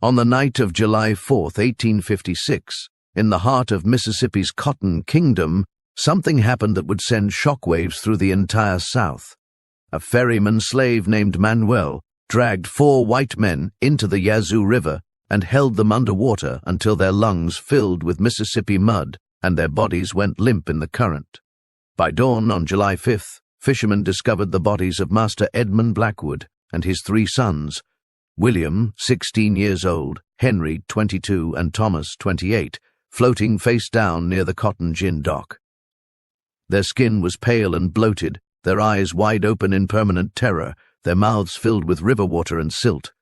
On the night of July 4th, 1856, in the heart of Mississippi's Cotton Kingdom, something happened that would send shockwaves through the entire South. A ferryman slave named Manuel dragged 4 white men into the Yazoo River and held them underwater until their lungs filled with Mississippi mud and their bodies went limp in the current. By dawn on July 5th, fishermen discovered the bodies of Master Edmund Blackwood and his 3 sons, William, 16 years old, Henry, 22, and Thomas, 28, floating face down near the cotton gin dock. Their skin was pale and bloated, their eyes wide open in permanent terror, their mouths filled with river water and silt.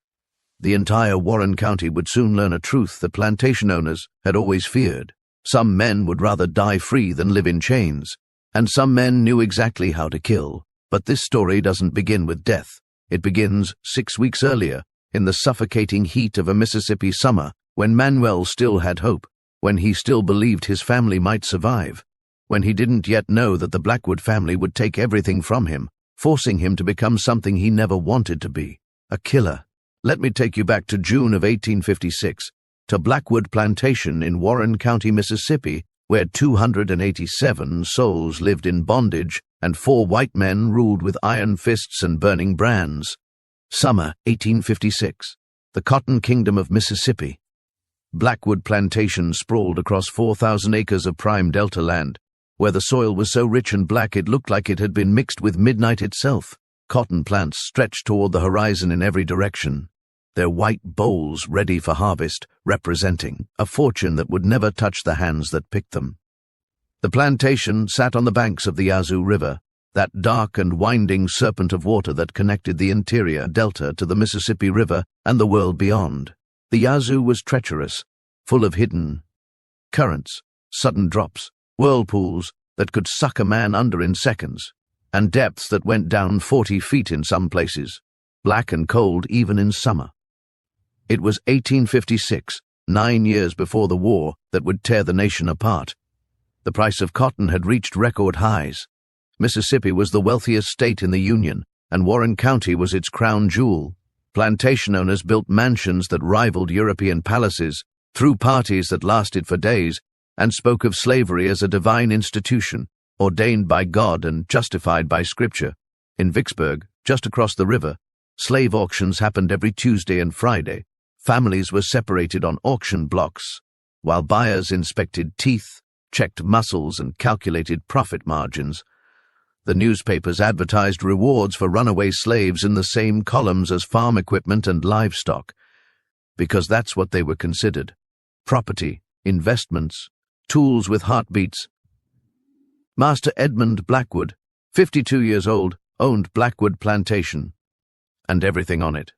The entire Warren County would soon learn a truth that plantation owners had always feared. Some men would rather die free than live in chains, and some men knew exactly how to kill. But this story doesn't begin with death. It begins 6 weeks earlier, in the suffocating heat of a Mississippi summer, when Manuel still had hope, when he still believed his family might survive, when he didn't yet know that the Blackwood family would take everything from him, forcing him to become something he never wanted to be, a killer. Let me take you back to June of 1856, to Blackwood Plantation in Warren County, Mississippi, where 287 souls lived in bondage and 4 white men ruled with iron fists and burning brands. Summer 1856, the Cotton Kingdom of Mississippi. Blackwood Plantation sprawled across 4,000 acres of prime delta land, where the soil was so rich and black it looked like it had been mixed with midnight itself. Cotton plants stretched toward the horizon in every direction, their white bowls ready for harvest, representing a fortune that would never touch the hands that picked them. The plantation sat on the banks of the Yazoo River, that dark and winding serpent of water that connected the interior delta to the Mississippi River and the world beyond. The Yazoo was treacherous, full of hidden currents, sudden drops, whirlpools that could suck a man under in seconds, and depths that went down 40 feet in some places, black and cold even in summer. It was 1856, 9 years before the war that would tear the nation apart. The price of cotton had reached record highs. Mississippi was the wealthiest state in the Union, and Warren County was its crown jewel. Plantation owners built mansions that rivaled European palaces, threw parties that lasted for days, and spoke of slavery as a divine institution, ordained by God and justified by Scripture. In Vicksburg, just across the river, slave auctions happened every Tuesday and Friday. Families were separated on auction blocks, while buyers inspected teeth, checked muscles, and calculated profit margins. The newspapers advertised rewards for runaway slaves in the same columns as farm equipment and livestock, because that's what they were considered: property, investments, tools with heartbeats. Master Edmund Blackwood, 52 years old, owned Blackwood Plantation, and everything on it.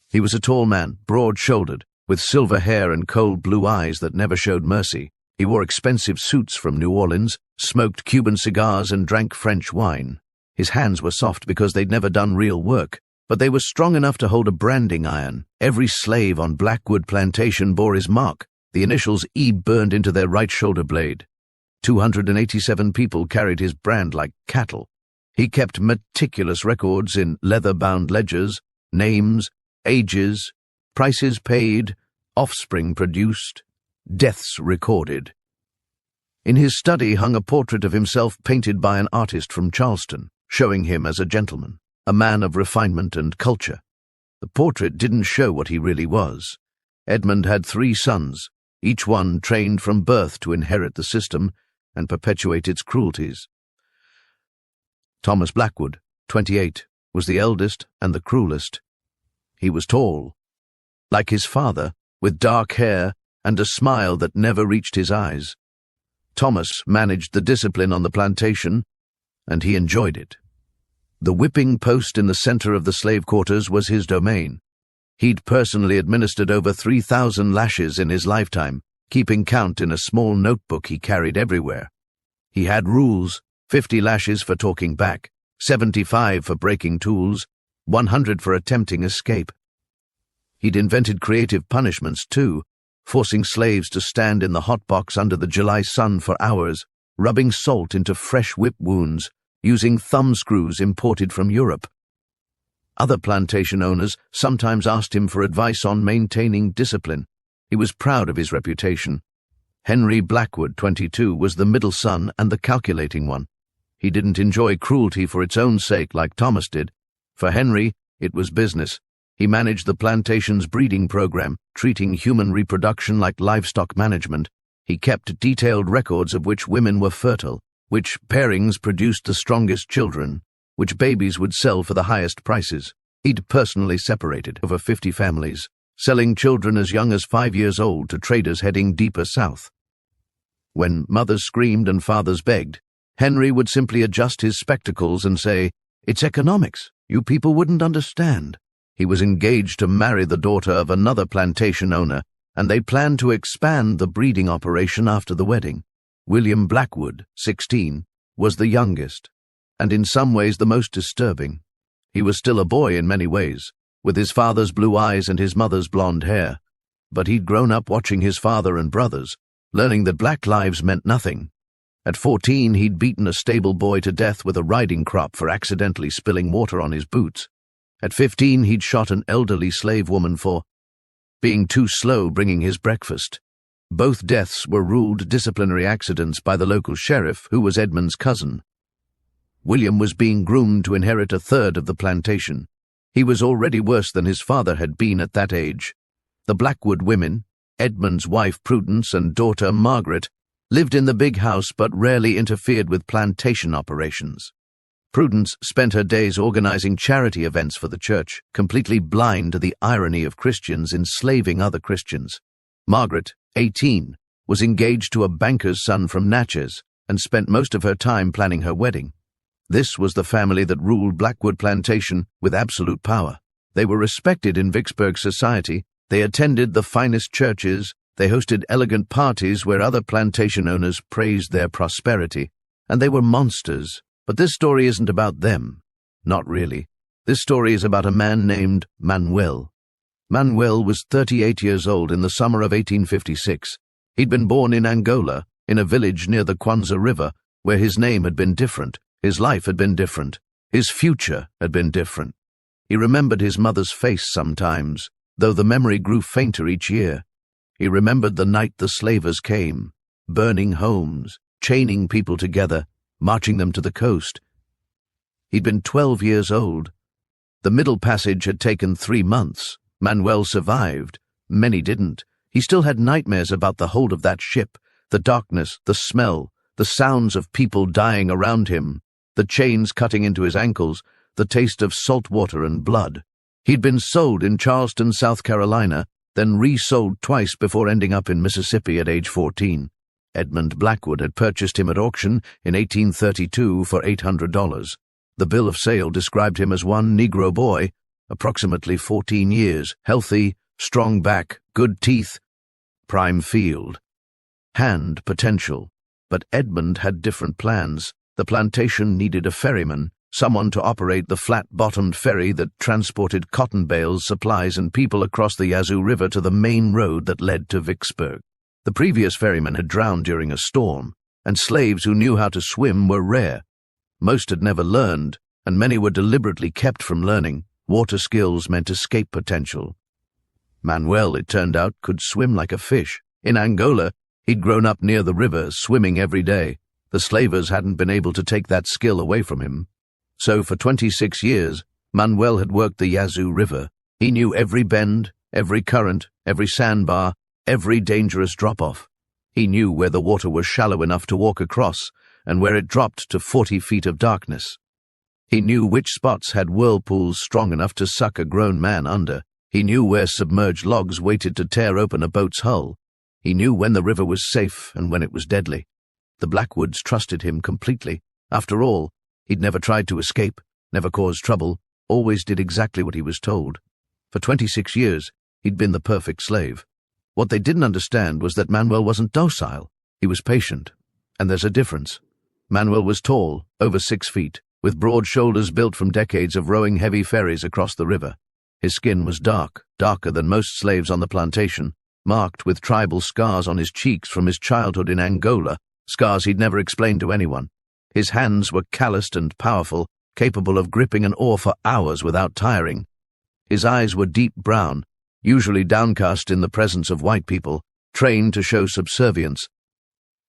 He was a tall man, broad-shouldered, with silver hair and cold blue eyes that never showed mercy. He wore expensive suits from New Orleans, smoked Cuban cigars, and drank French wine. His hands were soft because they'd never done real work, but they were strong enough to hold a branding iron. Every slave on Blackwood Plantation bore his mark, the initials E burned into their right shoulder blade. 287 people carried his brand like cattle. He kept meticulous records in leather-bound ledgers, names, ages, prices paid, offspring produced, deaths recorded. In his study hung a portrait of himself painted by an artist from Charleston, showing him as a gentleman, a man of refinement and culture. The portrait didn't show what he really was. Edmund had 3 sons, each one trained from birth to inherit the system and perpetuate its cruelties. Thomas Blackwood, 28, was the eldest and the cruelest. He was tall, like his father, with dark hair and a smile that never reached his eyes. Thomas managed the discipline on the plantation, and he enjoyed it. The whipping post in the center of the slave quarters was his domain. He'd personally administered over 3,000 lashes in his lifetime, keeping count in a small notebook he carried everywhere. He had rules: 50 lashes for talking back, 75 for breaking tools, 100 for attempting escape. He'd invented creative punishments, too, forcing slaves to stand in the hot box under the July sun for hours, rubbing salt into fresh whip wounds, using thumb screws imported from Europe. Other plantation owners sometimes asked him for advice on maintaining discipline. He was proud of his reputation. Henry Blackwood, 22, was the middle son and the calculating one. He didn't enjoy cruelty for its own sake like Thomas did. For Henry, it was business. He managed the plantation's breeding program, treating human reproduction like livestock management. He kept detailed records of which women were fertile, which pairings produced the strongest children, which babies would sell for the highest prices. He'd personally separated over 50 families, selling children as young as 5 years old to traders heading deeper south. When mothers screamed and fathers begged, Henry would simply adjust his spectacles and say, "It's economics. You people wouldn't understand." He was engaged to marry the daughter of another plantation owner, and they planned to expand the breeding operation after the wedding. William Blackwood, 16, was the youngest, and in some ways the most disturbing. He was still a boy in many ways, with his father's blue eyes and his mother's blonde hair, but he'd grown up watching his father and brothers, learning that black lives meant nothing. At 14, he'd beaten a stable boy to death with a riding crop for accidentally spilling water on his boots. At 15, he'd shot an elderly slave woman for being too slow bringing his breakfast. Both deaths were ruled disciplinary accidents by the local sheriff, who was Edmund's cousin. William was being groomed to inherit a third of the plantation. He was already worse than his father had been at that age. The Blackwood women, Edmund's wife Prudence and daughter Margaret, lived in the big house but rarely interfered with plantation operations. Prudence spent her days organizing charity events for the church, completely blind to the irony of Christians enslaving other Christians. Margaret, 18, was engaged to a banker's son from Natchez and spent most of her time planning her wedding. This was the family that ruled Blackwood Plantation with absolute power. They were respected in Vicksburg society, they attended the finest churches, they hosted elegant parties where other plantation owners praised their prosperity, and they were monsters. But this story isn't about them. Not really. This story is about a man named Manuel. Manuel was 38 years old in the summer of 1856. He'd been born in Angola, in a village near the Kwanzaa River, where his name had been different, his life had been different, his future had been different. He remembered his mother's face sometimes, though the memory grew fainter each year. He remembered the night the slavers came, burning homes, chaining people together, marching them to the coast. He'd been 12 years old. The Middle Passage had taken 3 months. Manuel survived. Many didn't. He still had nightmares about the hold of that ship, the darkness, the smell, the sounds of people dying around him, the chains cutting into his ankles, the taste of salt water and blood. He'd been sold in Charleston, South Carolina, then resold twice before ending up in Mississippi at age 14. Edmund Blackwood had purchased him at auction in 1832 for $800. The bill of sale described him as one Negro boy, approximately 14 years, healthy, strong back, good teeth, prime field. Hand potential. But Edmund had different plans. The plantation needed a ferryman, someone to operate the flat-bottomed ferry that transported cotton bales, supplies, and people across the Yazoo River to the main road that led to Vicksburg. The previous ferryman had drowned during a storm, and slaves who knew how to swim were rare. Most had never learned, and many were deliberately kept from learning. Water skills meant escape potential. Manuel, it turned out, could swim like a fish. In Angola, he'd grown up near the river, swimming every day. The slavers hadn't been able to take that skill away from him. So for 26 years, Manuel had worked the Yazoo River. He knew every bend, every current, every sandbar, every dangerous drop-off. He knew where the water was shallow enough to walk across and where it dropped to 40 feet of darkness. He knew which spots had whirlpools strong enough to suck a grown man under. He knew where submerged logs waited to tear open a boat's hull. He knew when the river was safe and when it was deadly. The Blackwoods trusted him completely. After all, he'd never tried to escape, never caused trouble, always did exactly what he was told. For 26 years, he'd been the perfect slave. What they didn't understand was that Manuel wasn't docile. He was patient. And there's a difference. Manuel was tall, over 6 feet, with broad shoulders built from decades of rowing heavy ferries across the river. His skin was dark, darker than most slaves on the plantation, marked with tribal scars on his cheeks from his childhood in Angola, scars he'd never explained to anyone. His hands were calloused and powerful, capable of gripping an oar for hours without tiring. His eyes were deep brown, usually downcast in the presence of white people, trained to show subservience.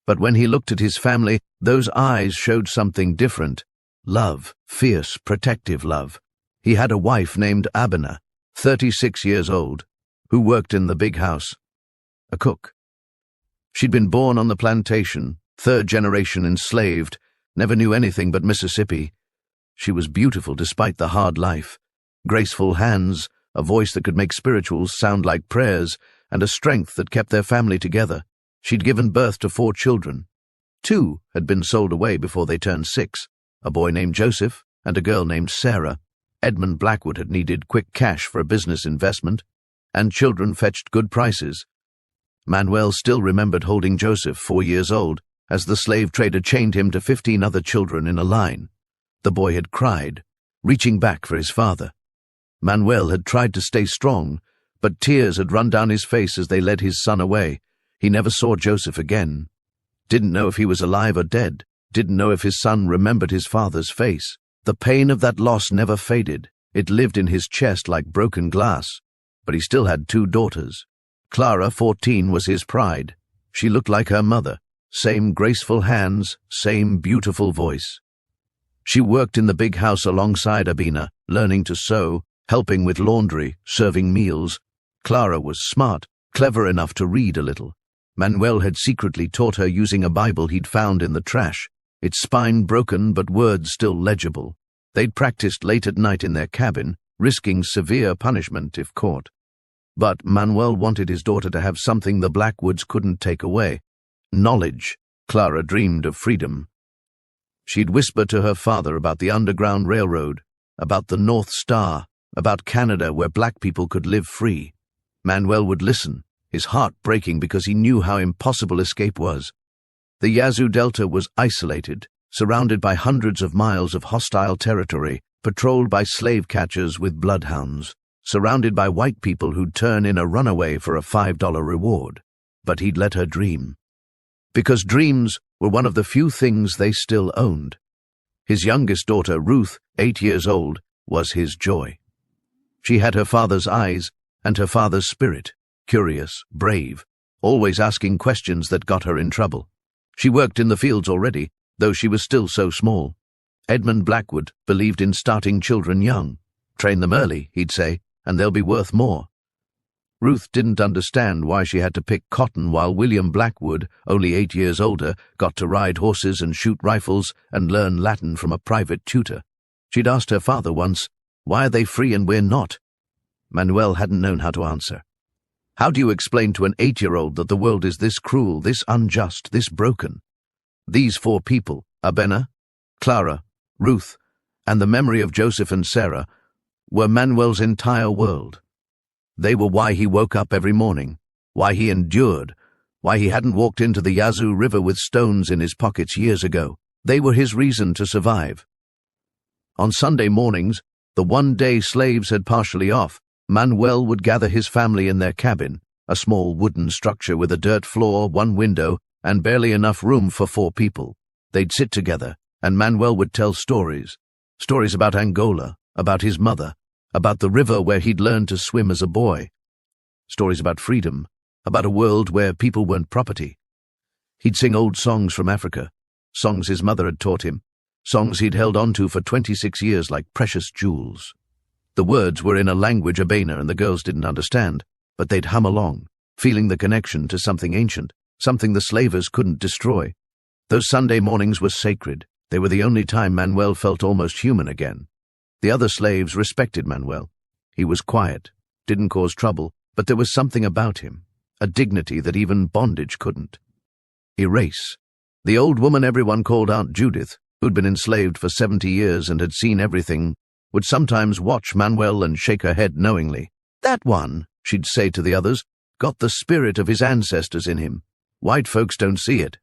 But when he looked at his family, those eyes showed something different. Love, fierce, protective love. He had a wife named Abena, 36 years old, who worked in the big house, a cook. She'd been born on the plantation, third generation enslaved, never knew anything but Mississippi. She was beautiful despite the hard life. Graceful hands, a voice that could make spirituals sound like prayers, and a strength that kept their family together. She'd given birth to 4 children. 2 had been sold away before they turned 6, a boy named Joseph and a girl named Sarah. Edmund Blackwood had needed quick cash for a business investment, and children fetched good prices. Manuel still remembered holding Joseph, 4 years old, as the slave trader chained him to 15 other children in a line. The boy had cried, reaching back for his father. Manuel had tried to stay strong, but tears had run down his face as they led his son away. He never saw Joseph again. Didn't know if he was alive or dead. Didn't know if his son remembered his father's face. The pain of that loss never faded. It lived in his chest like broken glass. But he still had 2 daughters. Clara, 14, was his pride. She looked like her mother. Same graceful hands, same beautiful voice. She worked in the big house alongside Abena, learning to sew, helping with laundry, serving meals. Clara was smart, clever enough to read a little. Manuel had secretly taught her using a Bible he'd found in the trash, its spine broken but words still legible. They'd practiced late at night in their cabin, risking severe punishment if caught. But Manuel wanted his daughter to have something the Blackwoods couldn't take away. Knowledge. Clara dreamed of freedom. She'd whisper to her father about the Underground Railroad, about the North Star, about Canada where black people could live free. Manuel would listen, his heart breaking because he knew how impossible escape was. The Yazoo Delta was isolated, surrounded by hundreds of miles of hostile territory, patrolled by slave catchers with bloodhounds, surrounded by white people who'd turn in a runaway for a $5 reward. But he'd let her dream. Because dreams were one of the few things they still owned. His youngest daughter, Ruth, 8 years old, was his joy. She had her father's eyes and her father's spirit, curious, brave, always asking questions that got her in trouble. She worked in the fields already, though she was still so small. Edmund Blackwood believed in starting children young. Train them early, he'd say, and they'll be worth more. Ruth didn't understand why she had to pick cotton while William Blackwood, only 8 years older, got to ride horses and shoot rifles and learn Latin from a private tutor. She'd asked her father once, "Why are they free and we're not?" Manuel hadn't known how to answer. How do you explain to an 8-year-old that the world is this cruel, this unjust, this broken? These 4 people, Abena, Clara, Ruth, and the memory of Joseph and Sarah, were Manuel's entire world. They were why he woke up every morning, why he endured, why he hadn't walked into the Yazoo River with stones in his pockets years ago. They were his reason to survive. On Sunday mornings, the one day slaves had partially off, Manuel would gather his family in their cabin, a small wooden structure with a dirt floor, 1 window, and barely enough room for 4 people. They'd sit together, and Manuel would tell stories about Angola, about his mother, about the river where he'd learned to swim as a boy, stories about freedom, about a world where people weren't property. He'd sing old songs from Africa, songs his mother had taught him, songs he'd held on to for 26 years like precious jewels. The words were in a language Abena and the girls didn't understand, but they'd hum along, feeling the connection to something ancient, something the slavers couldn't destroy. Those Sunday mornings were sacred. They were the only time Manuel felt almost human again. The other slaves respected Manuel. He was quiet, didn't cause trouble, but there was something about him, a dignity that even bondage couldn't. Erase. The old woman everyone called Aunt Judith, who'd been enslaved for 70 years and had seen everything, would sometimes watch Manuel and shake her head knowingly. "That one," she'd say to the others, "got the spirit of his ancestors in him. White folks don't see it.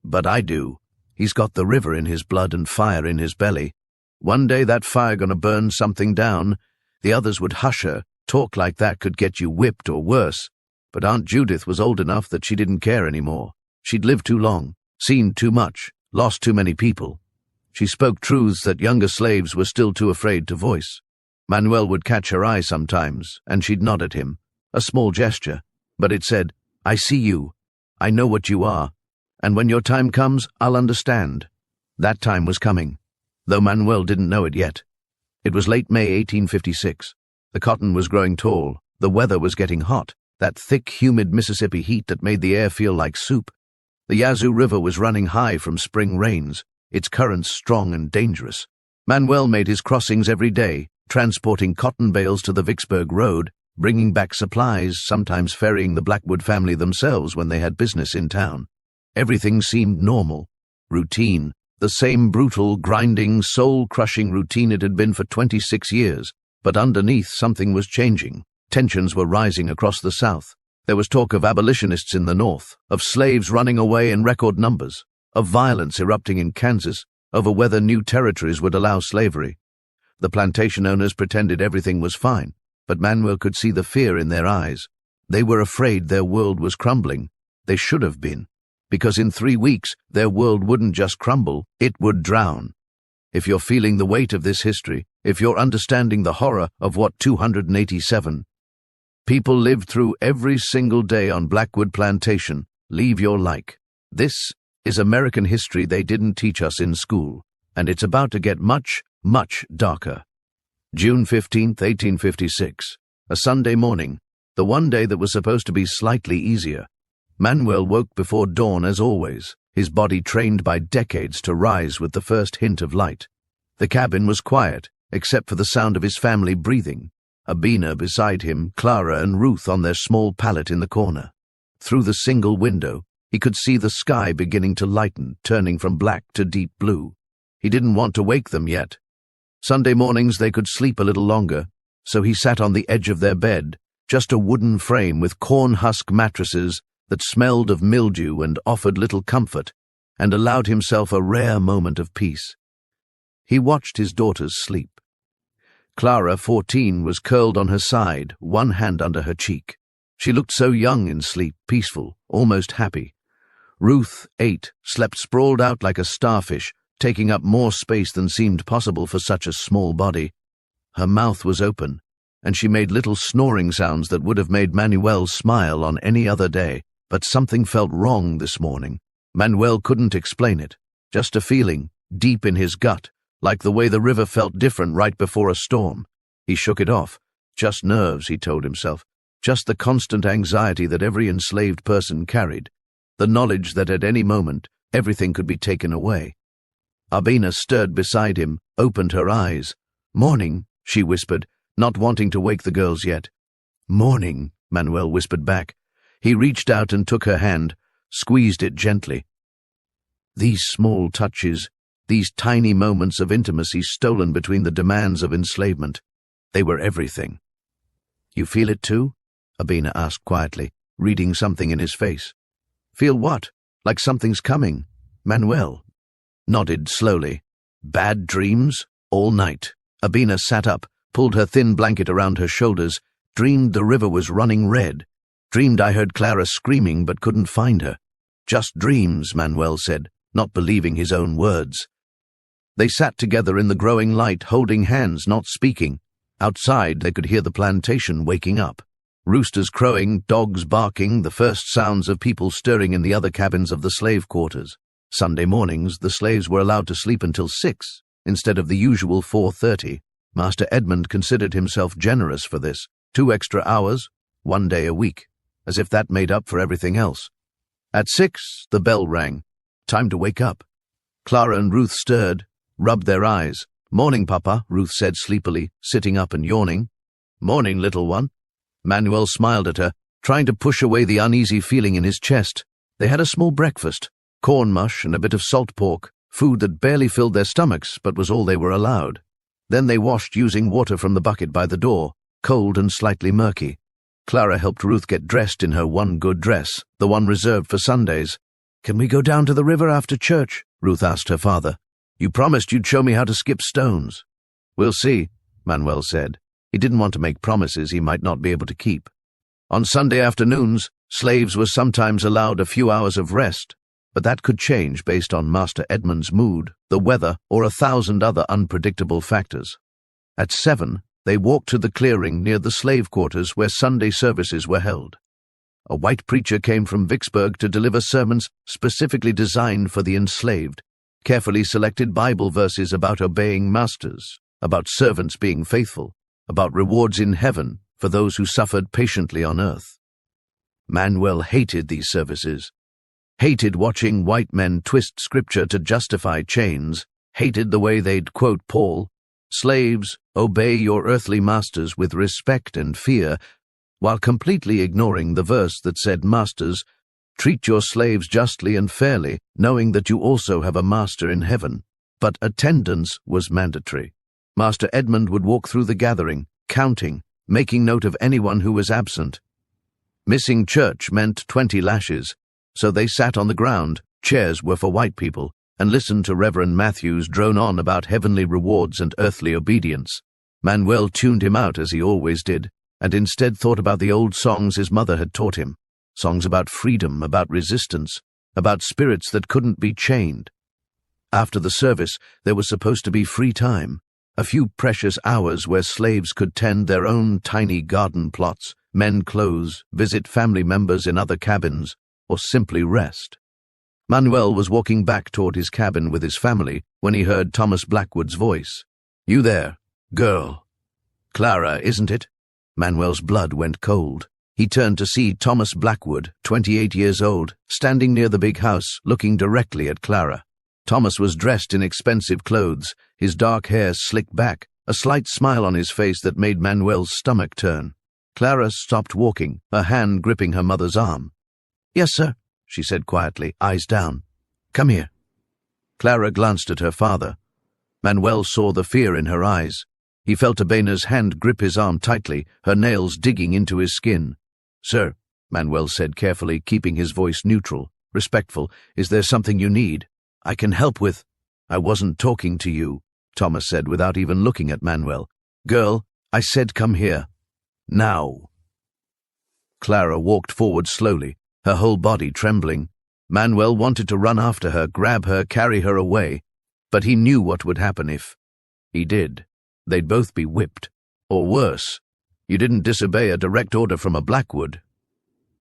But I do. He's got the river in his blood and fire in his belly. One day that fire gonna burn something down." The others would hush her. Talk like that could get you whipped or worse. But Aunt Judith was old enough that she didn't care anymore. She'd lived too long, seen too much, lost too many people. She spoke truths that younger slaves were still too afraid to voice. Manuel would catch her eye sometimes, and she'd nod at him, a small gesture, but it said, "I see you. I know what you are. And when your time comes, I'll understand." That time was coming, though Manuel didn't know it yet. It was late May 1856. The cotton was growing tall. The weather was getting hot, that thick, humid Mississippi heat that made the air feel like soup. The Yazoo River was running high from spring rains, its currents strong and dangerous. Manuel made his crossings every day, transporting cotton bales to the Vicksburg Road, bringing back supplies, sometimes ferrying the Blackwood family themselves when they had business in town. Everything seemed normal, routine, the same brutal, grinding, soul-crushing routine it had been for 26 years. But underneath, something was changing. Tensions were rising across the South. There was talk of abolitionists in the North, of slaves running away in record numbers, of violence erupting in Kansas, over whether new territories would allow slavery. The plantation owners pretended everything was fine, but Manuel could see the fear in their eyes. They were afraid their world was crumbling. They should have been, because in 3 weeks their world wouldn't just crumble, it would drown. If you're feeling the weight of this history, if you're understanding the horror of what 287 people lived through every single day on Blackwood Plantation, leave your like. This is American history they didn't teach us in school, and it's about to get much, much darker. June 15th, 1856, a Sunday morning, the one day that was supposed to be slightly easier. Manuel woke before dawn as always, his body trained by decades to rise with the first hint of light. The cabin was quiet, except for the sound of his family breathing. Abina beside him, Clara and Ruth on their small pallet in the corner. Through the single window, he could see the sky beginning to lighten, turning from black to deep blue. He didn't want to wake them yet. Sunday mornings they could sleep a little longer, so he sat on the edge of their bed, just a wooden frame with corn husk mattresses that smelled of mildew and offered little comfort, and allowed himself a rare moment of peace. He watched his daughters sleep. Clara, 14, was curled on her side, one hand under her cheek. She looked so young in sleep, peaceful, almost happy. Ruth, 8, slept sprawled out like a starfish, taking up more space than seemed possible for such a small body. Her mouth was open, and she made little snoring sounds that would have made Manuel smile on any other day, but something felt wrong this morning. Manuel couldn't explain it, just a feeling, deep in his gut, like the way the river felt different right before a storm. He shook it off. Just nerves, he told himself, just the constant anxiety that every enslaved person carried, the knowledge that at any moment everything could be taken away. Abina stirred beside him, opened her eyes. "Morning," she whispered, not wanting to wake the girls yet. "Morning," Manuel whispered back. He reached out and took her hand, squeezed it gently. These small touches, these tiny moments of intimacy stolen between the demands of enslavement, they were everything. "You feel it too?" Abina asked quietly, reading something in his face. "Feel what? Like something's coming?" Manuel nodded slowly. "Bad dreams? All night." Abina sat up, pulled her thin blanket around her shoulders, dreamed the river was running red. "Dreamed I heard Clara screaming but couldn't find her." "Just dreams," Manuel said, not believing his own words. They sat together in the growing light, holding hands, not speaking. Outside they could hear the plantation waking up. Roosters crowing, dogs barking, the first sounds of people stirring in the other cabins of the slave quarters. Sunday mornings, the slaves were allowed to sleep until 6, instead of the usual 4:30. Master Edmund considered himself generous for this. 2 extra hours, 1 day a week, as if that made up for everything else. At 6, the bell rang. Time to wake up. Clara and Ruth stirred, rubbed their eyes. "Morning, Papa," Ruth said sleepily, sitting up and yawning. "Morning, little one." Manuel smiled at her, trying to push away the uneasy feeling in his chest. They had a small breakfast, corn mush and a bit of salt pork, food that barely filled their stomachs but was all they were allowed. Then they washed using water from the bucket by the door, cold and slightly murky. Clara helped Ruth get dressed in her one good dress, the one reserved for Sundays. "Can we go down to the river after church?" Ruth asked her father. "You promised you'd show me how to skip stones." "We'll see," Manuel said. He didn't want to make promises he might not be able to keep. On Sunday afternoons, slaves were sometimes allowed a few hours of rest, But that could change based on Master Edmund's mood, the weather, or 1,000 other unpredictable factors. At 7, they walked to the clearing near the slave quarters where Sunday services were held. A white preacher came from Vicksburg to deliver sermons specifically designed for the enslaved, carefully selected Bible verses about obeying masters, about servants being faithful, about rewards in heaven for those who suffered patiently on earth. Manuel hated these services, hated watching white men twist scripture to justify chains, hated the way they'd quote Paul, "Slaves, obey your earthly masters with respect and fear," while completely ignoring the verse that said, "Masters, treat your slaves justly and fairly, knowing that you also have a master in heaven." But attendance was mandatory. Master Edmund would walk through the gathering, counting, making note of anyone who was absent. Missing church meant 20 lashes, so they sat on the ground, chairs were for white people, and listened to Reverend Matthews drone on about heavenly rewards and earthly obedience. Manuel tuned him out as he always did, and instead thought about the old songs his mother had taught him, songs about freedom, about resistance, about spirits that couldn't be chained. After the service, there was supposed to be free time, a few precious hours where slaves could tend their own tiny garden plots, mend clothes, visit family members in other cabins, or simply rest. Manuel was walking back toward his cabin with his family when he heard Thomas Blackwood's voice. "You there, girl. Clara, isn't it?" Manuel's blood went cold. He turned to see Thomas Blackwood, 28 years old, standing near the big house, looking directly at Clara. Thomas was dressed in expensive clothes, his dark hair slicked back, a slight smile on his face that made Manuel's stomach turn. Clara stopped walking, her hand gripping her mother's arm. "Yes, sir," she said quietly, eyes down. "Come here." Clara glanced at her father. Manuel saw the fear in her eyes. He felt Abena's hand grip his arm tightly, her nails digging into his skin. "Sir," Manuel said carefully, keeping his voice neutral, respectful, "is there something you need? I can help with—" "I wasn't talking to you," Thomas said without even looking at Manuel. "Girl, I said come here. Now." Clara walked forward slowly, her whole body trembling. Manuel wanted to run after her, grab her, carry her away, but he knew what would happen if he did. They'd both be whipped. Or worse. You didn't disobey a direct order from a Blackwood.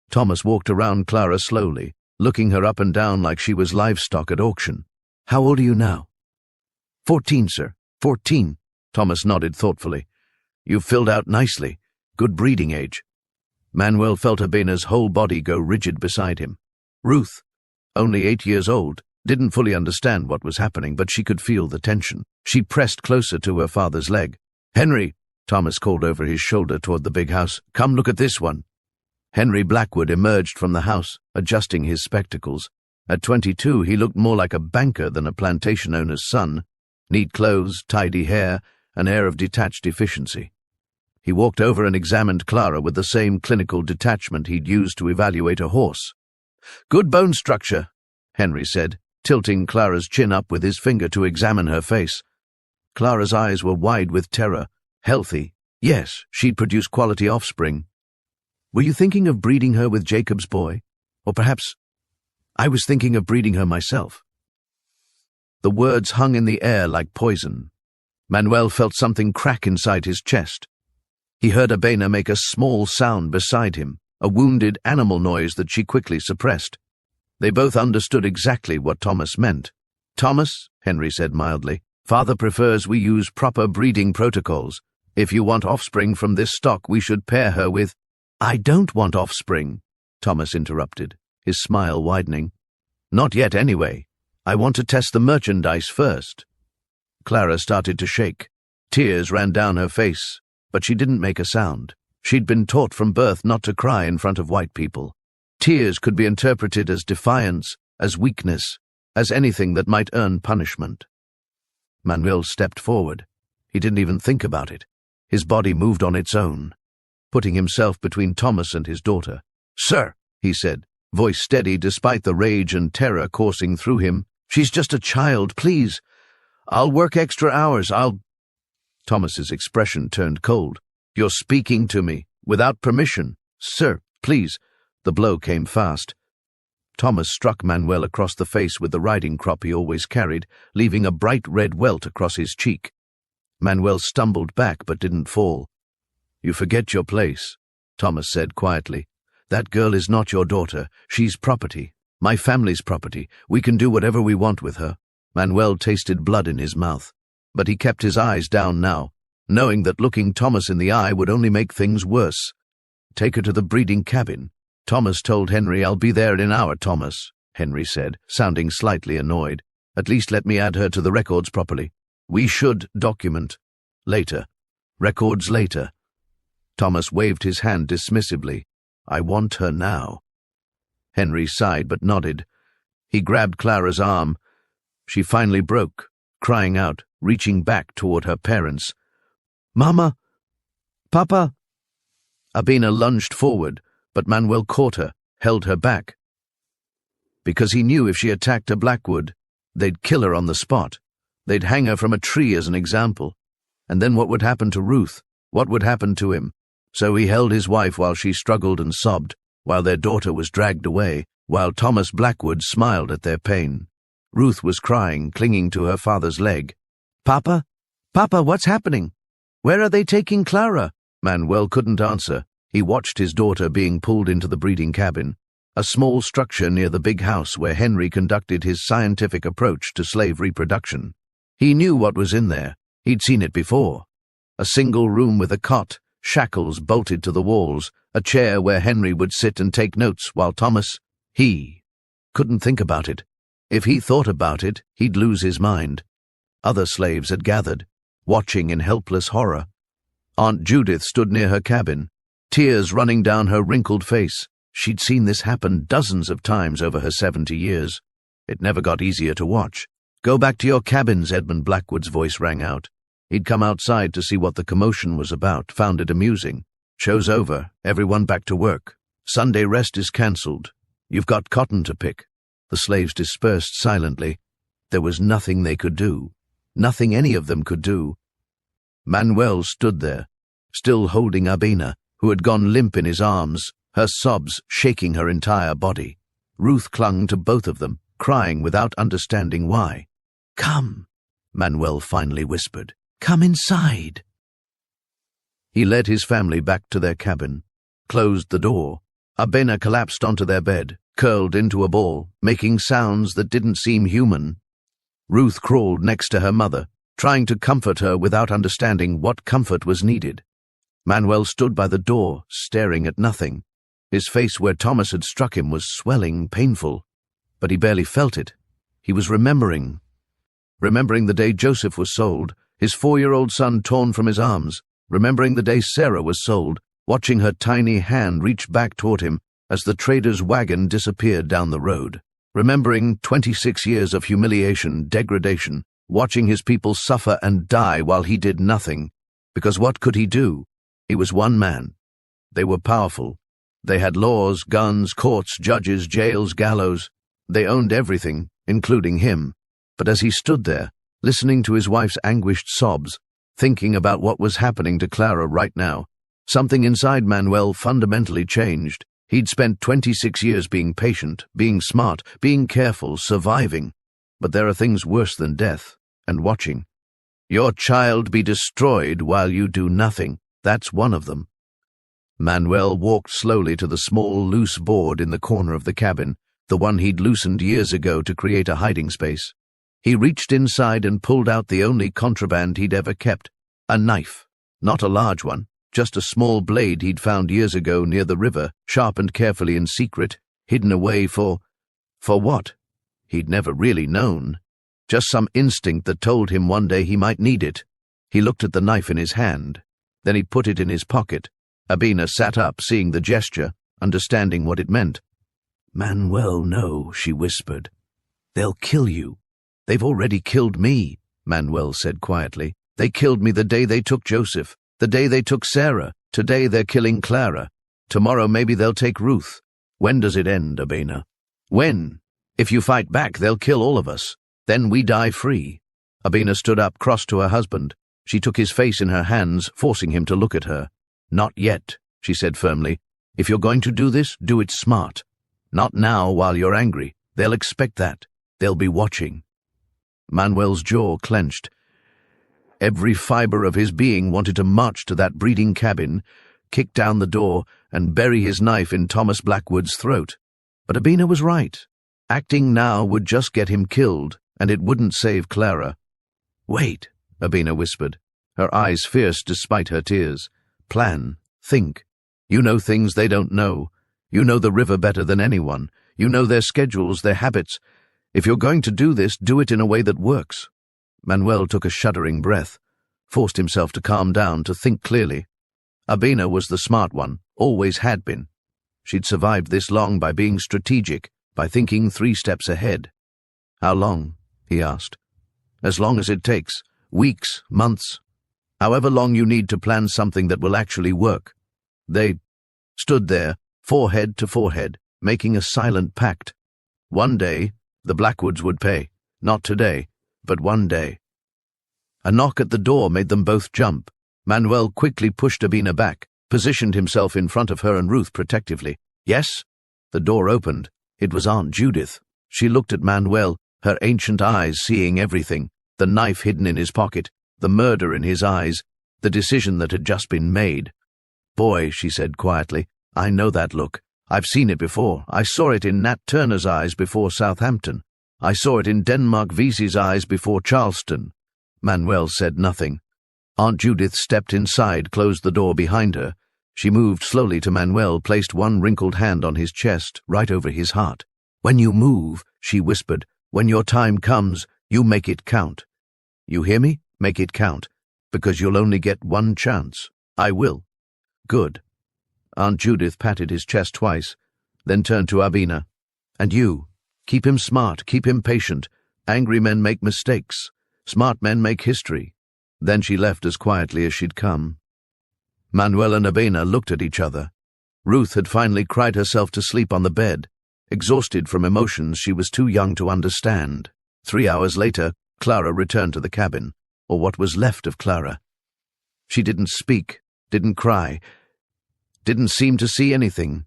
Thomas walked around Clara slowly, looking her up and down like she was livestock at auction. "How old are you now?" 14, sir. 14. Thomas nodded thoughtfully. "You've filled out nicely. Good breeding age." Manuel felt Abena's whole body go rigid beside him. Ruth, only 8 years old, didn't fully understand what was happening, but she could feel the tension. She pressed closer to her father's leg. "Henry," Thomas called over his shoulder toward the big house, "come look at this one." Henry Blackwood emerged from the house, adjusting his spectacles. At 22, he looked more like a banker than a plantation owner's son. Neat clothes, tidy hair, an air of detached efficiency. He walked over and examined Clara with the same clinical detachment he'd used to evaluate a horse. "Good bone structure," Henry said, tilting Clara's chin up with his finger to examine her face. Clara's eyes were wide with terror. Healthy. Yes, she'd produce quality offspring. "Were you thinking of breeding her with Jacob's boy? Or perhaps I was thinking of breeding her myself." The words hung in the air like poison. Manuel felt something crack inside his chest. He heard Abena make a small sound beside him, a wounded animal noise that she quickly suppressed. They both understood exactly what Thomas meant. "Thomas," Henry said mildly, "Father prefers we use proper breeding protocols. If you want offspring from this stock, we should pair her with—" "I don't want offspring," Thomas interrupted, his smile widening. "Not yet, anyway. I want to test the merchandise first." Clara started to shake. Tears ran down her face, but she didn't make a sound. She'd been taught from birth not to cry in front of white people. Tears could be interpreted as defiance, as weakness, as anything that might earn punishment. Manuel stepped forward. He didn't even think about it. His body moved on its own, putting himself between Thomas and his daughter. "Sir," he said, voice steady despite the rage and terror coursing through him, "she's just a child, please. I'll work extra hours, Thomas's expression turned cold. "You're speaking to me, without permission. Sir, please." The blow came fast. Thomas struck Manuel across the face with the riding crop he always carried, leaving a bright red welt across his cheek. Manuel stumbled back but didn't fall. "You forget your place," Thomas said quietly. "That girl is not your daughter. She's property. My family's property. We can do whatever we want with her." Manuel tasted blood in his mouth, but he kept his eyes down now, knowing that looking Thomas in the eye would only make things worse. "Take her to the breeding cabin." Thomas told Henry. "I'll be there in an hour, Thomas," Henry said, sounding slightly annoyed. "At least let me add her to the records properly. We should document. Later. Records later." Thomas waved his hand dismissively. "I want her now." Henry sighed but nodded. He grabbed Clara's arm. She finally broke, crying out, reaching back toward her parents. "Mama! Papa!" Abena lunged forward, but Manuel caught her, held her back. Because he knew if she attacked a Blackwood, they'd kill her on the spot. They'd hang her from a tree as an example. And then what would happen to Ruth? What would happen to him? So he held his wife while she struggled and sobbed, while their daughter was dragged away, while Thomas Blackwood smiled at their pain. Ruth was crying, clinging to her father's leg. "Papa? Papa, what's happening? Where are they taking Clara?" Manuel couldn't answer. He watched his daughter being pulled into the breeding cabin, a small structure near the big house where Henry conducted his scientific approach to slave reproduction. He knew what was in there. He'd seen it before. A single room with a cot, shackles bolted to the walls, a chair where Henry would sit and take notes while Thomas, he, couldn't think about it. If he thought about it, he'd lose his mind. Other slaves had gathered, watching in helpless horror. Aunt Judith stood near her cabin, tears running down her wrinkled face. She'd seen this happen dozens of times over her 70 years. It never got easier to watch. "Go back to your cabins," Edmund Blackwood's voice rang out. He'd come outside to see what the commotion was about, found it amusing. "Show's over, everyone back to work. Sunday rest is cancelled. You've got cotton to pick." The slaves dispersed silently. There was nothing they could do. Nothing any of them could do. Manuel stood there, still holding Abena, who had gone limp in his arms, her sobs shaking her entire body. Ruth clung to both of them, crying without understanding why. "Come," Manuel finally whispered. "Come inside." He led his family back to their cabin, closed the door. Abena collapsed onto their bed, curled into a ball, making sounds that didn't seem human. Ruth crawled next to her mother, trying to comfort her without understanding what comfort was needed. Manuel stood by the door, staring at nothing. His face where Thomas had struck him was swelling, painful, but he barely felt it. He was remembering the day Joseph was sold, his 4-year-old son torn from his arms, remembering the day Sarah was sold, watching her tiny hand reach back toward him as the trader's wagon disappeared down the road, remembering 26 years of humiliation, degradation, watching his people suffer and die while he did nothing, because what could he do? He was one man. They were powerful. They had laws, guns, courts, judges, jails, gallows. They owned everything, including him. But as he stood there, listening to his wife's anguished sobs, thinking about what was happening to Clara right now, something inside Manuel fundamentally changed. He'd spent 26 years being patient, being smart, being careful, surviving. But there are things worse than death, and watching. Your child be destroyed while you do nothing. That's one of them. Manuel walked slowly to the small, loose board in the corner of the cabin, the one he'd loosened years ago to create a hiding space. He reached inside and pulled out the only contraband he'd ever kept, a knife. Not a large one, just a small blade he'd found years ago near the river, sharpened carefully in secret, hidden away for what? He'd never really known. Just some instinct that told him one day he might need it. He looked at the knife in his hand. Then he put it in his pocket. Abena sat up, seeing the gesture, understanding what it meant. "Manuel, no," she whispered. "They'll kill you." "They've already killed me," Manuel said quietly. "They killed me the day they took Joseph, the day they took Sarah. Today they're killing Clara. Tomorrow maybe they'll take Ruth. When does it end, Abena? When? If you fight back, they'll kill all of us. Then we die free." Abena stood up, cross to her husband. She took his face in her hands, forcing him to look at her. "Not yet," she said firmly. "If you're going to do this, do it smart. Not now while you're angry. They'll expect that. They'll be watching. Manuel's jaw clenched. Every fiber of his being wanted to march to that breeding cabin, kick down the door, and bury his knife in Thomas Blackwood's throat. But Abina was right. Acting now would just get him killed, and it wouldn't save Clara. "Wait," Abina whispered, her eyes fierce despite her tears. "Plan. Think. You know things they don't know. You know the river better than anyone. You know their schedules, their habits. If you're going to do this, do it in a way that works." Manuel took a shuddering breath, forced himself to calm down, to think clearly. Abina was the smart one, always had been. She'd survived this long by being strategic, by thinking 3 steps ahead. "How long?" he asked. "As long as it takes. Weeks, months. However long you need to plan something that will actually work." They stood there, forehead to forehead, making a silent pact. One day, the Blackwoods would pay. Not today, but one day. A knock at the door made them both jump. Manuel quickly pushed Abina back, positioned himself in front of her and Ruth protectively. "Yes?" The door opened. It was Aunt Judith. She looked at Manuel, her ancient eyes seeing everything, the knife hidden in his pocket, the murder in his eyes, the decision that had just been made. "Boy," she said quietly, "I know that look. I've seen it before. I saw it in Nat Turner's eyes before Southampton. I saw it in Denmark Vesey's eyes before Charleston." Manuel said nothing. Aunt Judith stepped inside, closed the door behind her. She moved slowly to Manuel, placed one wrinkled hand on his chest, right over his heart. "When you move," she whispered, "when your time comes, you make it count. You hear me? Make it count. Because you'll only get one chance. I will." "Good." Aunt Judith patted his chest twice, then turned to Abina. "And you, keep him smart, keep him patient. Angry men make mistakes. Smart men make history." Then she left as quietly as she'd come. Manuel and Abina looked at each other. Ruth had finally cried herself to sleep on the bed, exhausted from emotions she was too young to understand. 3 hours later, Clara returned to the cabin, or what was left of Clara. She didn't speak, didn't cry, didn't seem to see anything.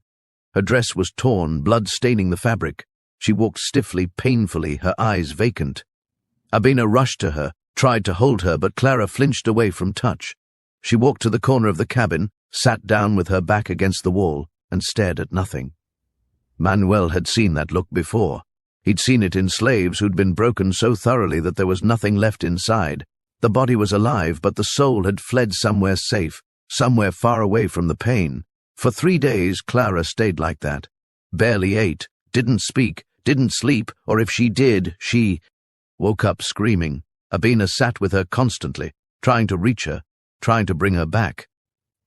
Her dress was torn, blood staining the fabric. She walked stiffly, painfully, her eyes vacant. Abina rushed to her, tried to hold her, but Clara flinched away from touch. She walked to the corner of the cabin, sat down with her back against the wall, and stared at nothing. Manuel had seen that look before. He'd seen it in slaves who'd been broken so thoroughly that there was nothing left inside. The body was alive, but the soul had fled somewhere safe, somewhere far away from the pain. For 3 days, Clara stayed like that. Barely ate, didn't speak, didn't sleep, or if she did, she woke up screaming. Abina sat with her constantly, trying to reach her, trying to bring her back.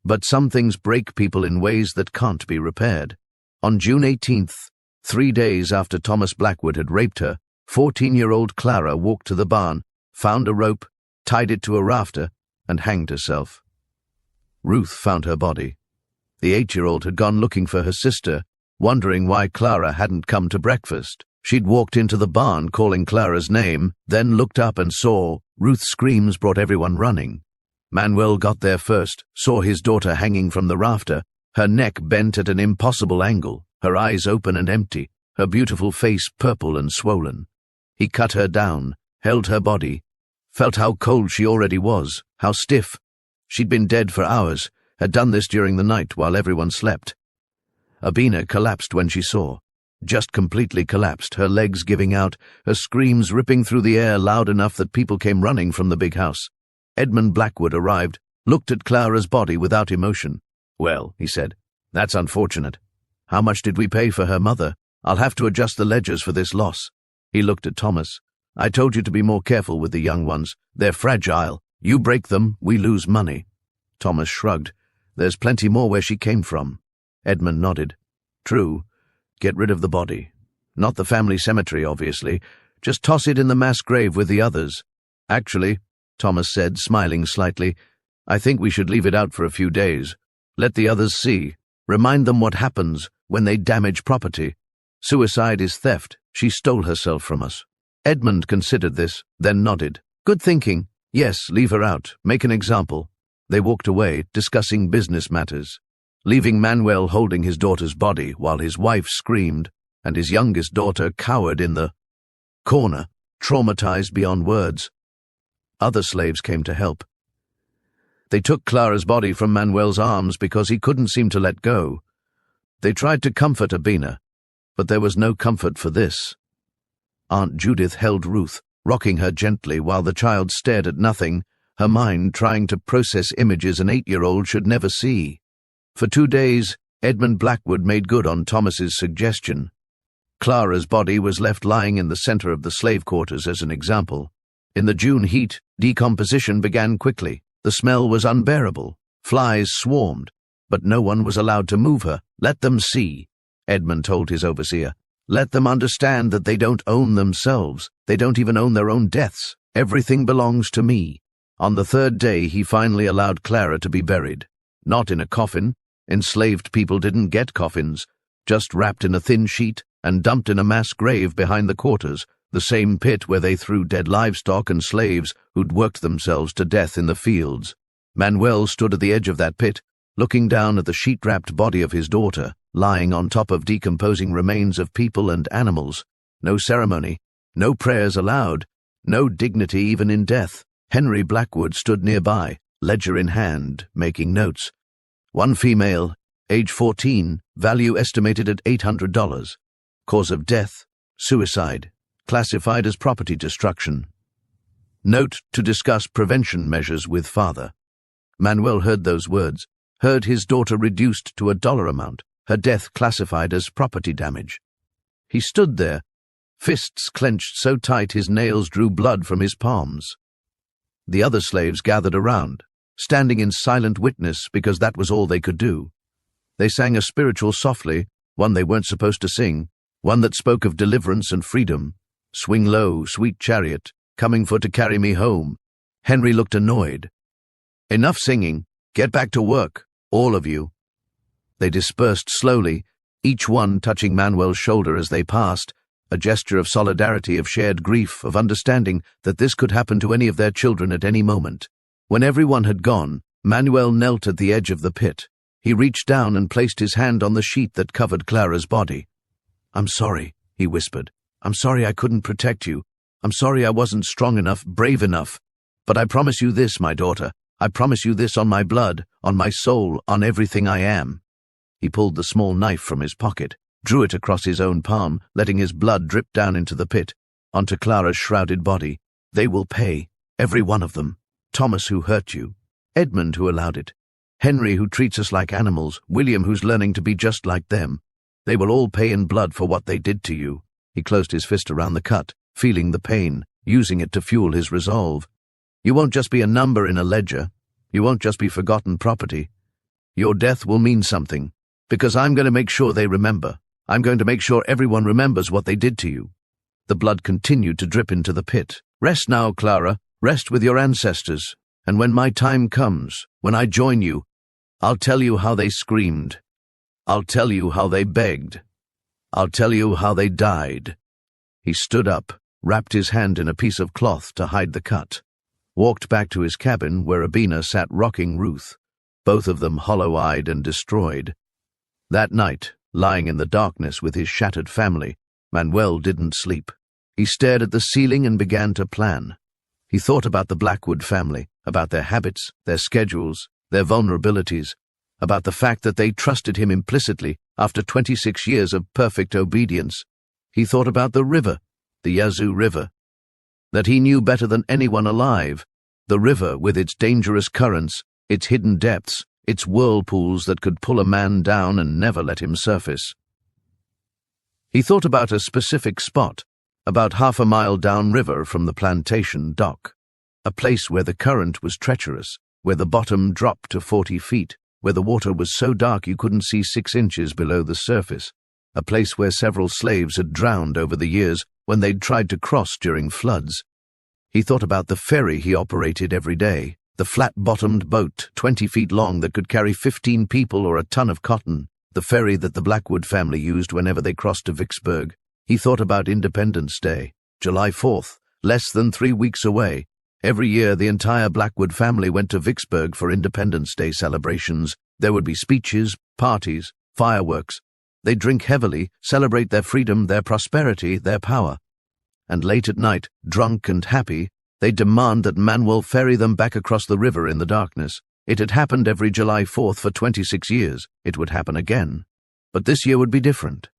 But some things break people in ways that can't be repaired. On June 18th, 3 days after Thomas Blackwood had raped her, 14-year-old Clara walked to the barn, found a rope, tied it to a rafter, and hanged herself. Ruth found her body. The 8-year-old had gone looking for her sister, wondering why Clara hadn't come to breakfast. She'd walked into the barn calling Clara's name, then looked up and saw. Ruth's screams brought everyone running. Manuel got there first, saw his daughter hanging from the rafter, her neck bent at an impossible angle, her eyes open and empty, her beautiful face purple and swollen. He cut her down, held her body, felt how cold she already was, how stiff. She'd been dead for hours, had done this during the night while everyone slept. Abina collapsed when she saw. Just completely collapsed, her legs giving out, her screams ripping through the air loud enough that people came running from the big house. Edmund Blackwood arrived, looked at Clara's body without emotion. "Well," he said, "that's unfortunate. How much did we pay for her mother? I'll have to adjust the ledgers for this loss." He looked at Thomas. "I told you to be more careful with the young ones. They're fragile. You break them, we lose money." Thomas shrugged. "There's plenty more where she came from." Edmund nodded. "True. Get rid of the body. Not the family cemetery, obviously. Just toss it in the mass grave with the others." "Actually," Thomas said, smiling slightly, "I think we should leave it out for a few days. Let the others see. Remind them what happens when they damage property. Suicide is theft. She stole herself from us." Edmund considered this, then nodded. "Good thinking. Yes, leave her out. Make an example." They walked away, discussing business matters, leaving Manuel holding his daughter's body while his wife screamed, and his youngest daughter cowered in the corner, traumatized beyond words. Other slaves came to help. They took Clara's body from Manuel's arms because he couldn't seem to let go. They tried to comfort Abina, but there was no comfort for this. Aunt Judith held Ruth, rocking her gently while the child stared at nothing, her mind trying to process images an 8-year-old should never see. For 2 days, Edmund Blackwood made good on Thomas's suggestion. Clara's body was left lying in the center of the slave quarters as an example. In the June heat, decomposition began quickly. The smell was unbearable. Flies swarmed, but no one was allowed to move her. "Let them see," Edmund told his overseer. "Let them understand that they don't own themselves. They don't even own their own deaths. Everything belongs to me." On the 3rd day, he finally allowed Clara to be buried. Not in a coffin. Enslaved people didn't get coffins, just wrapped in a thin sheet and dumped in a mass grave behind the quarters, the same pit where they threw dead livestock and slaves who'd worked themselves to death in the fields. Manuel stood at the edge of that pit, looking down at the sheet-wrapped body of his daughter, lying on top of decomposing remains of people and animals. No ceremony, no prayers allowed, no dignity even in death. Henry Blackwood stood nearby, ledger in hand, making notes. One female, age 14, value estimated at $800. Cause of death, suicide, classified as property destruction. Note to discuss prevention measures with father. Manuel heard those words, heard his daughter reduced to a dollar amount, her death classified as property damage. He stood there, fists clenched so tight his nails drew blood from his palms. The other slaves gathered around, standing in silent witness because that was all they could do. They sang a spiritual softly, one they weren't supposed to sing, one that spoke of deliverance and freedom. "Swing low, sweet chariot, coming for to carry me home." Henry looked annoyed. "Enough singing. Get back to work, all of you." They dispersed slowly, each one touching Manuel's shoulder as they passed, a gesture of solidarity, of shared grief, of understanding that this could happen to any of their children at any moment. When everyone had gone, Manuel knelt at the edge of the pit. He reached down and placed his hand on the sheet that covered Clara's body. "I'm sorry," he whispered. "I'm sorry I couldn't protect you. I'm sorry I wasn't strong enough, brave enough. But I promise you this, my daughter. I promise you this on my blood, on my soul, on everything I am." He pulled the small knife from his pocket, drew it across his own palm, letting his blood drip down into the pit, onto Clara's shrouded body. "They will pay, every one of them. Thomas, who hurt you. Edmund, who allowed it. Henry, who treats us like animals. William, who's learning to be just like them. They will all pay in blood for what they did to you." He closed his fist around the cut, feeling the pain, using it to fuel his resolve. "You won't just be a number in a ledger. You won't just be forgotten property. Your death will mean something, because I'm going to make sure they remember. I'm going to make sure everyone remembers what they did to you." The blood continued to drip into the pit. "Rest now, Clara. Rest with your ancestors. And when my time comes, when I join you, I'll tell you how they screamed. I'll tell you how they begged. I'll tell you how they died." He stood up, wrapped his hand in a piece of cloth to hide the cut, walked back to his cabin where Abina sat rocking Ruth, both of them hollow-eyed and destroyed. That night, lying in the darkness with his shattered family, Manuel didn't sleep. He stared at the ceiling and began to plan. He thought about the Blackwood family, about their habits, their schedules, their vulnerabilities, about the fact that they trusted him implicitly after 26 years of perfect obedience. He thought about the river, the Yazoo River, that he knew better than anyone alive, the river with its dangerous currents, its hidden depths, its whirlpools that could pull a man down and never let him surface. He thought about a specific spot, about half a mile downriver from the plantation dock, a place where the current was treacherous, where the bottom dropped to 40 feet, where the water was so dark you couldn't see 6 inches below the surface, a place where several slaves had drowned over the years when they'd tried to cross during floods. He thought about the ferry he operated every day, the flat-bottomed boat 20 feet long that could carry 15 people or a ton of cotton, the ferry that the Blackwood family used whenever they crossed to Vicksburg. He thought about Independence Day, July 4th, less than 3 weeks away. Every year the entire Blackwood family went to Vicksburg for Independence Day celebrations. There would be speeches, parties, fireworks, They drink heavily, celebrate their freedom, their prosperity, their power. And late at night, drunk and happy, they demand that Manuel ferry them back across the river in the darkness. It had happened every July 4th for 26 years. It would happen again. But this year would be different.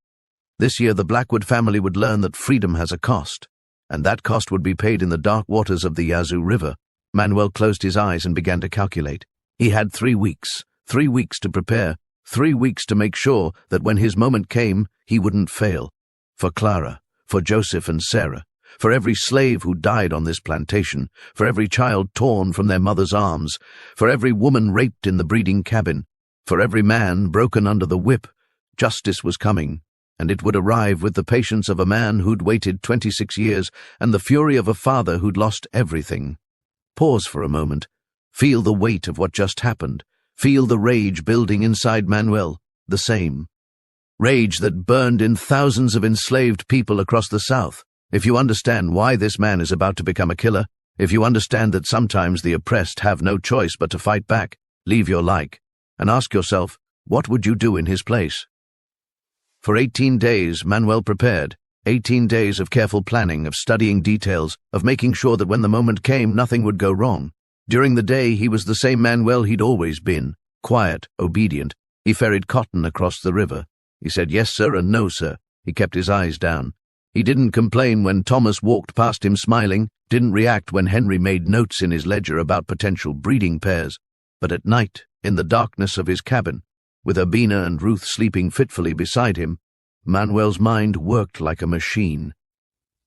This year the Blackwood family would learn that freedom has a cost, and that cost would be paid in the dark waters of the Yazoo River. Manuel closed his eyes and began to calculate. He had 3 weeks, 3 weeks to prepare, 3 weeks to make sure that when his moment came, he wouldn't fail. For Clara, for Joseph and Sarah, for every slave who died on this plantation, for every child torn from their mother's arms, for every woman raped in the breeding cabin, for every man broken under the whip, justice was coming, and it would arrive with the patience of a man who'd waited 26 years and the fury of a father who'd lost everything. Pause for a moment. Feel the weight of what just happened. Feel the rage building inside Manuel, the same. Rage that burned in thousands of enslaved people across the South. If you understand why this man is about to become a killer, if you understand that sometimes the oppressed have no choice but to fight back, leave your like, and ask yourself, what would you do in his place? For 18 days, Manuel prepared. 18 days of careful planning, of studying details, of making sure that when the moment came, nothing would go wrong. During the day, he was the same Manuel he'd always been, quiet, obedient. He ferried cotton across the river. He said yes, sir, and no, sir. He kept his eyes down. He didn't complain when Thomas walked past him smiling, didn't react when Henry made notes in his ledger about potential breeding pairs. But at night, in the darkness of his cabin, with Urbina and Ruth sleeping fitfully beside him, Manuel's mind worked like a machine.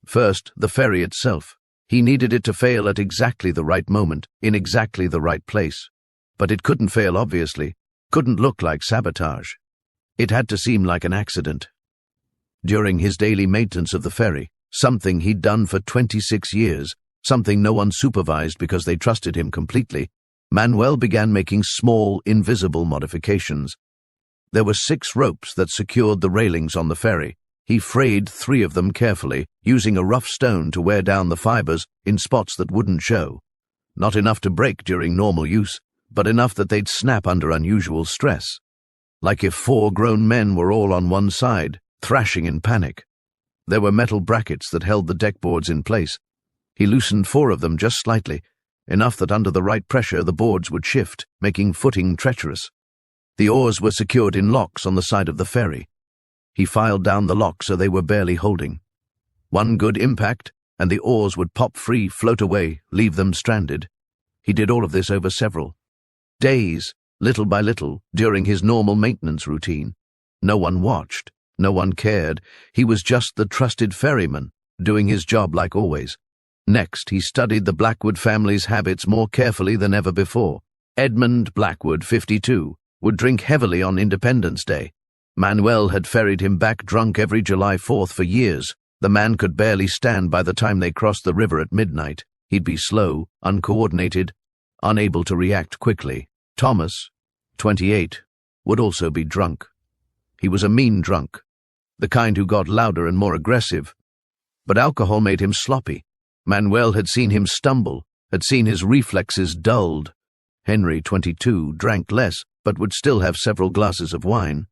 First, the ferry itself. He needed it to fail at exactly the right moment, in exactly the right place. But it couldn't fail, obviously. Couldn't look like sabotage. It had to seem like an accident. During his daily maintenance of the ferry, something he'd done for 26 years, something no one supervised because they trusted him completely, Manuel began making small, invisible modifications. There were 6 ropes that secured the railings on the ferry. He frayed 3 of them carefully, using a rough stone to wear down the fibers in spots that wouldn't show. Not enough to break during normal use, but enough that they'd snap under unusual stress. Like if 4 grown men were all on one side, thrashing in panic. There were metal brackets that held the deckboards in place. He loosened 4 of them just slightly, enough that under the right pressure the boards would shift, making footing treacherous. The oars were secured in locks on the side of the ferry. He filed down the lock so they were barely holding. One good impact, and the oars would pop free, float away, leave them stranded. He did all of this over several days, little by little, during his normal maintenance routine. No one watched. No one cared. He was just the trusted ferryman, doing his job like always. Next, he studied the Blackwood family's habits more carefully than ever before. Edmund Blackwood, 52, would drink heavily on Independence Day. Manuel had ferried him back drunk every July 4th for years. The man could barely stand by the time they crossed the river at midnight. He'd be slow, uncoordinated, unable to react quickly. Thomas, 28, would also be drunk. He was a mean drunk, the kind who got louder and more aggressive. But alcohol made him sloppy. Manuel had seen him stumble, had seen his reflexes dulled. Henry, 22, drank less, but would still have several glasses of wine.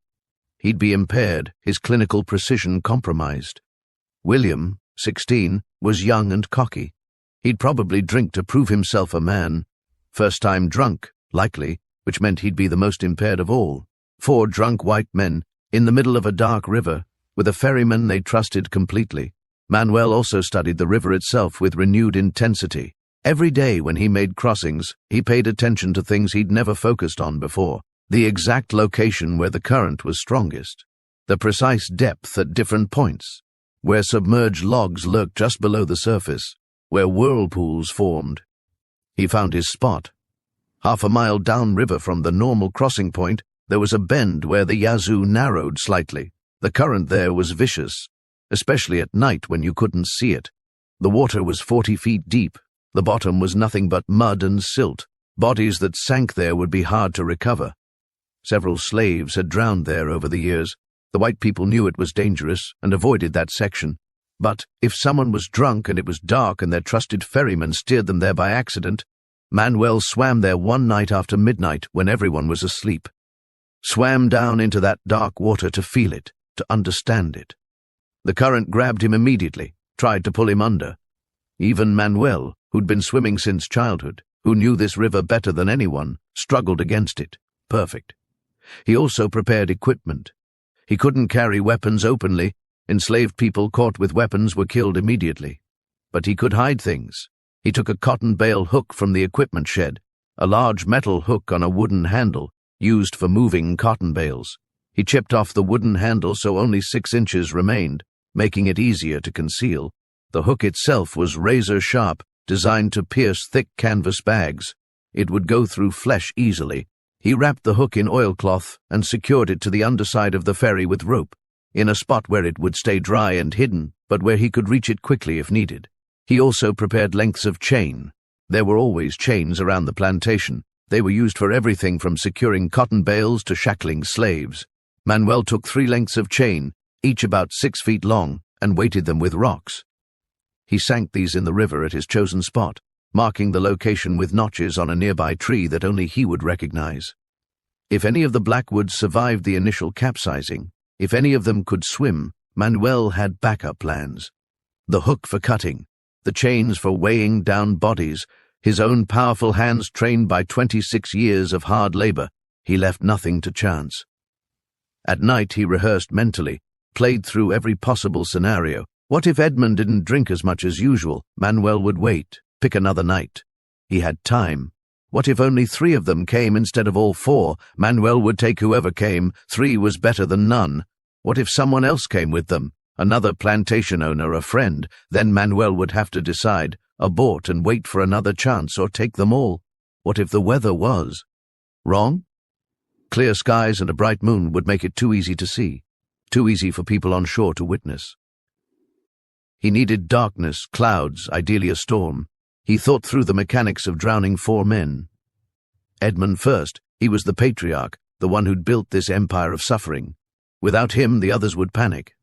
He'd be impaired, his clinical precision compromised. William, 16, was young and cocky. He'd probably drink to prove himself a man. First time drunk, likely, which meant he'd be the most impaired of all. 4 drunk white men, in the middle of a dark river, with a ferryman they trusted completely. Manuel also studied the river itself with renewed intensity. Every day when he made crossings, he paid attention to things he'd never focused on before. The exact location where the current was strongest. The precise depth at different points. Where submerged logs lurked just below the surface. Where whirlpools formed. He found his spot. Half a mile downriver from the normal crossing point, there was a bend where the Yazoo narrowed slightly. The current there was vicious, especially at night when you couldn't see it. The water was 40 feet deep. The bottom was nothing but mud and silt. Bodies that sank there would be hard to recover. Several slaves had drowned there over the years. The white people knew it was dangerous and avoided that section. But if someone was drunk and it was dark and their trusted ferryman steered them there by accident, Manuel swam there one night after midnight when everyone was asleep. swam down into that dark water to feel it, to understand it. The current grabbed him immediately, tried to pull him under. Even Manuel, who'd been swimming since childhood, who knew this river better than anyone, struggled against it. Perfect. He also prepared equipment. He couldn't carry weapons openly. Enslaved people caught with weapons were killed immediately. But he could hide things. He took a cotton bale hook from the equipment shed, a large metal hook on a wooden handle, used for moving cotton bales. He chipped off the wooden handle so only 6 inches remained, making it easier to conceal. The hook itself was razor sharp, designed to pierce thick canvas bags. It would go through flesh easily. He wrapped the hook in oilcloth and secured it to the underside of the ferry with rope, in a spot where it would stay dry and hidden, but where he could reach it quickly if needed. He also prepared lengths of chain. There were always chains around the plantation. They were used for everything from securing cotton bales to shackling slaves. Manuel took 3 lengths of chain, each about 6 feet long, and weighted them with rocks. He sank these in the river at his chosen spot, marking the location with notches on a nearby tree that only he would recognize. If any of the Blackwoods survived the initial capsizing, if any of them could swim, Manuel had backup plans. The hook for cutting, the chains for weighing down bodies, his own powerful hands trained by 26 years of hard labor, he left nothing to chance. At night he rehearsed mentally, played through every possible scenario. What if Edmund didn't drink as much as usual? Manuel would wait, pick another night. He had time. What if only 3 of them came instead of all 4? Manuel would take whoever came. 3 was better than none. What if someone else came with them? Another plantation owner, a friend? Then Manuel would have to decide, abort and wait for another chance, or take them all. What if the weather was wrong? Clear skies and a bright moon would make it too easy to see, too easy for people on shore to witness. He needed darkness, clouds, ideally a storm. He thought through the mechanics of drowning 4 men. Edmund first. He was the patriarch, the one who'd built this empire of suffering. Without him, the others would panic.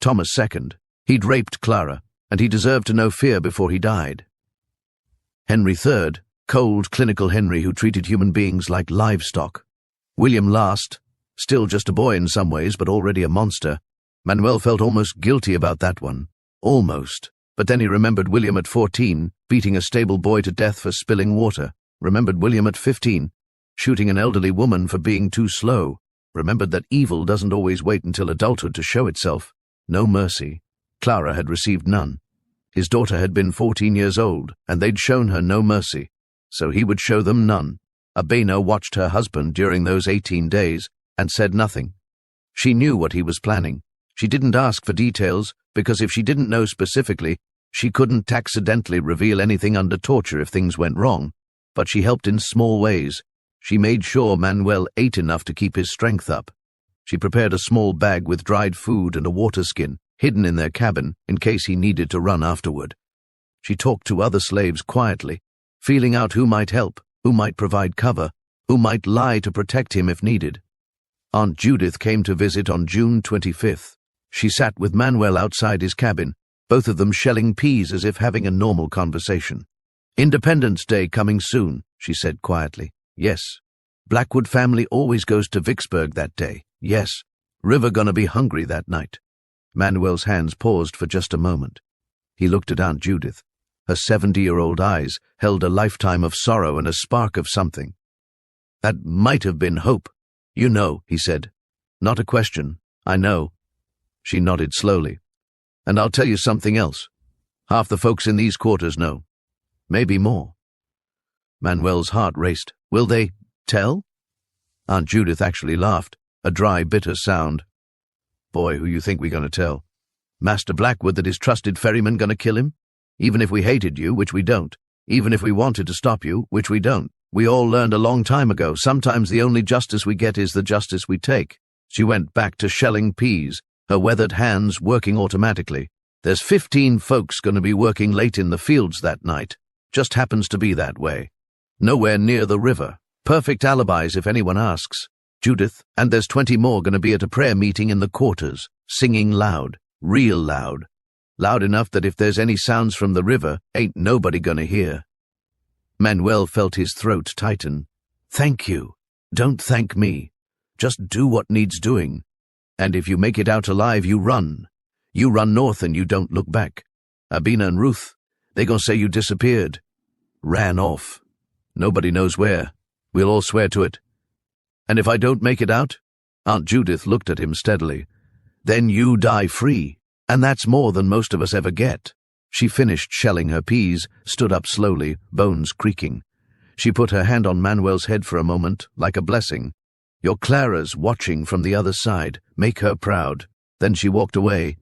Thomas second. He'd raped Clara, and he deserved to know fear before he died. Henry third. Cold, clinical Henry who treated human beings like livestock. William last. Still just a boy in some ways, but already a monster. Manuel felt almost guilty about that one. Almost. But then he remembered William at 14, beating a stable boy to death for spilling water. Remembered William at 15, shooting an elderly woman for being too slow. Remembered that evil doesn't always wait until adulthood to show itself. No mercy. Clara had received none. His daughter had been 14 years old, and they'd shown her no mercy. So he would show them none. Abena watched her husband during those 18 days and said nothing. She knew what he was planning. She didn't ask for details, because if she didn't know specifically, she couldn't accidentally reveal anything under torture if things went wrong. But she helped in small ways. She made sure Manuel ate enough to keep his strength up. She prepared a small bag with dried food and a water skin, hidden in their cabin, in case he needed to run afterward. She talked to other slaves quietly, feeling out who might help, who might provide cover, who might lie to protect him if needed. Aunt Judith came to visit on June 25th. She sat with Manuel outside his cabin, both of them shelling peas as if having a normal conversation. "Independence Day coming soon," she said quietly. "Yes. Blackwood family always goes to Vicksburg that day. Yes. River gonna be hungry that night." Manuel's hands paused for just a moment. He looked at Aunt Judith. Her 70-year-old eyes held a lifetime of sorrow and a spark of something. "That might have been hope. You know," he said. "Not a question. I know." She nodded slowly. "And I'll tell you something else. Half the folks in these quarters know. Maybe more." Manuel's heart raced. "Will they tell?" Aunt Judith actually laughed, a dry, bitter sound. "Boy, who you think we're going to tell? Master Blackwood that his trusted ferryman going to kill him? Even if we hated you, which we don't. Even if we wanted to stop you, which we don't. We all learned a long time ago, sometimes the only justice we get is the justice we take." She went back to shelling peas, her weathered hands working automatically. "There's 15 folks going to be working late in the fields that night. Just happens to be that way. Nowhere near the river. Perfect alibis if anyone asks. Judith, and there's 20 more going to be at a prayer meeting in the quarters, singing loud, real loud. Loud enough that if there's any sounds from the river, ain't nobody going to hear." Manuel felt his throat tighten. "Thank you. Don't thank me. Just do what needs doing. And if you make it out alive, you run. You run north and you don't look back. Abina and Ruth, they gonna say you disappeared. Ran off. Nobody knows where. We'll all swear to it. And if I don't make it out, Aunt Judith looked at him steadily, then you die free, and that's more than most of us ever get. She finished shelling her peas, stood up slowly, bones creaking. She put her hand on Manuel's head for a moment, like a blessing. Your Clara's watching from the other side. Make her proud. Then she walked away.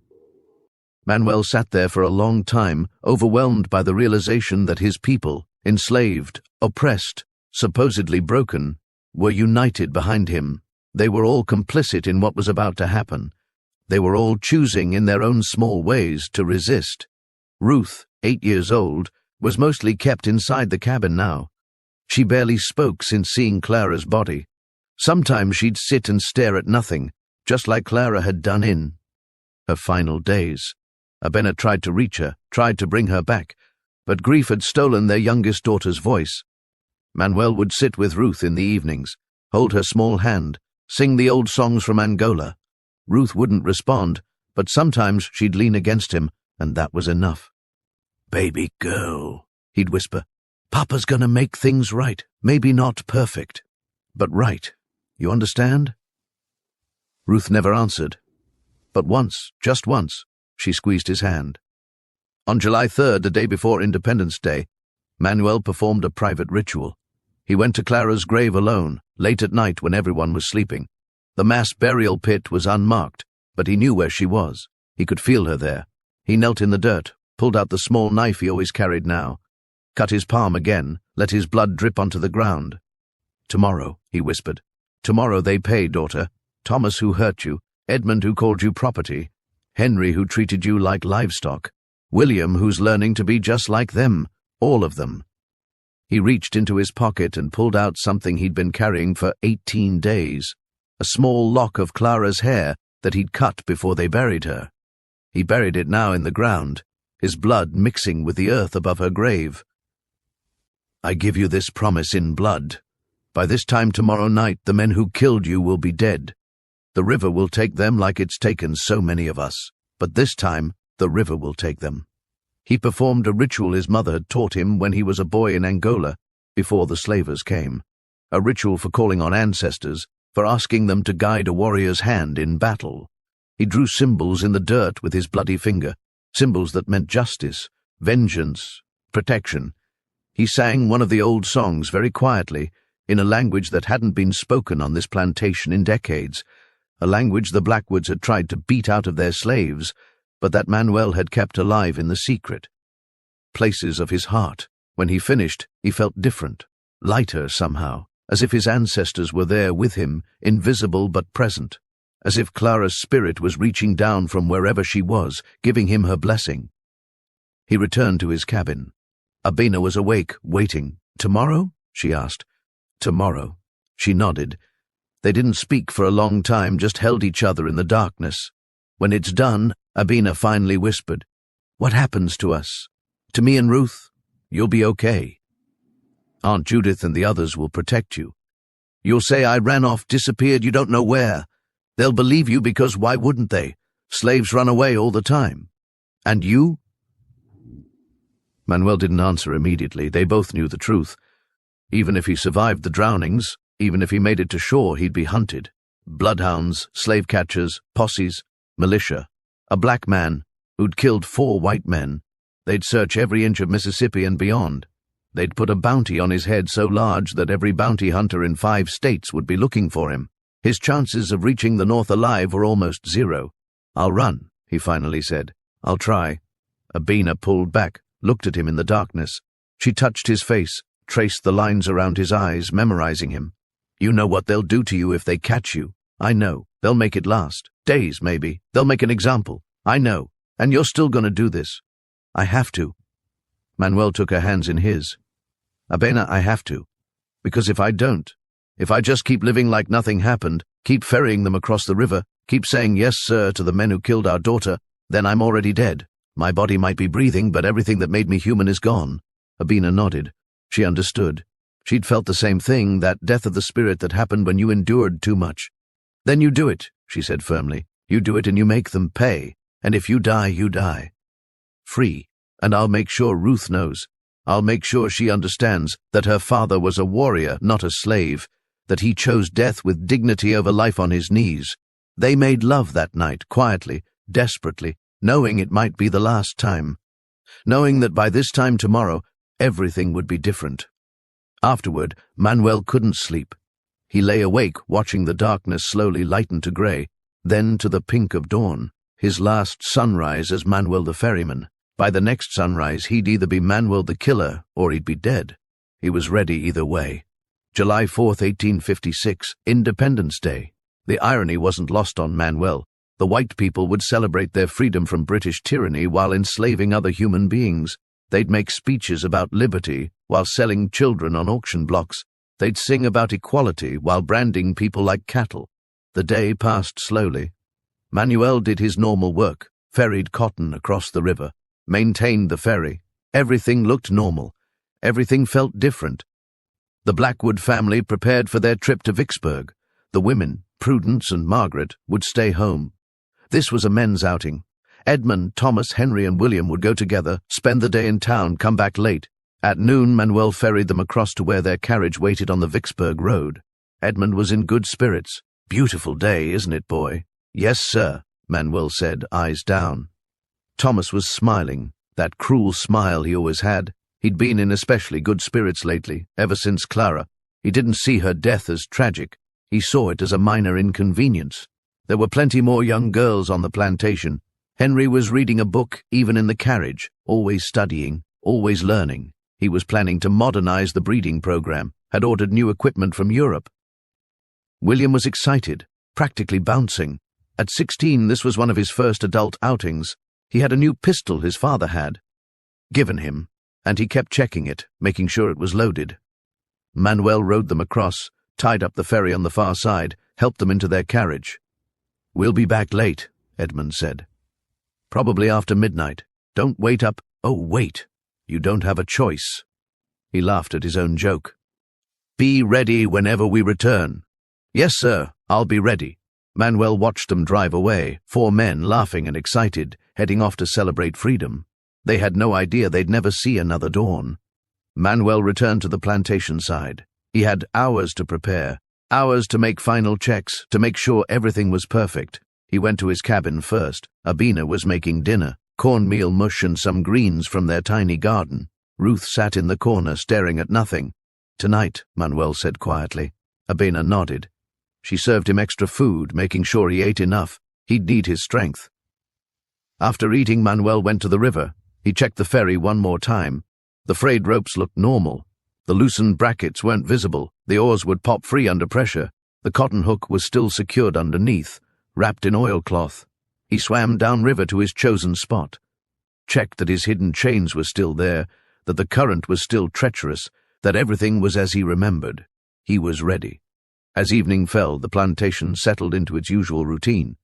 Manuel sat there for a long time, overwhelmed by the realization that his people, enslaved, oppressed, supposedly broken, were united behind him. They were all complicit in what was about to happen. They were all choosing in their own small ways to resist. Ruth, 8 years old, was mostly kept inside the cabin now. She barely spoke since seeing Clara's body. Sometimes she'd sit and stare at nothing, just like Clara had done in her final days. Abena tried to reach her, tried to bring her back, but grief had stolen their youngest daughter's voice. Manuel would sit with Ruth in the evenings, hold her small hand, sing the old songs from Angola. Ruth wouldn't respond, but sometimes she'd lean against him, and that was enough. "Baby girl," he'd whisper, "Papa's gonna make things right. Maybe not perfect, but right. You understand?" Ruth never answered, but once, just once, she squeezed his hand. On July 3rd, the day before Independence Day, Manuel performed a private ritual. He went to Clara's grave alone, late at night when everyone was sleeping. The mass burial pit was unmarked, but he knew where she was. He could feel her there. He knelt in the dirt, pulled out the small knife he always carried now, cut his palm again, let his blood drip onto the ground. "Tomorrow," he whispered. "Tomorrow they pay, daughter. Thomas who hurt you, Edmund who called you property, Henry who treated you like livestock, William who's learning to be just like them, all of them." He reached into his pocket and pulled out something he'd been carrying for 18 days, a small lock of Clara's hair that he'd cut before they buried her. He buried it now in the ground, his blood mixing with the earth above her grave. "I give you this promise in blood. By this time tomorrow night, the men who killed you will be dead. The river will take them like it's taken so many of us, but this time the river will take them." He performed a ritual his mother had taught him when he was a boy in Angola, before the slavers came. A ritual for calling on ancestors, for asking them to guide a warrior's hand in battle. He drew symbols in the dirt with his bloody finger, symbols that meant justice, vengeance, protection. He sang one of the old songs very quietly, in a language that hadn't been spoken on this plantation in decades, a language the Blackwoods had tried to beat out of their slaves, but that Manuel had kept alive in the secret. Places of his heart. When he finished, he felt different, lighter somehow, as if his ancestors were there with him, invisible but present, as if Clara's spirit was reaching down from wherever she was, giving him her blessing. He returned to his cabin. Abena was awake, waiting. "Tomorrow?" she asked. "Tomorrow." She nodded. They didn't speak for a long time, just held each other in the darkness. When it's done, Abena finally whispered, "What happens to us? To me and Ruth? You'll be okay. Aunt Judith and the others will protect you. You'll say I ran off, disappeared, you don't know where. They'll believe you because why wouldn't they? Slaves run away all the time. And you?" Manuel didn't answer immediately. They both knew the truth. Even if he survived the drownings, even if he made it to shore, he'd be hunted. Bloodhounds, slave catchers, posses, militia. A black man who'd killed 4 white men. They'd search every inch of Mississippi and beyond. They'd put a bounty on his head so large that every bounty hunter in 5 states would be looking for him. His chances of reaching the North alive were almost 0. "I'll run," he finally said. "I'll try." Abena pulled back, looked at him in the darkness. She touched his face, traced the lines around his eyes, memorizing him. "You know what they'll do to you if they catch you. I know. They'll make it last. Days, maybe. They'll make an example. I know. And you're still going to do this." "I have to." Manuel took her hands in his. "Abena, I have to. Because if I don't, if I just keep living like nothing happened, keep ferrying them across the river, keep saying yes, sir, to the men who killed our daughter, then I'm already dead. My body might be breathing, but everything that made me human is gone." Abena nodded. She understood. She'd felt the same thing, that death of the spirit that happened when you endured too much. "Then you do it," she said firmly. "You do it and you make them pay. And if you die, you die. Free. And I'll make sure Ruth knows. I'll make sure she understands that her father was a warrior, not a slave, that he chose death with dignity over life on his knees. They made love that night, quietly, desperately, knowing it might be the last time, knowing that by this time tomorrow, everything would be different." Afterward, Manuel couldn't sleep. He lay awake, watching the darkness slowly lighten to grey, then to the pink of dawn, his last sunrise as Manuel the ferryman. By the next sunrise, he'd either be Manuel the killer or he'd be dead. He was ready either way. July 4th, 1856, Independence Day. The irony wasn't lost on Manuel. The white people would celebrate their freedom from British tyranny while enslaving other human beings. They'd make speeches about liberty while selling children on auction blocks. They'd sing about equality while branding people like cattle. The day passed slowly. Manuel did his normal work, ferried cotton across the river, maintained the ferry. Everything looked normal. Everything felt different. The Blackwood family prepared for their trip to Vicksburg. The women, Prudence and Margaret, would stay home. This was a men's outing. Edmund, Thomas, Henry, and William would go together, spend the day in town, come back late. At noon, Manuel ferried them across to where their carriage waited on the Vicksburg road. Edmund was in good spirits. "Beautiful day, isn't it, boy?" "Yes, sir," Manuel said, eyes down. Thomas was smiling, that cruel smile he always had. He'd been in especially good spirits lately, ever since Clara. He didn't see her death as tragic. He saw it as a minor inconvenience. There were plenty more young girls on the plantation. Henry was reading a book, even in the carriage, always studying, always learning. He was planning to modernize the breeding program, had ordered new equipment from Europe. William was excited, practically bouncing. At 16, this was one of his first adult outings. He had a new pistol his father had given him, and he kept checking it, making sure it was loaded. Manuel rowed them across, tied up the ferry on the far side, helped them into their carriage. "We'll be back late," Edmund said. "Probably after midnight. Don't wait up." "Oh, wait. You don't have a choice." He laughed at his own joke. "Be ready whenever we return." "Yes, sir, I'll be ready." Manuel watched them drive away, 4 men laughing and excited, heading off to celebrate freedom. They had no idea they'd never see another dawn. Manuel returned to the plantation side. He had hours to prepare, hours to make final checks, to make sure everything was perfect. He went to his cabin first. Abina was making dinner, cornmeal mush and some greens from their tiny garden. Ruth sat in the corner staring at nothing. "Tonight," Manuel said quietly. Abina nodded. She served him extra food, making sure he ate enough. He'd need his strength. After eating, Manuel went to the river. He checked the ferry one more time. The frayed ropes looked normal. The loosened brackets weren't visible. The oars would pop free under pressure. The cotton hook was still secured underneath, wrapped in oilcloth. He swam downriver to his chosen spot. Checked that his hidden chains were still there, that the current was still treacherous, that everything was as he remembered. He was ready. As evening fell, the plantation settled into its usual routine.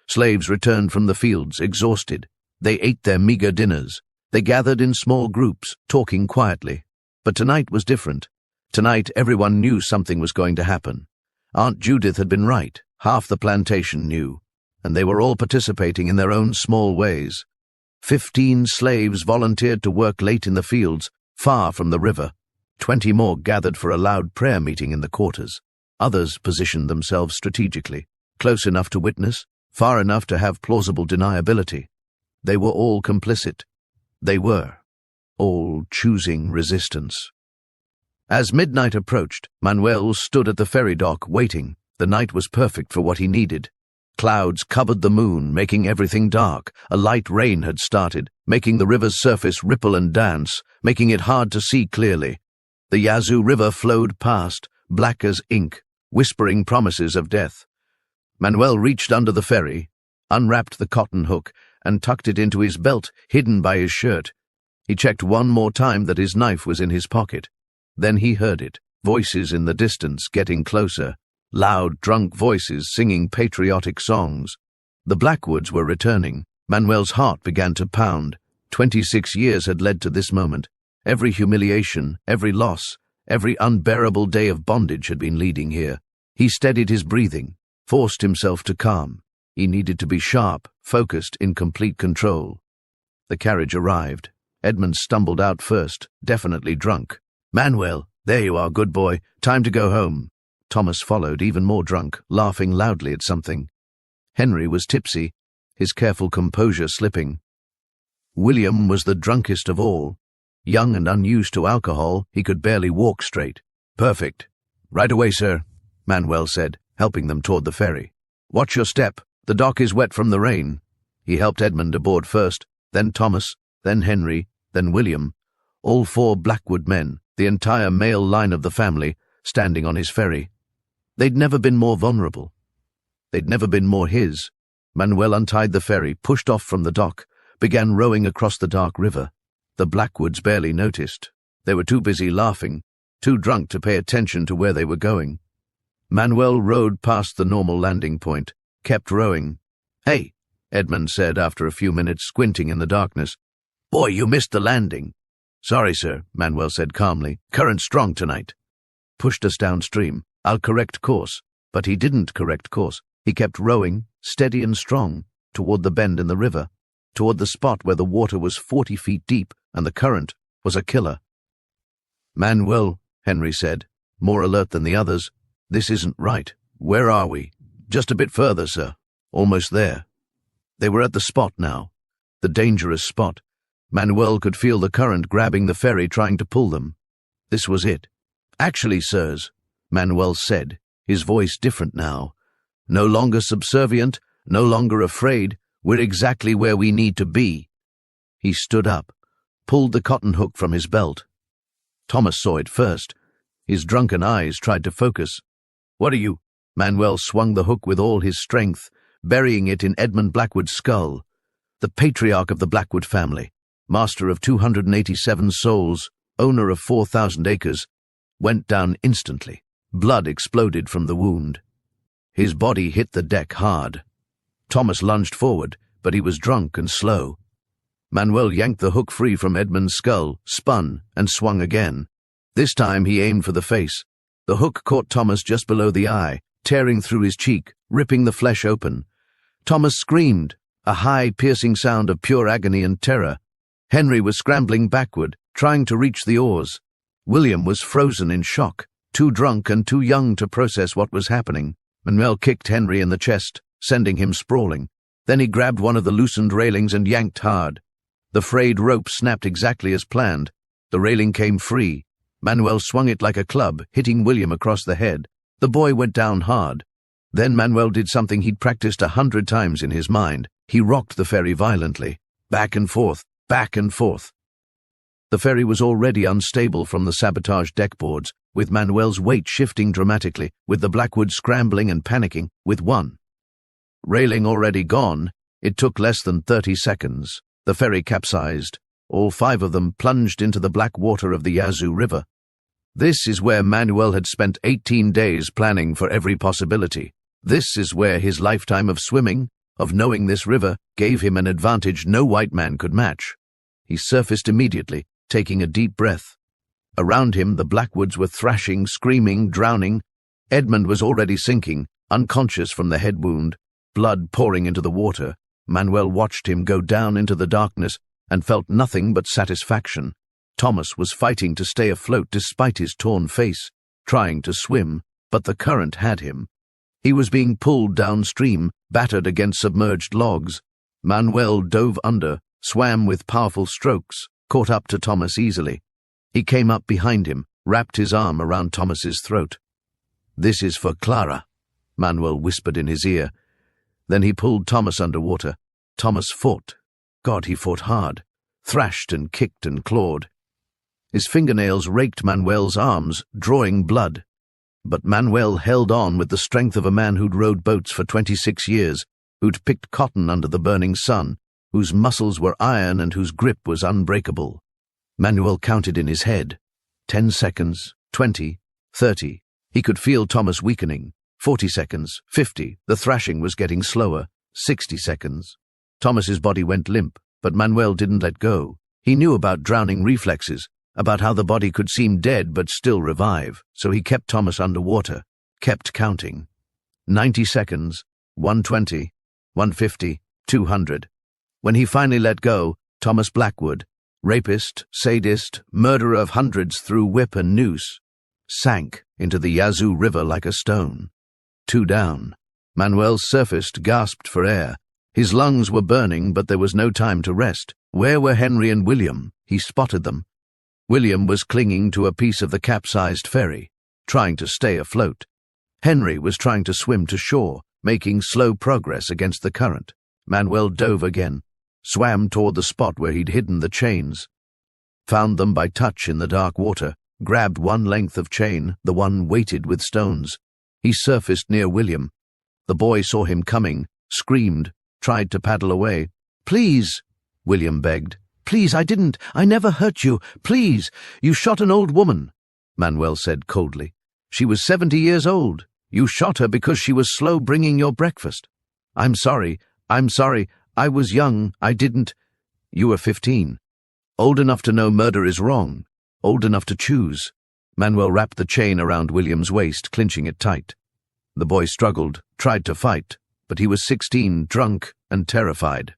Slaves returned from the fields, exhausted. They ate their meager dinners. They gathered in small groups, talking quietly. But tonight was different. Tonight everyone knew something was going to happen. Aunt Judith had been right. Half the plantation knew, and they were all participating in their own small ways. 15 slaves volunteered to work late in the fields, far from the river. 20 more gathered for a loud prayer meeting in the quarters. Others positioned themselves strategically, close enough to witness, far enough to have plausible deniability. They were all complicit. They were all choosing resistance. As midnight approached, Manuel stood at the ferry dock waiting. The night was perfect for what he needed. Clouds covered the moon, making everything dark. A light rain had started, making the river's surface ripple and dance, making it hard to see clearly. The Yazoo River flowed past, black as ink, whispering promises of death. Manuel reached under the ferry, unwrapped the cotton hook, and tucked it into his belt, hidden by his shirt. He checked one more time that his knife was in his pocket. Then he heard it, voices in the distance getting closer, loud, drunk voices singing patriotic songs. The Blackwoods were returning. Manuel's heart began to pound. 26 years had led to this moment. Every humiliation, every loss, every unbearable day of bondage had been leading here. He steadied his breathing. forced himself to calm. He needed to be sharp, focused, in complete control. The carriage arrived. Edmund stumbled out first, definitely drunk. "Manuel, there you are, good boy. Time to go home." Thomas followed, even more drunk, laughing loudly at something. Henry was tipsy, his careful composure slipping. William was the drunkest of all. Young and unused to alcohol, he could barely walk straight. "Perfect. Right away, sir," Manuel said, helping them toward the ferry. "Watch your step. The dock is wet from the rain." He helped Edmund aboard first, then Thomas, then Henry, then William, all 4 Blackwood men, the entire male line of the family, standing on his ferry. They'd never been more vulnerable. They'd never been more his. Manuel untied the ferry, pushed off from the dock, began rowing across the dark river. The Blackwoods barely noticed. They were too busy laughing, too drunk to pay attention to where they were going. Manuel rowed past the normal landing point, kept rowing. "Hey," Edmund said after a few minutes, squinting in the darkness. "Boy, you missed the landing." "Sorry, sir," Manuel said calmly. "Current strong tonight." "Pushed us downstream. I'll correct course." But he didn't correct course. He kept rowing, steady and strong, toward the bend in the river, toward the spot where the water was 40 feet deep and the current was a killer. "Manuel," Henry said, more alert than the others, "this isn't right. Where are we?" "Just a bit further, sir. Almost there." They were at the spot now, the dangerous spot. Manuel could feel the current grabbing the ferry, trying to pull them. This was it. "Actually, sirs," Manuel said, his voice different now. "No longer subservient, no longer afraid. We're exactly where we need to be." He stood up, pulled the cotton hook from his belt. Thomas saw it first. His drunken eyes tried to focus. "What are you?" Manuel swung the hook with all his strength, burying it in Edmund Blackwood's skull. The patriarch of the Blackwood family, master of 287 souls, owner of 4,000 acres, went down instantly. Blood exploded from the wound. His body hit the deck hard. Thomas lunged forward, but he was drunk and slow. Manuel yanked the hook free from Edmund's skull, spun, and swung again. This time he aimed for the face. The hook caught Thomas just below the eye, tearing through his cheek, ripping the flesh open. Thomas screamed, a high, piercing sound of pure agony and terror. Henry was scrambling backward, trying to reach the oars. William was frozen in shock, too drunk and too young to process what was happening. Manuel kicked Henry in the chest, sending him sprawling. Then he grabbed one of the loosened railings and yanked hard. The frayed rope snapped exactly as planned. The railing came free. Manuel swung it like a club, hitting William across the head. The boy went down hard. Then Manuel did something he'd practiced 100 times in his mind. He rocked the ferry violently, back and forth, back and forth. The ferry was already unstable from the sabotage deckboards, with Manuel's weight shifting dramatically, with the Blackwoods scrambling and panicking, with one railing already gone. It took less than 30 seconds. The ferry capsized. All 5 of them plunged into the black water of the Yazoo River. This is where Manuel had spent 18 days planning for every possibility. This is where his lifetime of swimming, of knowing this river, gave him an advantage no white man could match. He surfaced immediately, taking a deep breath. Around him, the Blackwoods were thrashing, screaming, drowning. Edmund was already sinking, unconscious from the head wound, blood pouring into the water. Manuel watched him go down into the darkness and felt nothing but satisfaction. Thomas was fighting to stay afloat despite his torn face, trying to swim, but the current had him. He was being pulled downstream, battered against submerged logs. Manuel dove under, swam with powerful strokes, caught up to Thomas easily. He came up behind him, wrapped his arm around Thomas's throat. "This is for Clara," Manuel whispered in his ear. Then he pulled Thomas underwater. Thomas fought. God, he fought hard, thrashed and kicked and clawed. His fingernails raked Manuel's arms, drawing blood. But Manuel held on with the strength of a man who'd rowed boats for 26 years, who'd picked cotton under the burning sun, whose muscles were iron and whose grip was unbreakable. Manuel counted in his head. 10 seconds, 20, 30. He could feel Thomas weakening. 40 seconds, 50. The thrashing was getting slower. 60 seconds. Thomas's body went limp, but Manuel didn't let go. He knew about drowning reflexes, about how the body could seem dead but still revive, so he kept Thomas underwater, kept counting. 90 seconds, 120, 150, 200. When he finally let go, Thomas Blackwood, rapist, sadist, murderer of hundreds through whip and noose, sank into the Yazoo River like a stone. 2 down. Manuel surfaced, gasped for air. His lungs were burning, but there was no time to rest. Where were Henry and William? He spotted them. William was clinging to a piece of the capsized ferry, trying to stay afloat. Henry was trying to swim to shore, making slow progress against the current. Manuel dove again, swam toward the spot where he'd hidden the chains, found them by touch in the dark water, grabbed one length of chain, the one weighted with stones. He surfaced near William. The boy saw him coming, screamed, tried to paddle away. "Please," William begged. "Please, I never hurt you. Please, you shot an old woman," Manuel said coldly. "She was 70 years old. You shot her because she was slow bringing your breakfast." I'm sorry. I was young. I didn't." "You were 15. Old enough to know murder is wrong. Old enough to choose." Manuel wrapped the chain around William's waist, clinching it tight. The boy struggled, tried to fight, but he was 16, drunk and terrified.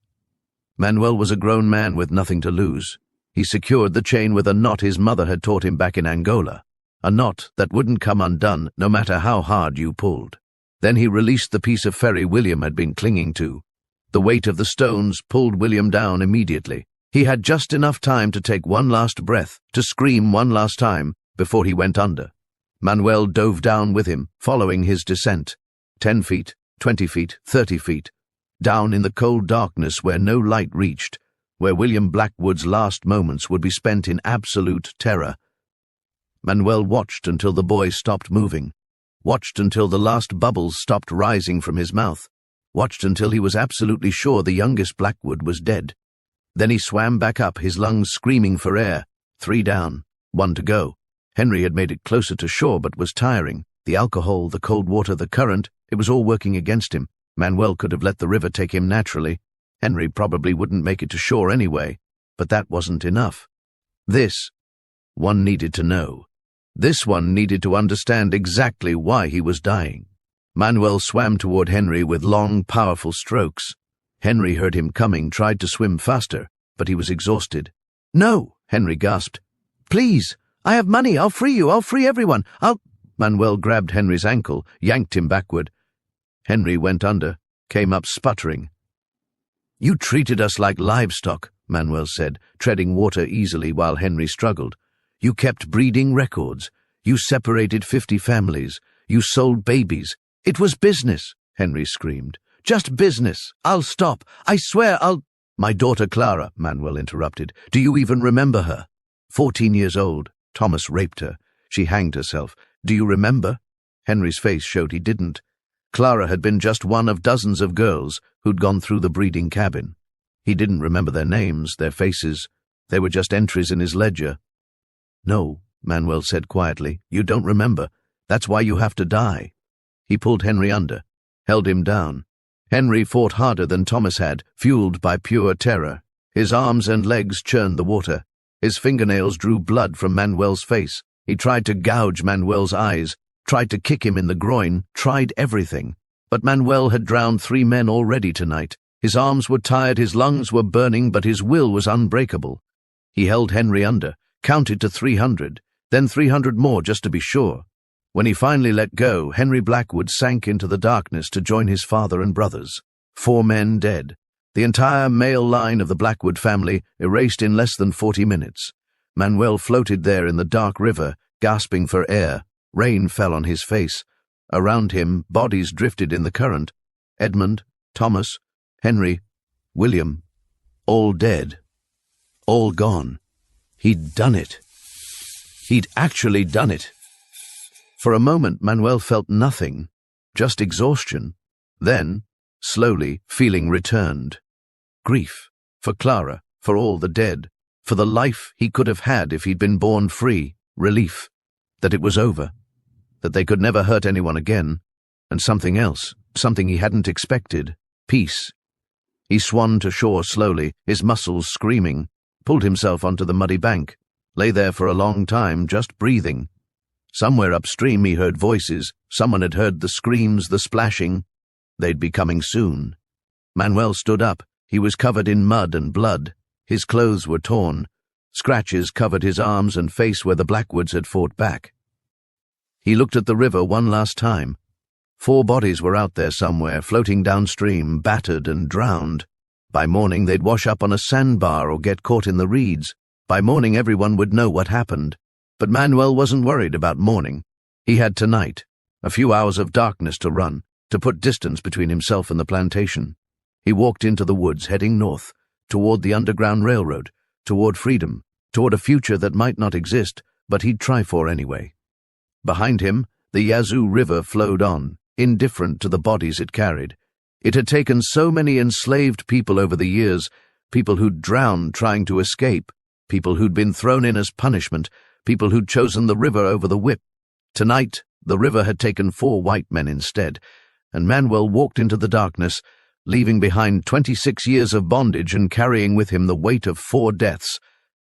Manuel was a grown man with nothing to lose. He secured the chain with a knot his mother had taught him back in Angola, a knot that wouldn't come undone no matter how hard you pulled. Then he released the piece of ferry William had been clinging to. The weight of the stones pulled William down immediately. He had just enough time to take one last breath, to scream one last time, before he went under. Manuel dove down with him, following his descent. 10 feet, 20 feet, 30 feet. Down in the cold darkness where no light reached, where William Blackwood's last moments would be spent in absolute terror. Manuel watched until the boy stopped moving, watched until the last bubbles stopped rising from his mouth, watched until he was absolutely sure the youngest Blackwood was dead. Then he swam back up, his lungs screaming for air. 3 down, 1 to go. Henry had made it closer to shore but was tiring. The alcohol, the cold water, the current, it was all working against him. Manuel could have let the river take him naturally. Henry probably wouldn't make it to shore anyway, but that wasn't enough. This one needed to know. This one needed to understand exactly why he was dying. Manuel swam toward Henry with long, powerful strokes. Henry heard him coming, tried to swim faster, but he was exhausted. "No," Henry gasped. "Please, I have money. I'll free you. I'll free everyone. Manuel grabbed Henry's ankle, yanked him backward. Henry went under, came up sputtering. "You treated us like livestock," Manuel said, treading water easily while Henry struggled. "You kept breeding records. You separated 50 families. You sold babies. It was business," Henry screamed. "Just business. I'll stop. I swear I'll—" "My daughter Clara," Manuel interrupted. "Do you even remember her? 14 years old. Thomas raped her. She hanged herself. Do you remember?" Henry's face showed he didn't. Clara had been just one of dozens of girls who'd gone through the breeding cabin. He didn't remember their names, their faces. They were just entries in his ledger. "No," Manuel said quietly, "you don't remember. That's why you have to die." He pulled Henry under, held him down. Henry fought harder than Thomas had, fueled by pure terror. His arms and legs churned the water. His fingernails drew blood from Manuel's face. He tried to gouge Manuel's eyes, tried to kick him in the groin, tried everything. But Manuel had drowned 3 men already tonight. His arms were tired, his lungs were burning, but his will was unbreakable. He held Henry under, counted to 300, then 300 more just to be sure. When he finally let go, Henry Blackwood sank into the darkness to join his father and brothers. 4 men dead. The entire male line of the Blackwood family erased in less than 40 minutes. Manuel floated there in the dark river, gasping for air. Rain fell on his face. Around him, bodies drifted in the current. Edmund, Thomas, Henry, William, all dead. All gone. He'd done it. He'd actually done it. For a moment, Manuel felt nothing, just exhaustion. Then, slowly, feeling returned. Grief, for Clara, for all the dead, for the life he could have had if he'd been born free. Relief, that it was over, that they could never hurt anyone again, and something else, something he hadn't expected, peace. He swam to shore slowly, his muscles screaming, pulled himself onto the muddy bank, lay there for a long time, just breathing. Somewhere upstream he heard voices. Someone had heard the screams, the splashing. They'd be coming soon. Manuel stood up. He was covered in mud and blood. His clothes were torn. Scratches covered his arms and face where the Blackwoods had fought back. He looked at the river one last time. 4 bodies were out there somewhere, floating downstream, battered and drowned. By morning they'd wash up on a sandbar or get caught in the reeds. By morning everyone would know what happened. But Manuel wasn't worried about morning. He had tonight, a few hours of darkness to run, to put distance between himself and the plantation. He walked into the woods, heading north, toward the Underground Railroad, toward freedom, toward a future that might not exist, but he'd try for anyway. Behind him, the Yazoo River flowed on, indifferent to the bodies it carried. It had taken so many enslaved people over the years, people who'd drowned trying to escape, people who'd been thrown in as punishment, people who'd chosen the river over the whip. Tonight, the river had taken 4 white men instead, and Manuel walked into the darkness, leaving behind 26 years of bondage and carrying with him the weight of 4 deaths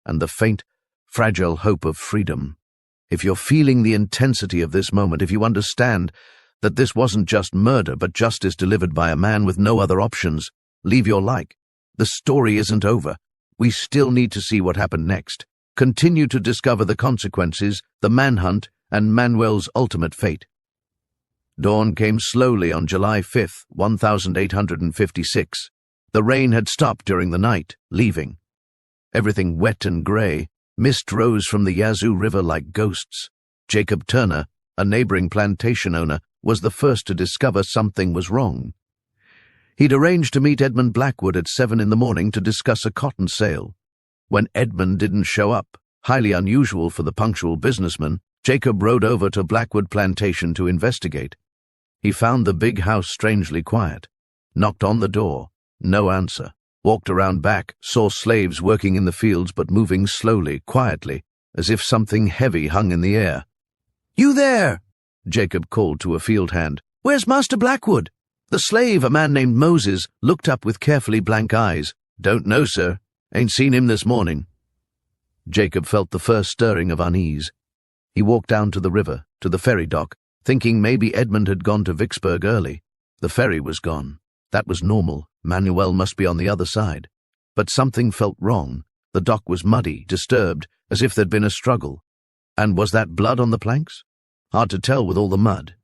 and the faint, fragile hope of freedom. If you're feeling the intensity of this moment, if you understand that this wasn't just murder but justice delivered by a man with no other options, leave your like. The story isn't over. We still need to see what happened next. Continue to discover the consequences, the manhunt, and Manuel's ultimate fate. Dawn came slowly on July 5th, 1856. The rain had stopped during the night, leaving. Everything wet and grey, mist rose from the Yazoo River like ghosts. Jacob Turner, a neighboring plantation owner, was the first to discover something was wrong. He'd arranged to meet Edmund Blackwood at 7 in the morning to discuss a cotton sale. When Edmund didn't show up, highly unusual for the punctual businessman, Jacob rode over to Blackwood Plantation to investigate. He found the big house strangely quiet. Knocked on the door. No answer. Walked around back, saw slaves working in the fields but moving slowly, quietly, as if something heavy hung in the air. "You there!" Jacob called to a field hand. "Where's Master Blackwood?" The slave, a man named Moses, looked up with carefully blank eyes. "Don't know, sir. Ain't seen him this morning." Jacob felt the first stirring of unease. He walked down to the river, to the ferry dock, thinking maybe Edmund had gone to Vicksburg early. The ferry was gone. That was normal. Manuel must be on the other side. But something felt wrong. The dock was muddy, disturbed, as if there'd been a struggle. And was that blood on the planks? Hard to tell with all the mud.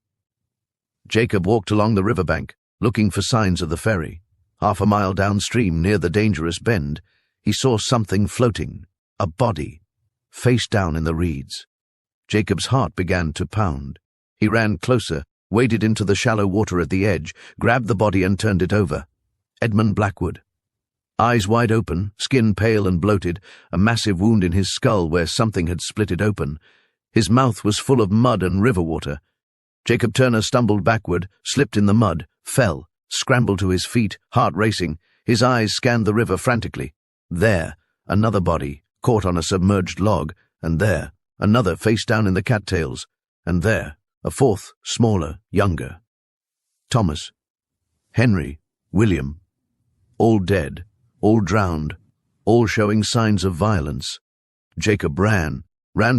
Jacob walked along the riverbank, looking for signs of the ferry. 1/2 mile downstream, near the dangerous bend, he saw something floating, a body, face down in the reeds. Jacob's heart began to pound. He ran closer, waded into the shallow water at the edge, grabbed the body and turned it over. Edmund Blackwood. Eyes wide open, skin pale and bloated, a massive wound in his skull where something had split it open. His mouth was full of mud and river water. Jacob Turner stumbled backward, slipped in the mud, fell, scrambled to his feet, heart racing. His eyes scanned the river frantically. There, another body, caught on a submerged log, and there, another face down in the cattails, and there, a 4th, smaller, younger. Thomas, Henry, William, all dead, all drowned, all showing signs of violence. Jacob ran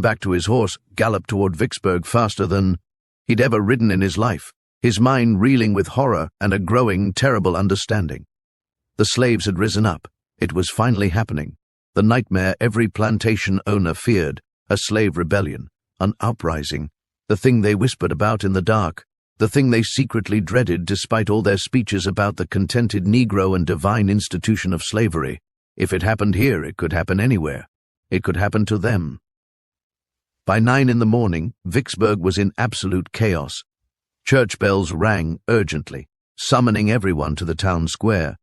back to his horse, galloped toward Vicksburg faster than he'd ever ridden in his life, his mind reeling with horror and a growing, terrible understanding. The slaves had risen up. It was finally happening. The nightmare every plantation owner feared, a slave rebellion, an uprising, the thing they whispered about in the dark, the thing they secretly dreaded despite all their speeches about the contented Negro and divine institution of slavery. If it happened here, it could happen anywhere. It could happen to them. By 9 in the morning, Vicksburg was in absolute chaos. Church bells rang urgently, summoning everyone to the town square.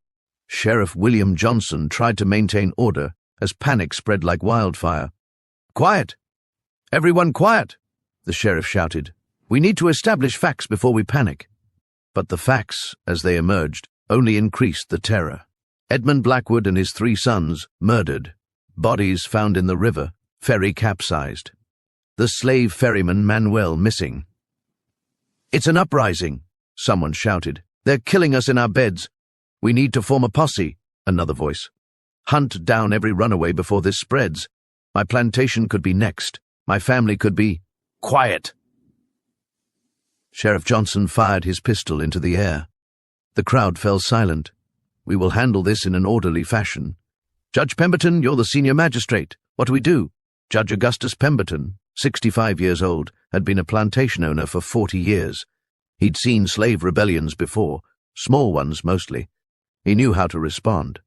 Sheriff William Johnson tried to maintain order as panic spread like wildfire. "Quiet! Everyone quiet!" the sheriff shouted. "We need to establish facts before we panic." But the facts, as they emerged, only increased the terror. Edmund Blackwood and his 3 sons murdered. Bodies found in the river, ferry capsized. The slave ferryman Manuel missing. "It's an uprising," someone shouted. "They're killing us in our beds. We need to form a posse," another voice. "Hunt down every runaway before this spreads. My plantation could be next. My family could be—" Quiet! Sheriff Johnson fired his pistol into the air. The crowd fell silent. We will handle this in an orderly fashion. Judge Pemberton, you're the senior magistrate. What do we do? Judge Augustus Pemberton, 65 years old, had been a plantation owner for 40 years. He'd seen slave rebellions before, small ones mostly. He knew how to respond.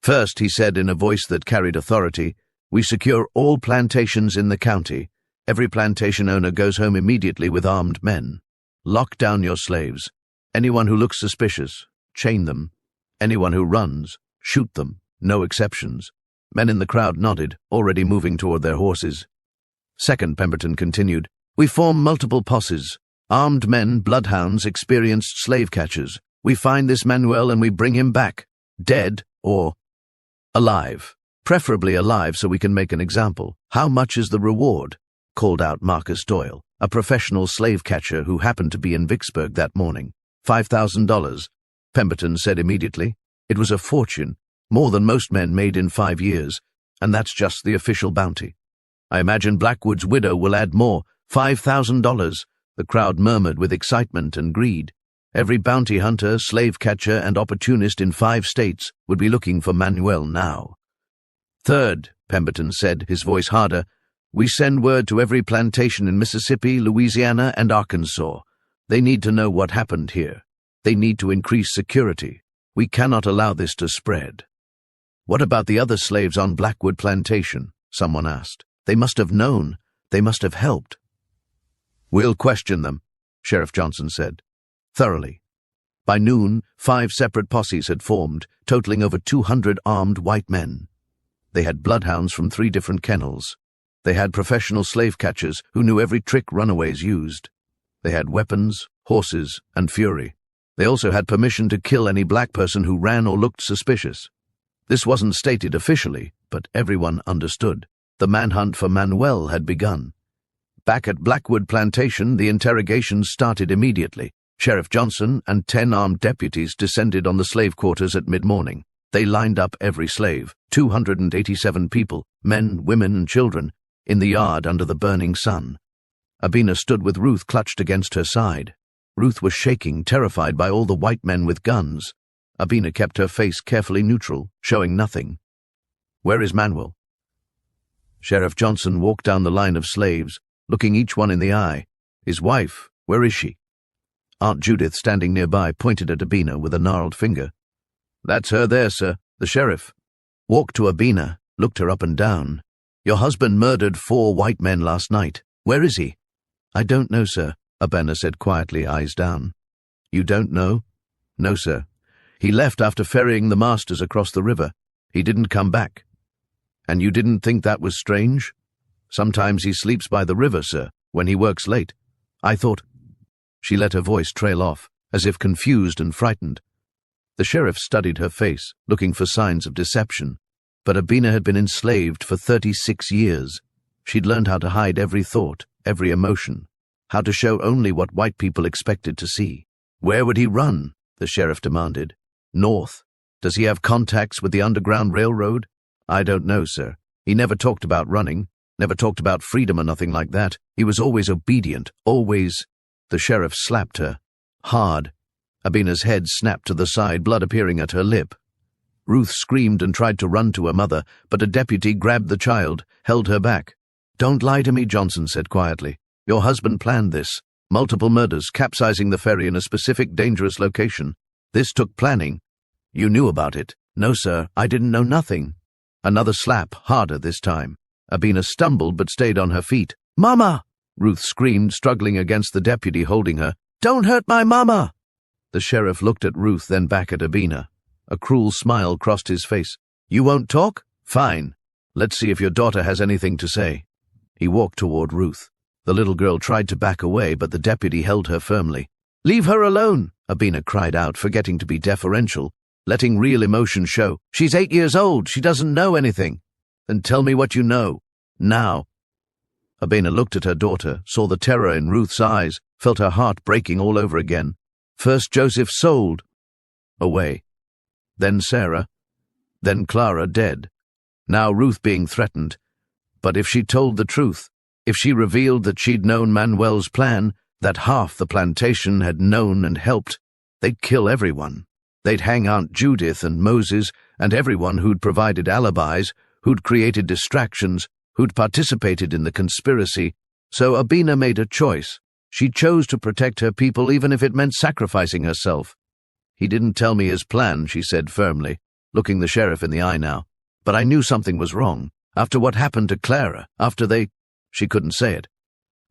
First, he said in a voice that carried authority, we secure all plantations in the county. Every plantation owner goes home immediately with armed men. Lock down your slaves. Anyone who looks suspicious, chain them. Anyone who runs, shoot them. No exceptions. Men in the crowd nodded, already moving toward their horses. Second, Pemberton continued, we form multiple posses. Armed men, bloodhounds, experienced slave catchers. We find this Manuel and we bring him back. Dead or alive. Preferably alive so we can make an example. How much is the reward? Called out Marcus Doyle, a professional slave catcher who happened to be in Vicksburg that morning. $5,000, Pemberton said immediately. It was a fortune, more than most men made in 5 years, and that's just the official bounty. I imagine Blackwood's widow will add more, $5,000, the crowd murmured with excitement and greed. Every bounty hunter, slave catcher, and opportunist in 5 states would be looking for Manuel now. Third, Pemberton said, his voice harder, we send word to every plantation in Mississippi, Louisiana, and Arkansas. They need to know what happened here. They need to increase security. We cannot allow this to spread. What about the other slaves on Blackwood Plantation? Someone asked. They must have known. They must have helped. We'll question them, Sheriff Johnson said. Thoroughly. By noon, 5 separate posses had formed, totaling over 200 armed white men. They had bloodhounds from 3 different kennels. They had professional slave catchers who knew every trick runaways used. They had weapons, horses, and fury. They also had permission to kill any black person who ran or looked suspicious. This wasn't stated officially, but everyone understood. The manhunt for Manuel had begun. Back at Blackwood Plantation, the interrogations started immediately. Sheriff Johnson and 10 armed deputies descended on the slave quarters at mid-morning. They lined up every slave, 287 people, men, women, and children, in the yard under the burning sun. Abina stood with Ruth clutched against her side. Ruth was shaking, terrified by all the white men with guns. Abina kept her face carefully neutral, showing nothing. Where is Manuel? Sheriff Johnson walked down the line of slaves, looking each one in the eye. His wife, where is she? Aunt Judith, standing nearby, pointed at Abina with a gnarled finger. That's her there, sir, the sheriff. Walked to Abina, looked her up and down. Your husband murdered 4 white men last night. Where is he? I don't know, sir, Abina said quietly, eyes down. You don't know? No, sir. He left after ferrying the masters across the river. He didn't come back. And you didn't think that was strange? Sometimes he sleeps by the river, sir, when he works late. I thought... She let her voice trail off, as if confused and frightened. The sheriff studied her face, looking for signs of deception. But Abina had been enslaved for 36 years. She'd learned how to hide every thought, every emotion, how to show only what white people expected to see. Where would he run? The sheriff demanded. North. Does he have contacts with the Underground Railroad? I don't know, sir. He never talked about running, never talked about freedom or nothing like that. He was always obedient, always... The sheriff slapped her. Hard. Abina's head snapped to the side, blood appearing at her lip. Ruth screamed and tried to run to her mother, but a deputy grabbed the child, held her back. Don't lie to me, Johnson said quietly. Your husband planned this. Multiple murders, capsizing the ferry in a specific dangerous location. This took planning. You knew about it. No, sir, I didn't know nothing. Another slap, harder this time. Abina stumbled but stayed on her feet. Mama! Ruth screamed, struggling against the deputy holding her. Don't hurt my mama! The sheriff looked at Ruth, then back at Abina. A cruel smile crossed his face. You won't talk? Fine. Let's see if your daughter has anything to say. He walked toward Ruth. The little girl tried to back away, but the deputy held her firmly. Leave her alone, Abina cried out, forgetting to be deferential, letting real emotion show. She's 8 years old. She doesn't know anything. Then tell me what you know. Now. Abina looked at her daughter, saw the terror in Ruth's eyes, felt her heart breaking all over again. First Joseph sold. Away. Then Sarah. Then Clara dead. Now Ruth being threatened. But if she told the truth, If she revealed that she'd known Manuel's plan, that half the plantation had known and helped, they'd kill everyone. They'd hang Aunt Judith and Moses and everyone who'd provided alibis, who'd created distractions, who'd participated in the conspiracy. So Abina made a choice. She chose to protect her people even if it meant sacrificing herself. "He didn't tell me his plan," she said firmly, looking the sheriff in the eye now. "But I knew something was wrong. After what happened to Clara, after they—" She couldn't say it.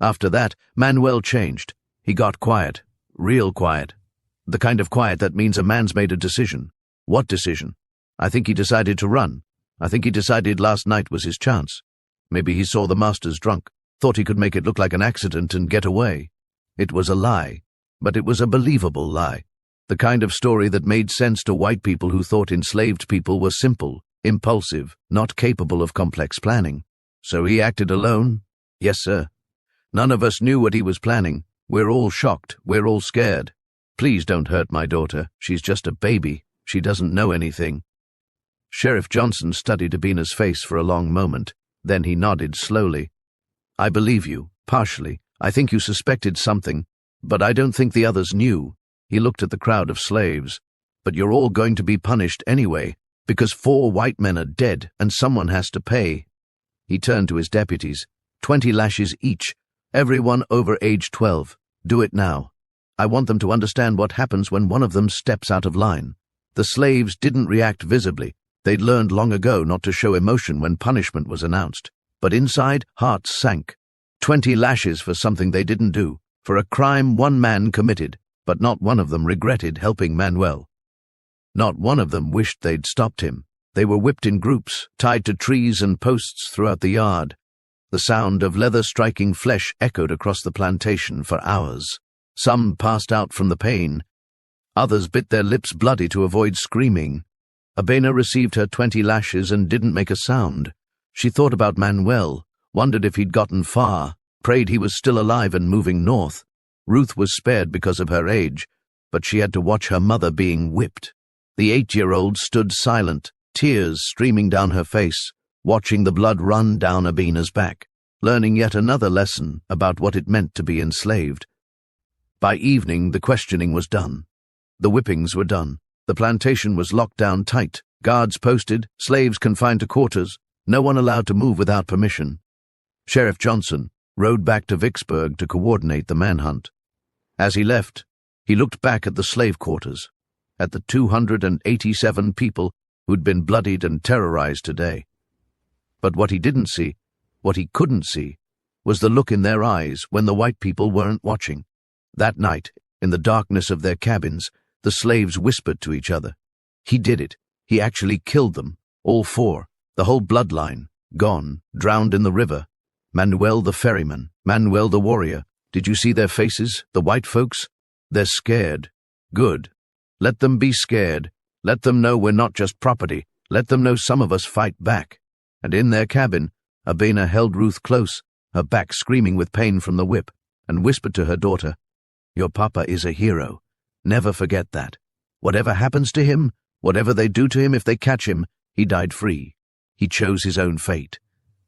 After that, Manuel changed. He got quiet. Real quiet. The kind of quiet that means a man's made a decision. What decision? I think he decided to run. I think he decided last night was his chance. Maybe he saw the masters drunk, thought he could make it look like an accident and get away. It was a lie, but it was a believable lie. The kind of story that made sense to white people who thought enslaved people were simple, impulsive, not capable of complex planning. So he acted alone? Yes, sir. None of us knew what he was planning. We're all shocked. We're all scared. Please don't hurt my daughter. She's just a baby. She doesn't know anything." Sheriff Johnson studied Abina's face for a long moment. Then he nodded slowly. "I believe you, partially. I think you suspected something, but I don't think the others knew." He looked at the crowd of slaves. "But you're all going to be punished anyway, because 4 white men are dead and someone has to pay." He turned to his deputies. 20 lashes each. Everyone over age 12. Do it now. I want them to understand what happens when one of them steps out of line. The slaves didn't react visibly. They'd learned long ago not to show emotion when punishment was announced. But inside, hearts sank. 20 lashes for something they didn't do, for a crime one man committed, but not one of them regretted helping Manuel. Not one of them wished they'd stopped him. They were whipped in groups, tied to trees and posts throughout the yard. The sound of leather striking flesh echoed across the plantation for hours. Some passed out from the pain. Others bit their lips bloody to avoid screaming. Abena received her 20 lashes and didn't make a sound. She thought about Manuel, wondered if he'd gotten far, prayed he was still alive and moving north. Ruth was spared because of her age, but she had to watch her mother being whipped. The 8-year-old stood silent, tears streaming down her face, watching the blood run down Abina's back, learning yet another lesson about what it meant to be enslaved. By evening, the questioning was done. The whippings were done. The plantation was locked down tight, guards posted, slaves confined to quarters, no one allowed to move without permission. Sheriff Johnson rode back to Vicksburg to coordinate the manhunt. As he left, he looked back at the slave quarters, at the 287 people who'd been bloodied and terrorized today. But what he didn't see, what he couldn't see, was the look in their eyes when the white people weren't watching. That night, in the darkness of their cabins, the slaves whispered to each other. He did it. He actually killed them, all 4, the whole bloodline, gone, drowned in the river. Manuel the ferryman, Manuel the warrior. Did you see their faces, the white folks? They're scared. Good. Let them be scared. Let them know we're not just property. Let them know some of us fight back. And in their cabin, Abena held Ruth close, her back screaming with pain from the whip, and whispered to her daughter, "Your papa is a hero. Never forget that. Whatever happens to him, whatever they do to him if they catch him, he died free. He chose his own fate.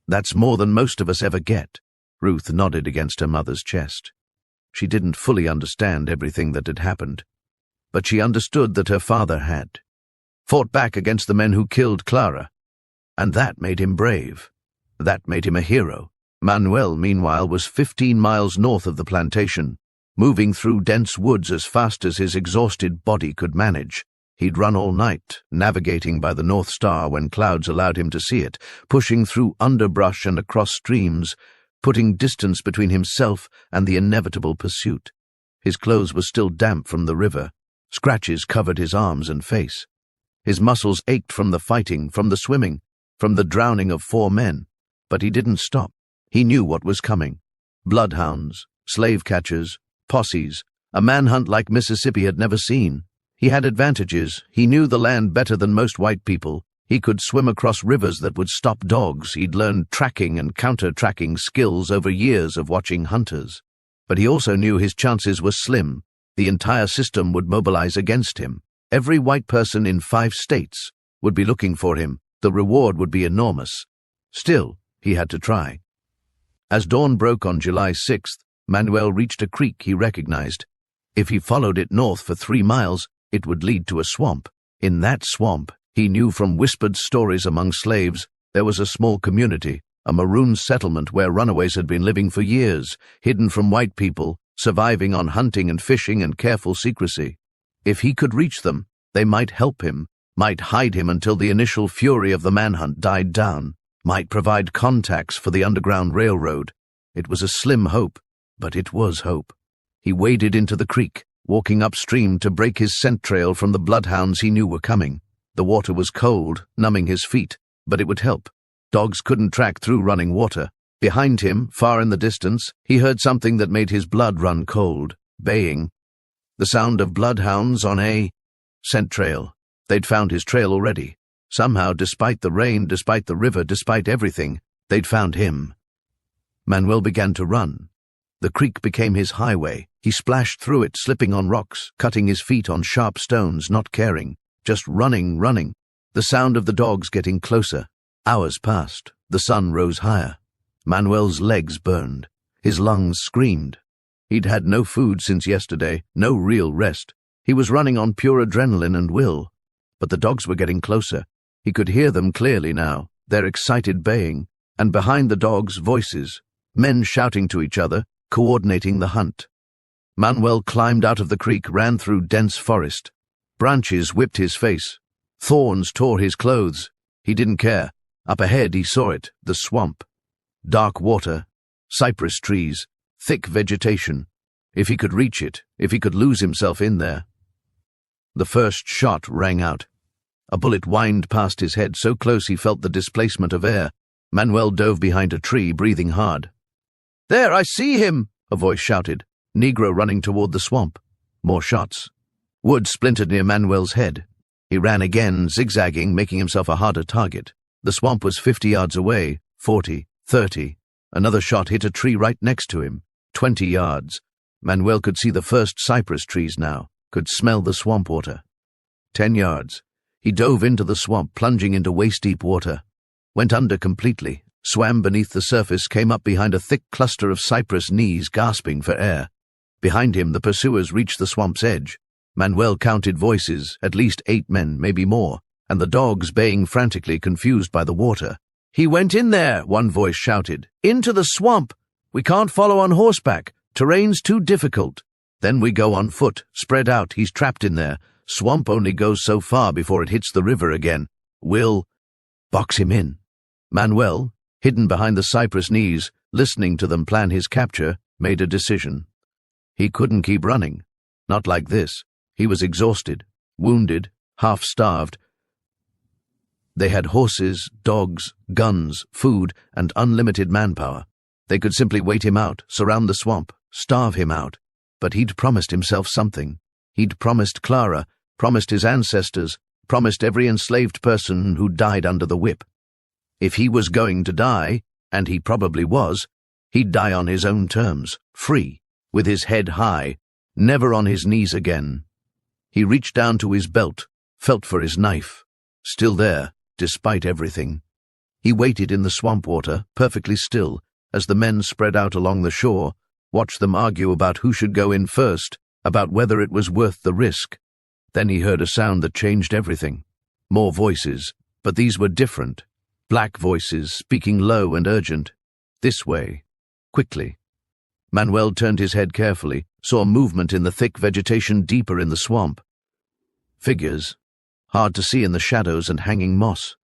That's more than most of us ever get." Ruth nodded against her mother's chest. She didn't fully understand everything that had happened, but she understood that her father had. Fought back against the men who killed Clara. And that made him brave. That made him a hero. Manuel, meanwhile, was 15 miles north of the plantation, moving through dense woods as fast as his exhausted body could manage. He'd run all night, navigating by the North Star when clouds allowed him to see it, pushing through underbrush and across streams, putting distance between himself and the inevitable pursuit. His clothes were still damp from the river. Scratches covered his arms and face. His muscles ached from the fighting, from the swimming, from the drowning of 4 men. But he didn't stop. He knew what was coming. Bloodhounds, slave catchers, posses, a manhunt like Mississippi had never seen. He had advantages. He knew the land better than most white people. He could swim across rivers that would stop dogs. He'd learned tracking and counter-tracking skills over years of watching hunters. But he also knew his chances were slim. The entire system would mobilize against him. Every white person in 5 states would be looking for him. The reward would be enormous. Still, he had to try. As dawn broke on July 6th, Manuel reached a creek he recognized. If he followed it north for 3 miles, it would lead to a swamp. In that swamp, he knew from whispered stories among slaves, there was a small community, a maroon settlement where runaways had been living for years, hidden from white people, surviving on hunting and fishing and careful secrecy. If he could reach them, they might help him, might hide him until the initial fury of the manhunt died down, might provide contacts for the Underground Railroad. It was a slim hope, but it was hope. He waded into the creek, walking upstream to break his scent trail from the bloodhounds he knew were coming. The water was cold, numbing his feet, but it would help. Dogs couldn't track through running water. Behind him, far in the distance, he heard something that made his blood run cold, baying. The sound of bloodhounds on a scent trail. They'd found his trail already. Somehow, despite the rain, despite the river, despite everything, they'd found him. Manuel began to run. The creek became his highway. He splashed through it, slipping on rocks, cutting his feet on sharp stones, not caring, just running. The sound of the dogs getting closer. Hours passed. The sun rose higher. Manuel's legs burned. His lungs screamed. He'd had no food since yesterday, no real rest. He was running on pure adrenaline and will. But the dogs were getting closer. He could hear them clearly now, their excited baying, and behind the dogs, voices, men shouting to each other, coordinating the hunt. Manuel climbed out of the creek, ran through dense forest. Branches whipped his face. Thorns tore his clothes. He didn't care. Up ahead he saw it, the swamp. Dark water, cypress trees, thick vegetation. If he could reach it, if he could lose himself in there. The first shot rang out. A bullet whined past his head, so close he felt the displacement of air. Manuel dove behind a tree, breathing hard. "There, I see him!" a voice shouted. Negro running toward the swamp. More shots. Wood splintered near Manuel's head. He ran again, zigzagging, making himself a harder target. The swamp was 50 yards away, 40, 30. Another shot hit a tree right next to him, 20 yards. Manuel could see the first cypress trees now, could smell the swamp water. 10 yards. He dove into the swamp, plunging into waist-deep water. Went under completely, swam beneath the surface, came up behind a thick cluster of cypress knees, gasping for air. Behind him, the pursuers reached the swamp's edge. Manuel counted voices, at least 8 men, maybe more, and the dogs baying frantically, confused by the water. "He went in there," one voice shouted. "Into the swamp. We can't follow on horseback. Terrain's too difficult. Then we go on foot, spread out. He's trapped in there. Swamp only goes so far before it hits the river again. We'll box him in." Manuel, hidden behind the cypress knees, listening to them plan his capture, made a decision. He couldn't keep running. Not like this. He was exhausted, wounded, half-starved. They had horses, dogs, guns, food, and unlimited manpower. They could simply wait him out, surround the swamp, starve him out. But he'd promised himself something. He'd promised Clara, promised his ancestors, promised every enslaved person who died under the whip. If he was going to die, and he probably was, he'd die on his own terms, free, with his head high, never on his knees again. He reached down to his belt, felt for his knife. Still there, despite everything. He waited in the swamp water, perfectly still, as the men spread out along the shore, watched them argue about who should go in first, about whether it was worth the risk. Then he heard a sound that changed everything. More voices, but these were different. Black voices, speaking low and urgent. This way. Quickly. Manuel turned his head carefully, saw movement in the thick vegetation deeper in the swamp. Figures, hard to see in the shadows and hanging moss.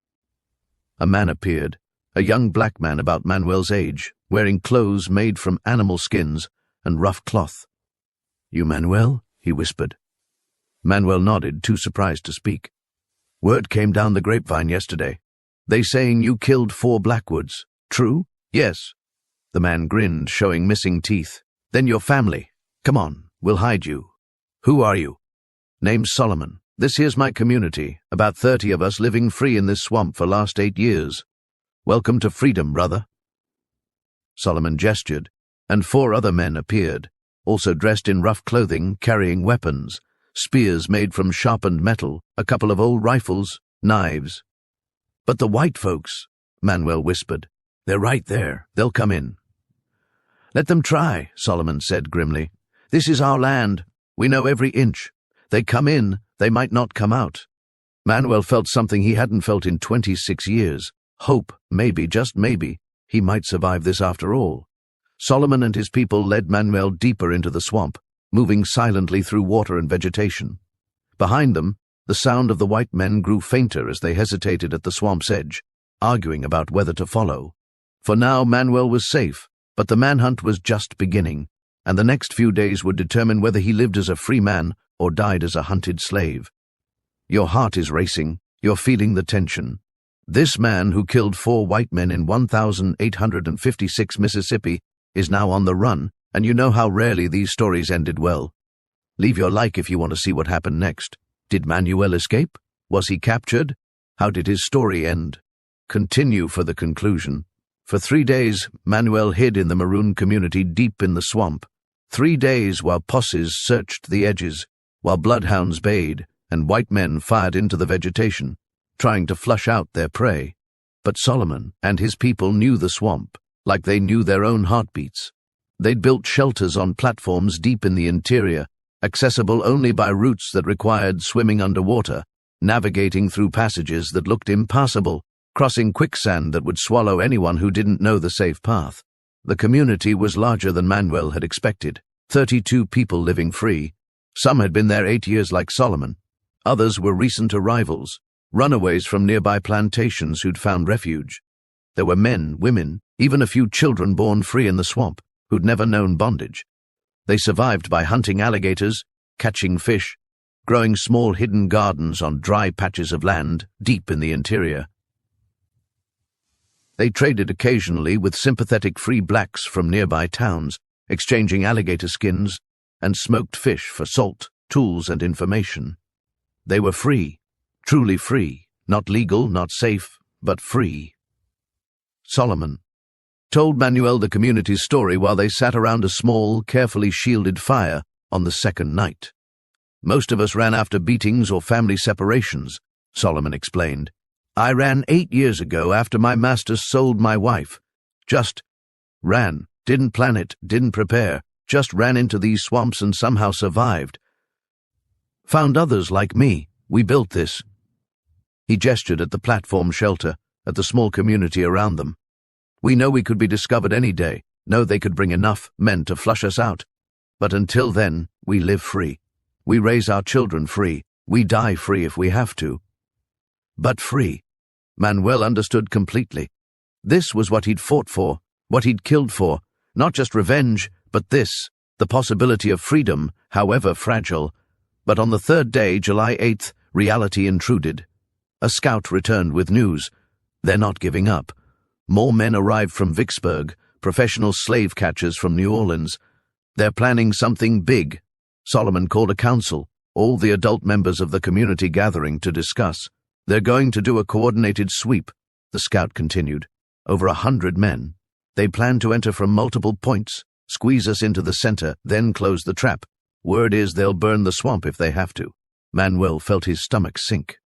A man appeared, a young black man about Manuel's age, wearing clothes made from animal skins and rough cloth. "You Manuel?" he whispered. Manuel nodded, too surprised to speak. "Word came down the grapevine yesterday. They saying you killed 4 Blackwoods. True?" "Yes." The man grinned, showing missing teeth. "Then your family. Come on, we'll hide you. Who are you?" "Name's Solomon. This here's my community, about 30 of us living free in this swamp for last 8 years. Welcome to freedom, brother." Solomon gestured, and 4 other men appeared, also dressed in rough clothing, carrying weapons, spears made from sharpened metal, a couple of old rifles, knives. "But the white folks," Manuel whispered. "They're right there. They'll come in." "Let them try," Solomon said grimly. "This is our land. We know every inch. They come in, they might not come out." Manuel felt something he hadn't felt in 26 years. Hope, maybe, just maybe, he might survive this after all. Solomon and his people led Manuel deeper into the swamp, moving silently through water and vegetation. Behind them, the sound of the white men grew fainter as they hesitated at the swamp's edge, arguing about whether to follow. For now, Manuel was safe, but the manhunt was just beginning, and the next few days would determine whether he lived as a free man or died as a hunted slave. Your heart is racing. You're feeling the tension. This man who killed 4 white men in 1856 Mississippi is now on the run, and you know how rarely these stories ended well. Leave your like if you want to see what happened next. Did Manuel escape? Was he captured? How did his story end? Continue for the conclusion. For 3 days, Manuel hid in the maroon community deep in the swamp. 3 days while posses searched the edges, while bloodhounds bayed, and white men fired into the vegetation, trying to flush out their prey. But Solomon and his people knew the swamp, like they knew their own heartbeats. They'd built shelters on platforms deep in the interior, accessible only by routes that required swimming underwater, navigating through passages that looked impassable, crossing quicksand that would swallow anyone who didn't know the safe path. The community was larger than Manuel had expected, 32 people living free. Some had been there 8 years like Solomon. Others were recent arrivals, runaways from nearby plantations who'd found refuge. There were men, women, even a few children born free in the swamp, who'd never known bondage. They survived by hunting alligators, catching fish, growing small hidden gardens on dry patches of land deep in the interior. They traded occasionally with sympathetic free blacks from nearby towns, exchanging alligator skins and smoked fish for salt, tools, and information. They were free, truly free, not legal, not safe, but free. Solomon told Manuel the community's story while they sat around a small, carefully shielded fire on the second night. "Most of us ran after beatings or family separations," Solomon explained. "I ran 8 years ago after my master sold my wife. Just ran, didn't plan it, didn't prepare, just ran into these swamps and somehow survived. Found others like me. We built this." He gestured at the platform shelter, at the small community around them. "We know we could be discovered any day, know they could bring enough men to flush us out. But until then, we live free. We raise our children free. We die free if we have to. But free." Manuel understood completely. This was what he'd fought for, what he'd killed for, not just revenge, but this, the possibility of freedom, however fragile. But on the third day, July 8th, reality intruded. A scout returned with news. They're not giving up. More men arrived from Vicksburg, professional slave catchers from New Orleans. They're planning something big. Solomon called a council, all the adult members of the community gathering to discuss. "They're going to do a coordinated sweep," the scout continued. "Over 100 men. They plan to enter from multiple points, squeeze us into the center, then close the trap. Word is they'll burn the swamp if they have to." Manuel felt his stomach sink.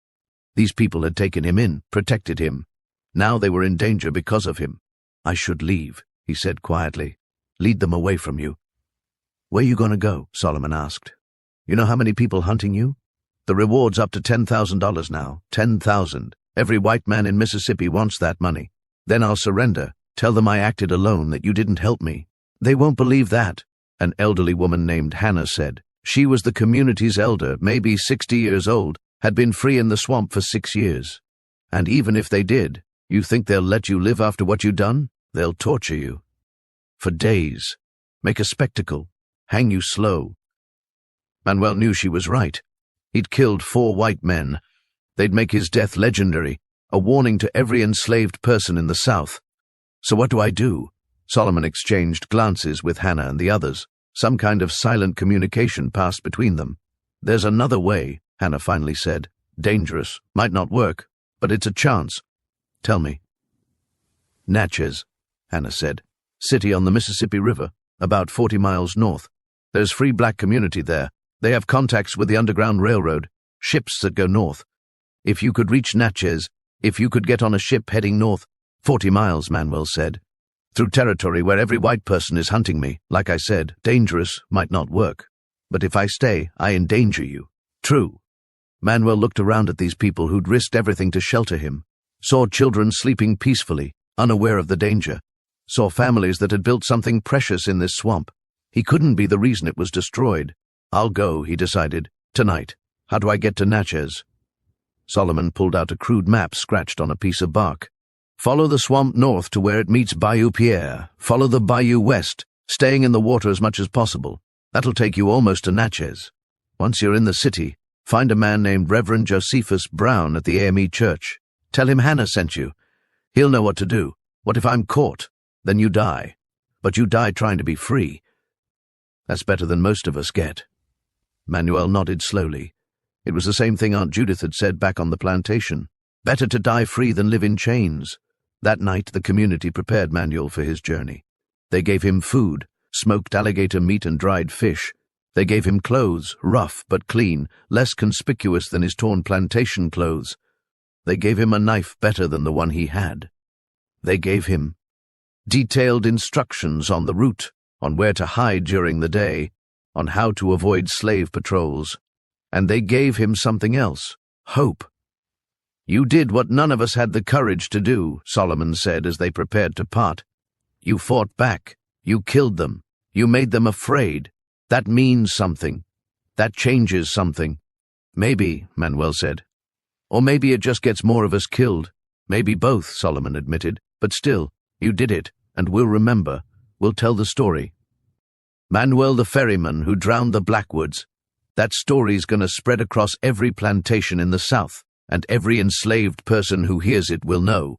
These people had taken him in, protected him. Now they were in danger because of him. "I should leave," he said quietly. "Lead them away from you." "Where you gonna go?" Solomon asked. "You know how many people hunting you? The reward's up to $10,000 now. 10,000. Every white man in Mississippi wants that money. Then I'll surrender. Tell them I acted alone, that you didn't help me." "They won't believe that," an elderly woman named Hannah said. She was the community's elder, maybe 60 years old, had been free in the swamp for 6 years. "And even if they did, you think they'll let you live after what you done? They'll torture you. For days. Make a spectacle. Hang you slow." Manuel knew she was right. He'd killed 4 white men. They'd make his death legendary, a warning to every enslaved person in the South. "So what do I do?" Solomon exchanged glances with Hannah and the others. Some kind of silent communication passed between them. "There's another way," Hannah finally said. "Dangerous, might not work, but it's a chance." "Tell me." "Natchez," Hannah said. "City on the Mississippi River, about 40 miles north. There's free black community there. They have contacts with the Underground Railroad, ships that go north. If you could reach Natchez, if you could get on a ship heading north—" 40 miles, Manuel said. Through territory where every white person is hunting me. Like I said, dangerous might not work. But if I stay, I endanger you. True. Manuel looked around at these people who'd risked everything to shelter him, saw children sleeping peacefully, unaware of the danger, saw families that had built something precious in this swamp. He couldn't be the reason it was destroyed. I'll go, he decided. Tonight. How do I get to Natchez? Solomon pulled out a crude map scratched on a piece of bark. Follow the swamp north to where it meets Bayou Pierre. Follow the bayou west, staying in the water as much as possible. That'll take you almost to Natchez. Once you're in the city, find a man named Reverend Josephus Brown at the AME church. Tell him Hannah sent you. He'll know what to do. What if I'm caught? Then you die. But you die trying to be free. That's better than most of us get. Manuel nodded slowly. It was the same thing Aunt Judith had said back on the plantation. Better to die free than live in chains. That night, the community prepared Manuel for his journey. They gave him food, smoked alligator meat and dried fish. They gave him clothes, rough but clean, less conspicuous than his torn plantation clothes. They gave him a knife better than the one he had. They gave him detailed instructions on the route, on where to hide during the day, on how to avoid slave patrols. And they gave him something else, hope. You did what none of us had the courage to do, Solomon said as they prepared to part. You fought back. You killed them. You made them afraid. That means something. That changes something. Maybe, Manuel said. Or maybe it just gets more of us killed. Maybe both, Solomon admitted. But still, you did it, and we'll remember. We'll tell the story. Manuel the ferryman who drowned the Blackwoods. That story's gonna spread across every plantation in the South, and every enslaved person who hears it will know.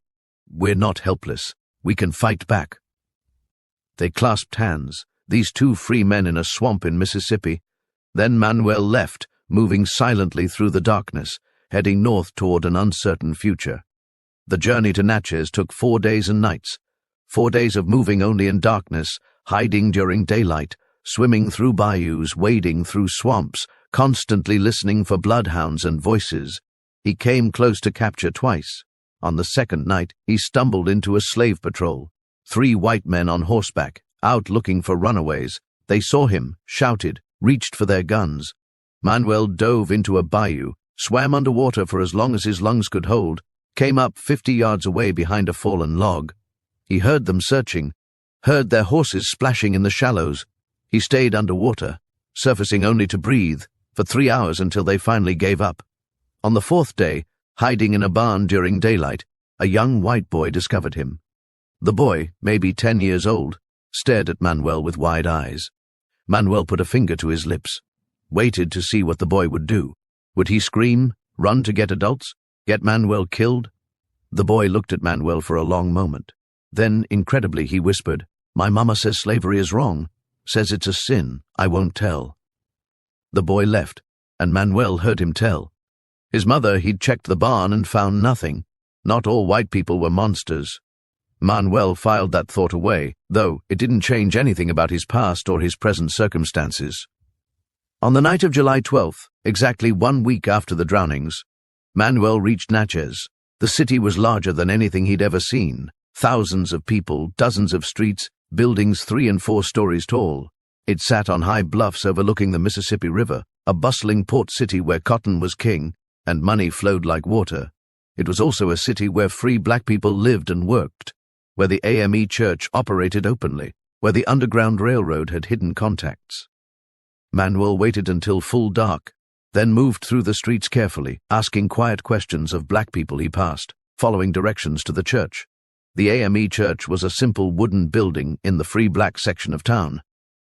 We're not helpless. We can fight back. They clasped hands, these two free men in a swamp in Mississippi. Then Manuel left, moving silently through the darkness, heading north toward an uncertain future. The journey to Natchez took 4 days and nights. 4 days of moving only in darkness, hiding during daylight, swimming through bayous, wading through swamps, constantly listening for bloodhounds and voices. He came close to capture twice. On the second night, he stumbled into a slave patrol. 3 white men on horseback, out looking for runaways. They saw him, shouted, reached for their guns. Manuel dove into a bayou, swam underwater for as long as his lungs could hold, came up 50 yards away behind a fallen log. He heard them searching, heard their horses splashing in the shallows. He stayed underwater, surfacing only to breathe, for 3 hours until they finally gave up. On the 4th day, hiding in a barn during daylight, a young white boy discovered him. The boy, maybe 10 years old, stared at Manuel with wide eyes. Manuel put a finger to his lips, waited to see what the boy would do. Would he scream, run to get adults, get Manuel killed? The boy looked at Manuel for a long moment. Then, incredibly, he whispered, "My mama says slavery is wrong, says it's a sin, I won't tell." The boy left, and Manuel heard him tell. His mother, he'd checked the barn and found nothing. Not all white people were monsters. Manuel filed that thought away, though it didn't change anything about his past or his present circumstances. On the night of July 12th, exactly 1 week after the drownings, Manuel reached Natchez. The city was larger than anything he'd ever seen. Thousands of people, dozens of streets, buildings 3 and 4 stories tall. It sat on high bluffs overlooking the Mississippi River, a bustling port city where cotton was king and money flowed like water. It was also a city where free black people lived and worked, where the AME church operated openly, where the Underground Railroad had hidden contacts. Manuel waited until full dark, then moved through the streets carefully, asking quiet questions of black people he passed, following directions to the church. The AME church was a simple wooden building in the free black section of town.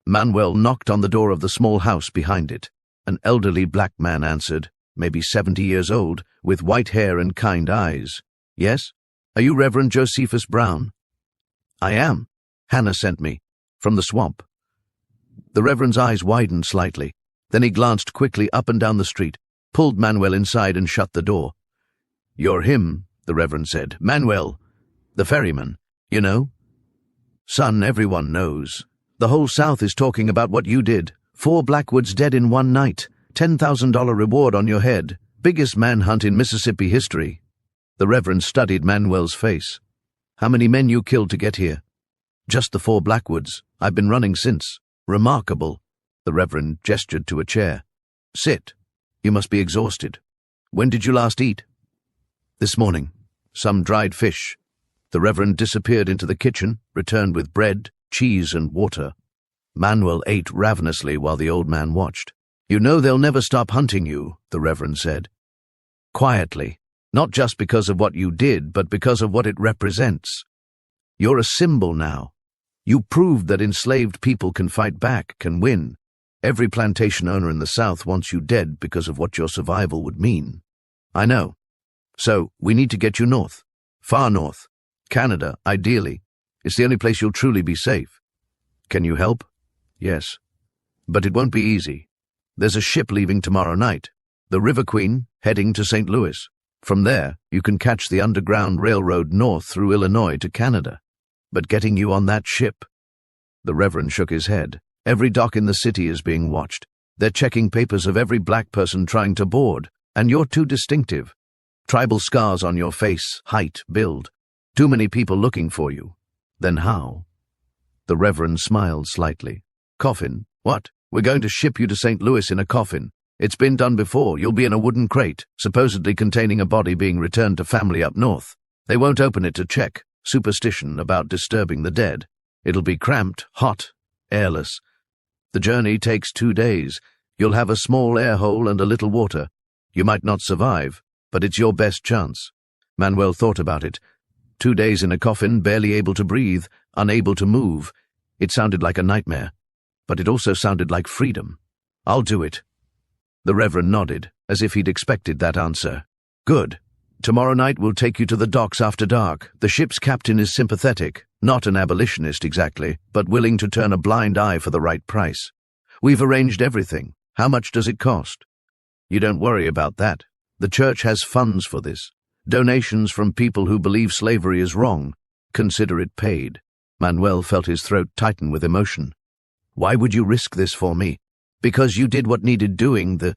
Manuel knocked on the door of the small house behind it. An elderly black man answered, maybe 70 years old, with white hair and kind eyes. "Yes? Are you Reverend Josephus Brown?" "I am. Hannah sent me. From the swamp." The Reverend's eyes widened slightly. Then he glanced quickly up and down the street, pulled Manuel inside and shut the door. "You're him," the Reverend said. "Manuel, the ferryman, you know?" "Son, everyone knows. The whole South is talking about what you did. 4 Blackwoods dead in 1 night. $10,000 reward on your head. Biggest manhunt in Mississippi history." The Reverend studied Manuel's face. "How many men you killed to get here?" Just the 4 Blackwoods. I've been running since. Remarkable. The Reverend gestured to a chair. Sit. You must be exhausted. When did you last eat? This morning. Some dried fish. The Reverend disappeared into the kitchen, returned with bread, cheese, and water. Manuel ate ravenously while the old man watched. You know they'll never stop hunting you, the Reverend said. Quietly, not just because of what you did, but because of what it represents. You're a symbol now. You proved that enslaved people can fight back, can win. Every plantation owner in the South wants you dead because of what your survival would mean. I know. So, we need to get you north. Far north. Canada, ideally. It's the only place you'll truly be safe. Can you help? Yes. But it won't be easy. There's a ship leaving tomorrow night, the River Queen, heading to St. Louis. From there, you can catch the Underground Railroad north through Illinois to Canada. But getting you on that ship... The Reverend shook his head. Every dock in the city is being watched. They're checking papers of every black person trying to board, and you're too distinctive. Tribal scars on your face, height, build. Too many people looking for you. Then how? The Reverend smiled slightly. Coffin? What? We're going to ship you to St. Louis in a coffin. It's been done before. You'll be in a wooden crate, supposedly containing a body being returned to family up north. They won't open it to check. Superstition about disturbing the dead. It'll be cramped, hot, airless. The journey takes 2 days. You'll have a small air hole and a little water. You might not survive, but it's your best chance. Manuel thought about it. 2 days in a coffin, barely able to breathe, unable to move. It sounded like a nightmare, but it also sounded like freedom. I'll do it. The Reverend nodded, as if he'd expected that answer. Good. Tomorrow night we'll take you to the docks after dark. The ship's captain is sympathetic, not an abolitionist exactly, but willing to turn a blind eye for the right price. We've arranged everything. How much does it cost? You don't worry about that. The church has funds for this. Donations from people who believe slavery is wrong. Consider it paid. Manuel felt his throat tighten with emotion. Why would you risk this for me? Because you did what needed doing, the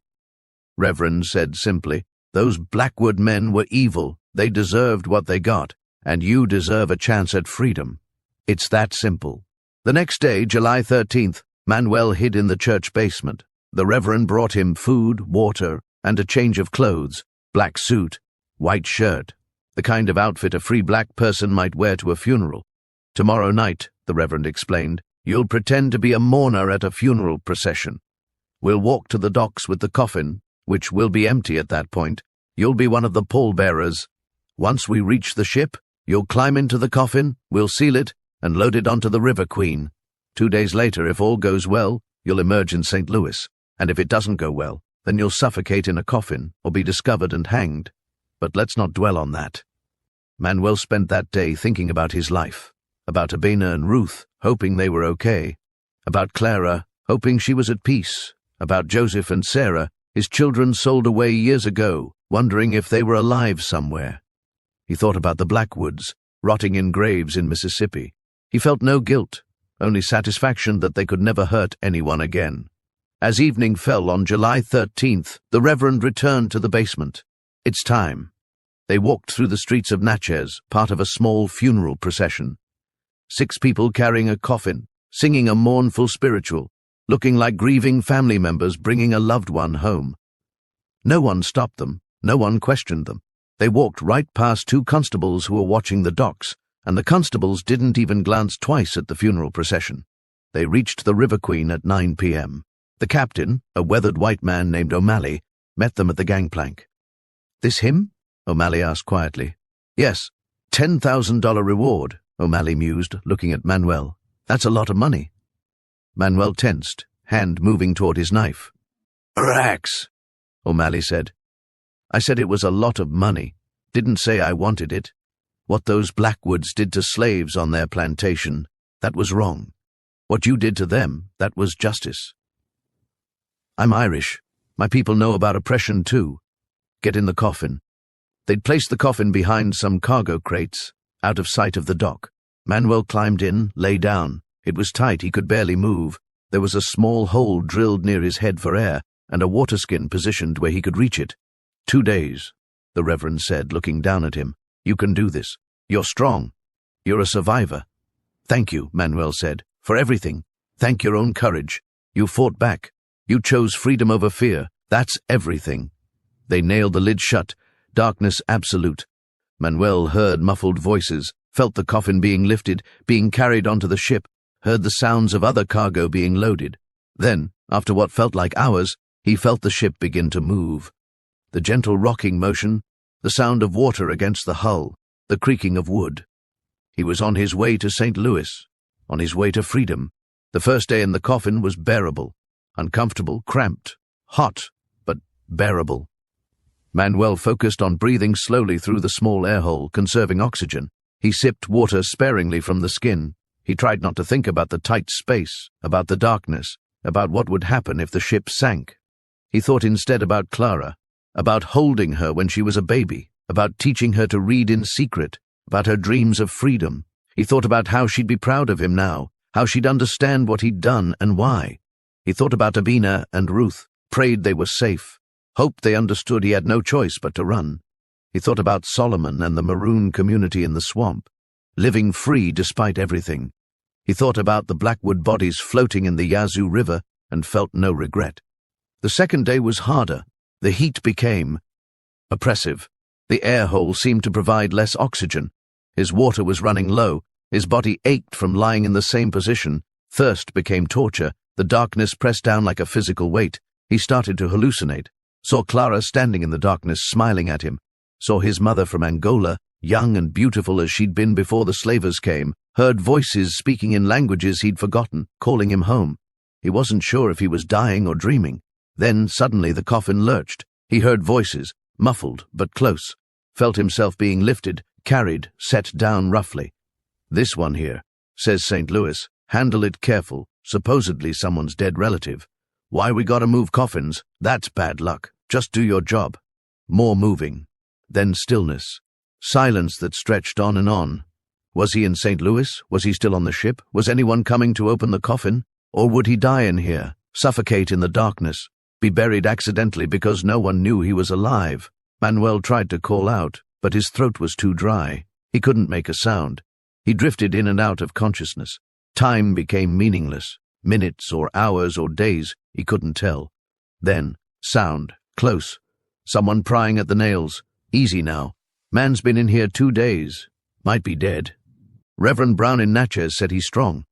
Reverend said simply. Those Blackwood men were evil. They deserved what they got, and you deserve a chance at freedom. It's that simple. The next day, July 13th, Manuel hid in the church basement. The Reverend brought him food, water, and a change of clothes, black suit, white shirt, the kind of outfit a free black person might wear to a funeral. Tomorrow night, the Reverend explained, you'll pretend to be a mourner at a funeral procession. We'll walk to the docks with the coffin, which will be empty at that point. You'll be one of the pallbearers. Once we reach the ship, you'll climb into the coffin, we'll seal it, and load it onto the River Queen. 2 days later, if all goes well, you'll emerge in St. Louis, and if it doesn't go well, then you'll suffocate in a coffin or be discovered and hanged. But let's not dwell on that. Manuel spent that day thinking about his life, about Abena and Ruth, hoping they were okay, about Clara, hoping she was at peace, about Joseph and Sarah, his children sold away years ago, wondering if they were alive somewhere. He thought about the Blackwoods, rotting in graves in Mississippi. He felt no guilt, only satisfaction that they could never hurt anyone again. As evening fell on July 13th, the Reverend returned to the basement. It's time. They walked through the streets of Natchez, part of a small funeral procession. 6 people carrying a coffin, singing a mournful spiritual, looking like grieving family members bringing a loved one home. No one stopped them, no one questioned them. They walked right past 2 constables who were watching the docks, and the constables didn't even glance twice at the funeral procession. They reached the River Queen at 9 p.m. The captain, a weathered white man named O'Malley, met them at the gangplank. This him? O'Malley asked quietly. Yes, $10,000 reward, O'Malley mused, looking at Manuel. That's a lot of money. Manuel tensed, hand moving toward his knife. Rax, O'Malley said. I said it was a lot of money. Didn't say I wanted it. What those Blackwoods did to slaves on their plantation, that was wrong. What you did to them, that was justice. I'm Irish. My people know about oppression too. Get in the coffin. They'd placed the coffin behind some cargo crates, out of sight of the dock. Manuel climbed in, lay down. It was tight, he could barely move. There was a small hole drilled near his head for air, and a water skin positioned where he could reach it. 2 days, the Reverend said, looking down at him. You can do this. You're strong. You're a survivor. "Thank you," Manuel said, "for everything. Thank your own courage. You fought back. You chose freedom over fear. That's everything." They nailed the lid shut. Darkness absolute. Manuel heard muffled voices, felt the coffin being lifted, being carried onto the ship, heard the sounds of other cargo being loaded. Then, after what felt like hours, he felt the ship begin to move. The gentle rocking motion, the sound of water against the hull, the creaking of wood. He was on his way to St. Louis, on his way to freedom. The first day in the coffin was bearable, uncomfortable, cramped, hot, but bearable. Manuel focused on breathing slowly through the small air hole, conserving oxygen. He sipped water sparingly from the skin. He tried not to think about the tight space, about the darkness, about what would happen if the ship sank. He thought instead about Clara, about holding her when she was a baby, about teaching her to read in secret, about her dreams of freedom. He thought about how she'd be proud of him now, how she'd understand what he'd done and why. He thought about Abina and Ruth, prayed they were safe, hoped they understood he had no choice but to run. He thought about Solomon and the maroon community in the swamp, living free despite everything. He thought about the blackwood bodies floating in the Yazoo River and felt no regret. The second day was harder. The heat became oppressive. The air hole seemed to provide less oxygen. His water was running low. His body ached from lying in the same position. Thirst became torture. The darkness pressed down like a physical weight. He started to hallucinate. Saw Clara standing in the darkness, smiling at him. Saw his mother from Angola, young and beautiful as she'd been before the slavers came. Heard voices speaking in languages he'd forgotten, calling him home. He wasn't sure if he was dying or dreaming. Then suddenly the coffin lurched. He heard voices, muffled but close. Felt himself being lifted, carried, set down roughly. "This one here," says St. Louis. "Handle it careful. Supposedly someone's dead relative. Why we gotta move coffins? That's bad luck. Just do your job." More moving. Then stillness. Silence that stretched on and on. Was he in St. Louis? Was he still on the ship? Was anyone coming to open the coffin? Or would he die in here, suffocate in the darkness, be buried accidentally because no one knew he was alive? Manuel tried to call out, but his throat was too dry. He couldn't make a sound. He drifted in and out of consciousness. Time became meaningless. Minutes or hours or days, he couldn't tell. Then, sound, close. Someone prying at the nails. Easy now. Man's been in here 2 days. Might be dead. Reverend Brown in Natchez said he's strong.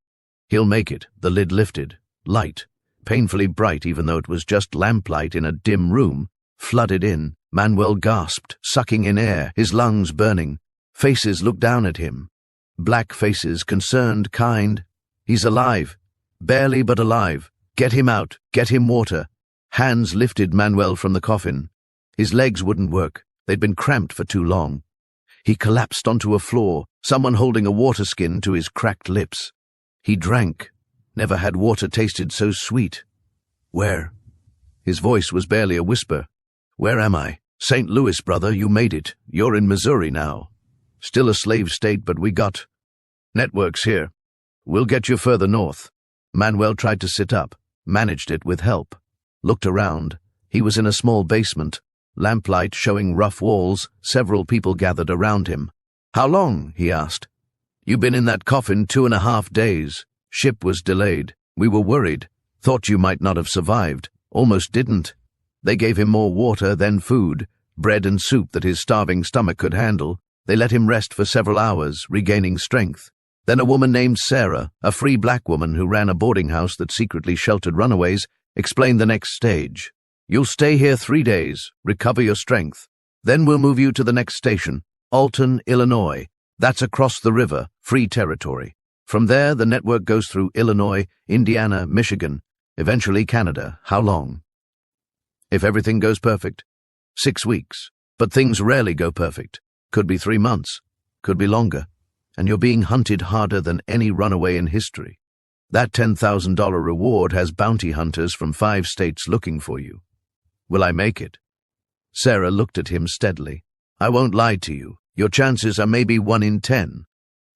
He'll make it. The lid lifted. Light, painfully bright even though it was just lamplight in a dim room, flooded in. Manuel gasped, sucking in air, his lungs burning. Faces looked down at him. Black faces, concerned, kind. He's alive. Barely but alive. Get him out. Get him water. Hands lifted Manuel from the coffin. His legs wouldn't work. They'd been cramped for too long. He collapsed onto a floor, someone holding a water skin to his cracked lips. He drank. Never had water tasted so sweet. "Where?" His voice was barely a whisper. "Where am I?" "St. Louis, brother, you made it. You're in Missouri now. Still a slave state, but we got networks here. We'll get you further north." Manuel tried to sit up, managed it with help. Looked around. He was in a small basement. Lamplight showing rough walls, several people gathered around him. "How long?" he asked. "You been in that coffin 2.5 days. Ship was delayed. We were worried. Thought you might not have survived. Almost didn't." They gave him more water, then food, bread and soup that his starving stomach could handle. They let him rest for several hours, regaining strength. Then a woman named Sarah, a free black woman who ran a boarding house that secretly sheltered runaways, explained the next stage. "You'll stay here 3 days, recover your strength. Then we'll move you to the next station, Alton, Illinois. That's across the river, free territory. From there, the network goes through Illinois, Indiana, Michigan, eventually Canada. How long?" "If everything goes perfect, 6 weeks. But things rarely go perfect. Could be 3 months. Could be longer. And you're being hunted harder than any runaway in history. That $10,000 reward has bounty hunters from 5 states looking for you. Will I make it?" Sarah looked at him steadily. "I won't lie to you. Your chances are maybe 1 in 10.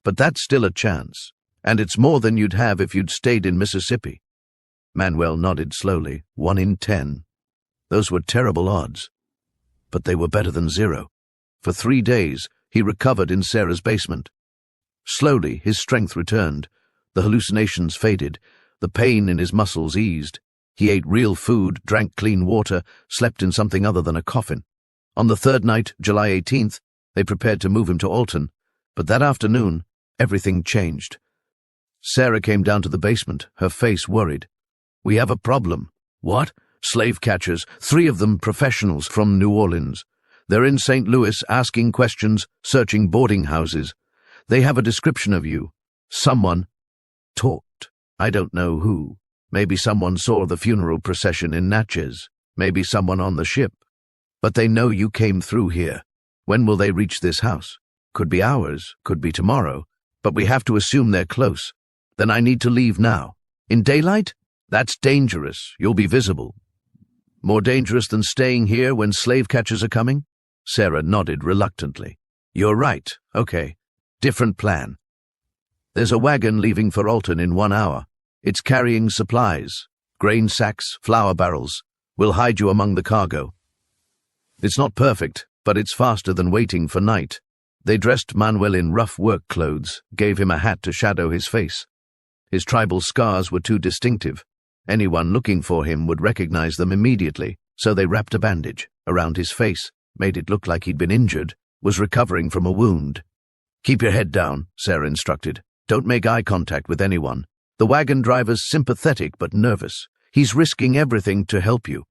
But that's still a chance. And it's more than you'd have if you'd stayed in Mississippi." Manuel nodded slowly. 1 in 10. Those were terrible odds. But they were better than 0. For 3 days, he recovered in Sarah's basement. Slowly, his strength returned. The hallucinations faded. The pain in his muscles eased. He ate real food, drank clean water, slept in something other than a coffin. On the third night, July 18th, they prepared to move him to Alton, but that afternoon, everything changed. Sarah came down to the basement, her face worried. "We have a problem." "What?" "Slave catchers, 3 of them professionals from New Orleans. They're in St. Louis asking questions, searching boarding houses. They have a description of you. Someone talked. I don't know who. Maybe someone saw the funeral procession in Natchez. Maybe someone on the ship. But they know you came through here. When will they reach this house? Could be hours, could be tomorrow. But we have to assume they're close. Then I need to leave now. In daylight? That's dangerous. You'll be visible." "More dangerous than staying here when slave catchers are coming?" Sarah nodded reluctantly. "You're right. Okay. Different plan. There's a wagon leaving for Alton in 1 hour. It's carrying supplies, grain sacks, flour barrels. We'll hide you among the cargo. It's not perfect, but it's faster than waiting for night." They dressed Manuel in rough work clothes, gave him a hat to shadow his face. His tribal scars were too distinctive. Anyone looking for him would recognize them immediately, so they wrapped a bandage around his face, made it look like he'd been injured, was recovering from a wound. "Keep your head down," Sarah instructed. "Don't make eye contact with anyone. The wagon driver's sympathetic but nervous. He's risking everything to help you."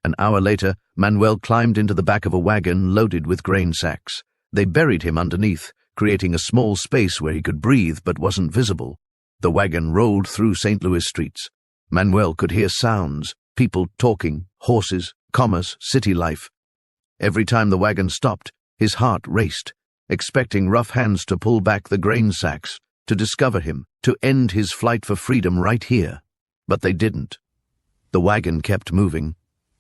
An hour later, Manuel climbed into the back of a wagon loaded with grain sacks. They buried him underneath, creating a small space where he could breathe but wasn't visible. The wagon rolled through St. Louis streets. Manuel could hear sounds, people talking, horses, commerce, city life. Every time the wagon stopped, his heart raced, expecting rough hands to pull back the grain sacks, to discover him, to end his flight for freedom right here. But they didn't. The wagon kept moving.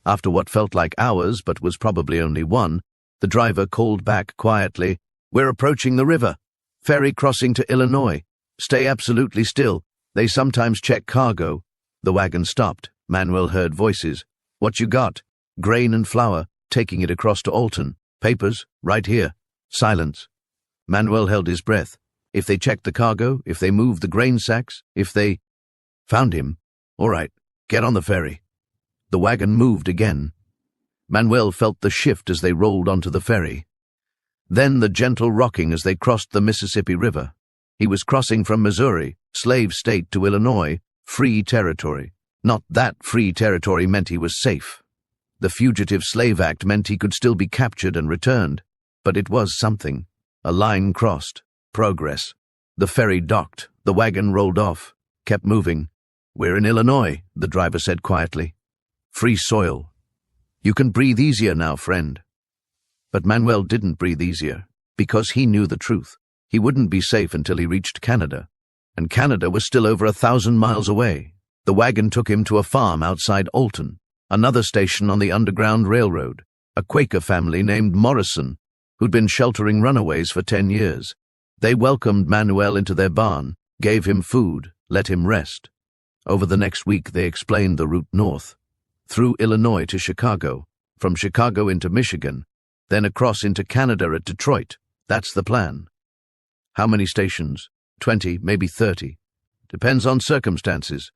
After what felt like hours, but was probably only 1, the driver called back quietly, "We're approaching the river. Ferry crossing to Illinois. Stay absolutely still. They sometimes check cargo." The wagon stopped. Manuel heard voices. "What you got?" "Grain and flour, taking it across to Alton. Papers, right here." Silence. Manuel held his breath. If they checked the cargo, if they moved the grain sacks, if they... Found him. "All right, get on the ferry." The wagon moved again. Manuel felt the shift as they rolled onto the ferry. Then the gentle rocking as they crossed the Mississippi River. He was crossing from Missouri, slave state, to Illinois, free territory. Not that free territory meant he was safe. The Fugitive Slave Act meant he could still be captured and returned. But it was something. A line crossed. Progress. The ferry docked. The wagon rolled off. Kept moving. "We're in Illinois," the driver said quietly. "Free soil. You can breathe easier now, friend." But Manuel didn't breathe easier, because he knew the truth. He wouldn't be safe until he reached Canada. And Canada was still over 1,000 miles away. The wagon took him to a farm outside Alton, another station on the Underground Railroad, a Quaker family named Morrison, who'd been sheltering runaways for 10 years. They welcomed Manuel into their barn, gave him food, let him rest. Over the next week they explained the route north, through Illinois to Chicago, from Chicago into Michigan, then across into Canada at Detroit. That's the plan. How many stations? 20, maybe 30. Depends on circumstances.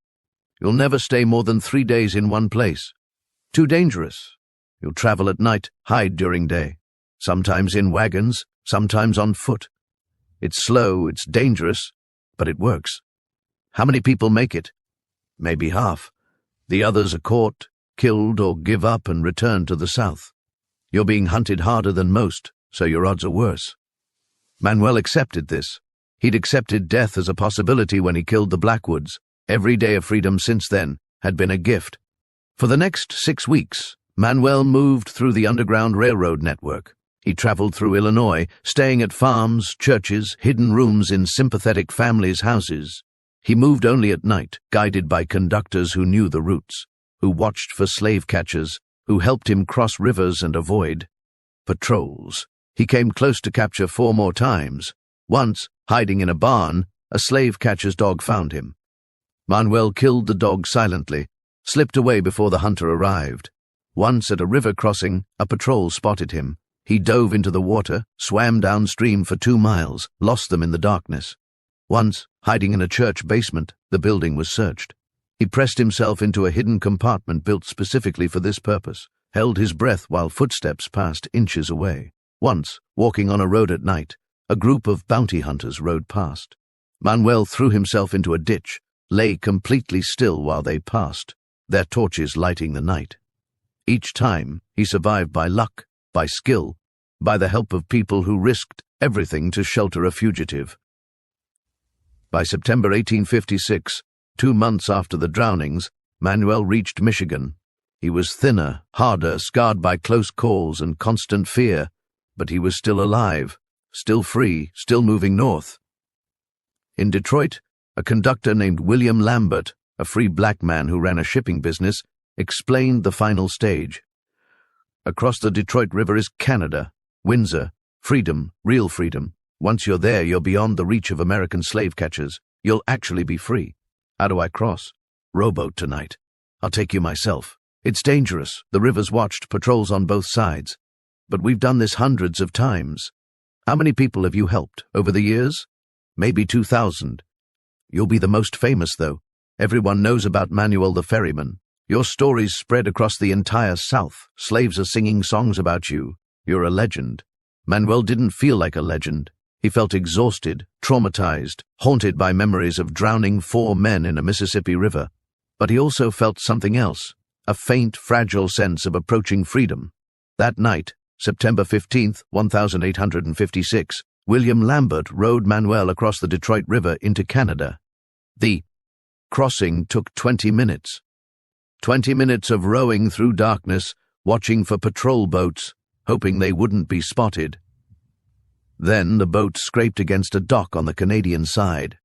You'll never stay more than 3 days in one place. Too dangerous. You'll travel at night, hide during day. Sometimes in wagons, sometimes on foot. It's slow, it's dangerous, but it works. How many people make it? Maybe half. The others are caught, killed, or give up and return to the south. You're being hunted harder than most, so your odds are worse. Manuel accepted this. He'd accepted death as a possibility when he killed the Blackwoods. Every day of freedom since then had been a gift. For the next 6 weeks, Manuel moved through the Underground Railroad network. He traveled through Illinois, staying at farms, churches, hidden rooms in sympathetic families' houses. He moved only at night, guided by conductors who knew the routes, who watched for slave catchers, who helped him cross rivers and avoid patrols. He came close to capture 4 more times. Once, hiding in a barn, a slave catcher's dog found him. Manuel killed the dog silently, slipped away before the hunter arrived. Once at a river crossing, a patrol spotted him. He dove into the water, swam downstream for 2 miles, lost them in the darkness. Once, hiding in a church basement, the building was searched. He pressed himself into a hidden compartment built specifically for this purpose, held his breath while footsteps passed inches away. Once, walking on a road at night, a group of bounty hunters rode past. Manuel threw himself into a ditch, lay completely still while they passed, their torches lighting the night. Each time, he survived by luck, by skill, by the help of people who risked everything to shelter a fugitive. By September 1856, 2 months after the drownings, Manuel reached Michigan. He was thinner, harder, scarred by close calls and constant fear, but he was still alive, still free, still moving north. In Detroit, a conductor named William Lambert, a free black man who ran a shipping business, explained the final stage. Across the Detroit River is Canada, Windsor, freedom, real freedom. Once you're there, you're beyond the reach of American slave catchers. You'll actually be free. How do I cross? Rowboat tonight. I'll take you myself. It's dangerous. The river's watched, patrols on both sides. But we've done this hundreds of times. How many people have you helped over the years? Maybe 2,000. You'll be the most famous, though. Everyone knows about Manuel the ferryman. Your stories spread across the entire South. Slaves are singing songs about you. You're a legend. Manuel didn't feel like a legend. He felt exhausted, traumatized, haunted by memories of drowning 4 men in a Mississippi River. But he also felt something else, a faint, fragile sense of approaching freedom. That night, September 15th, 1856, William Lambert rowed Manuel across the Detroit River into Canada. The crossing took 20 minutes. 20 minutes of rowing through darkness, watching for patrol boats, hoping they wouldn't be spotted. Then the boat scraped against a dock on the Canadian side.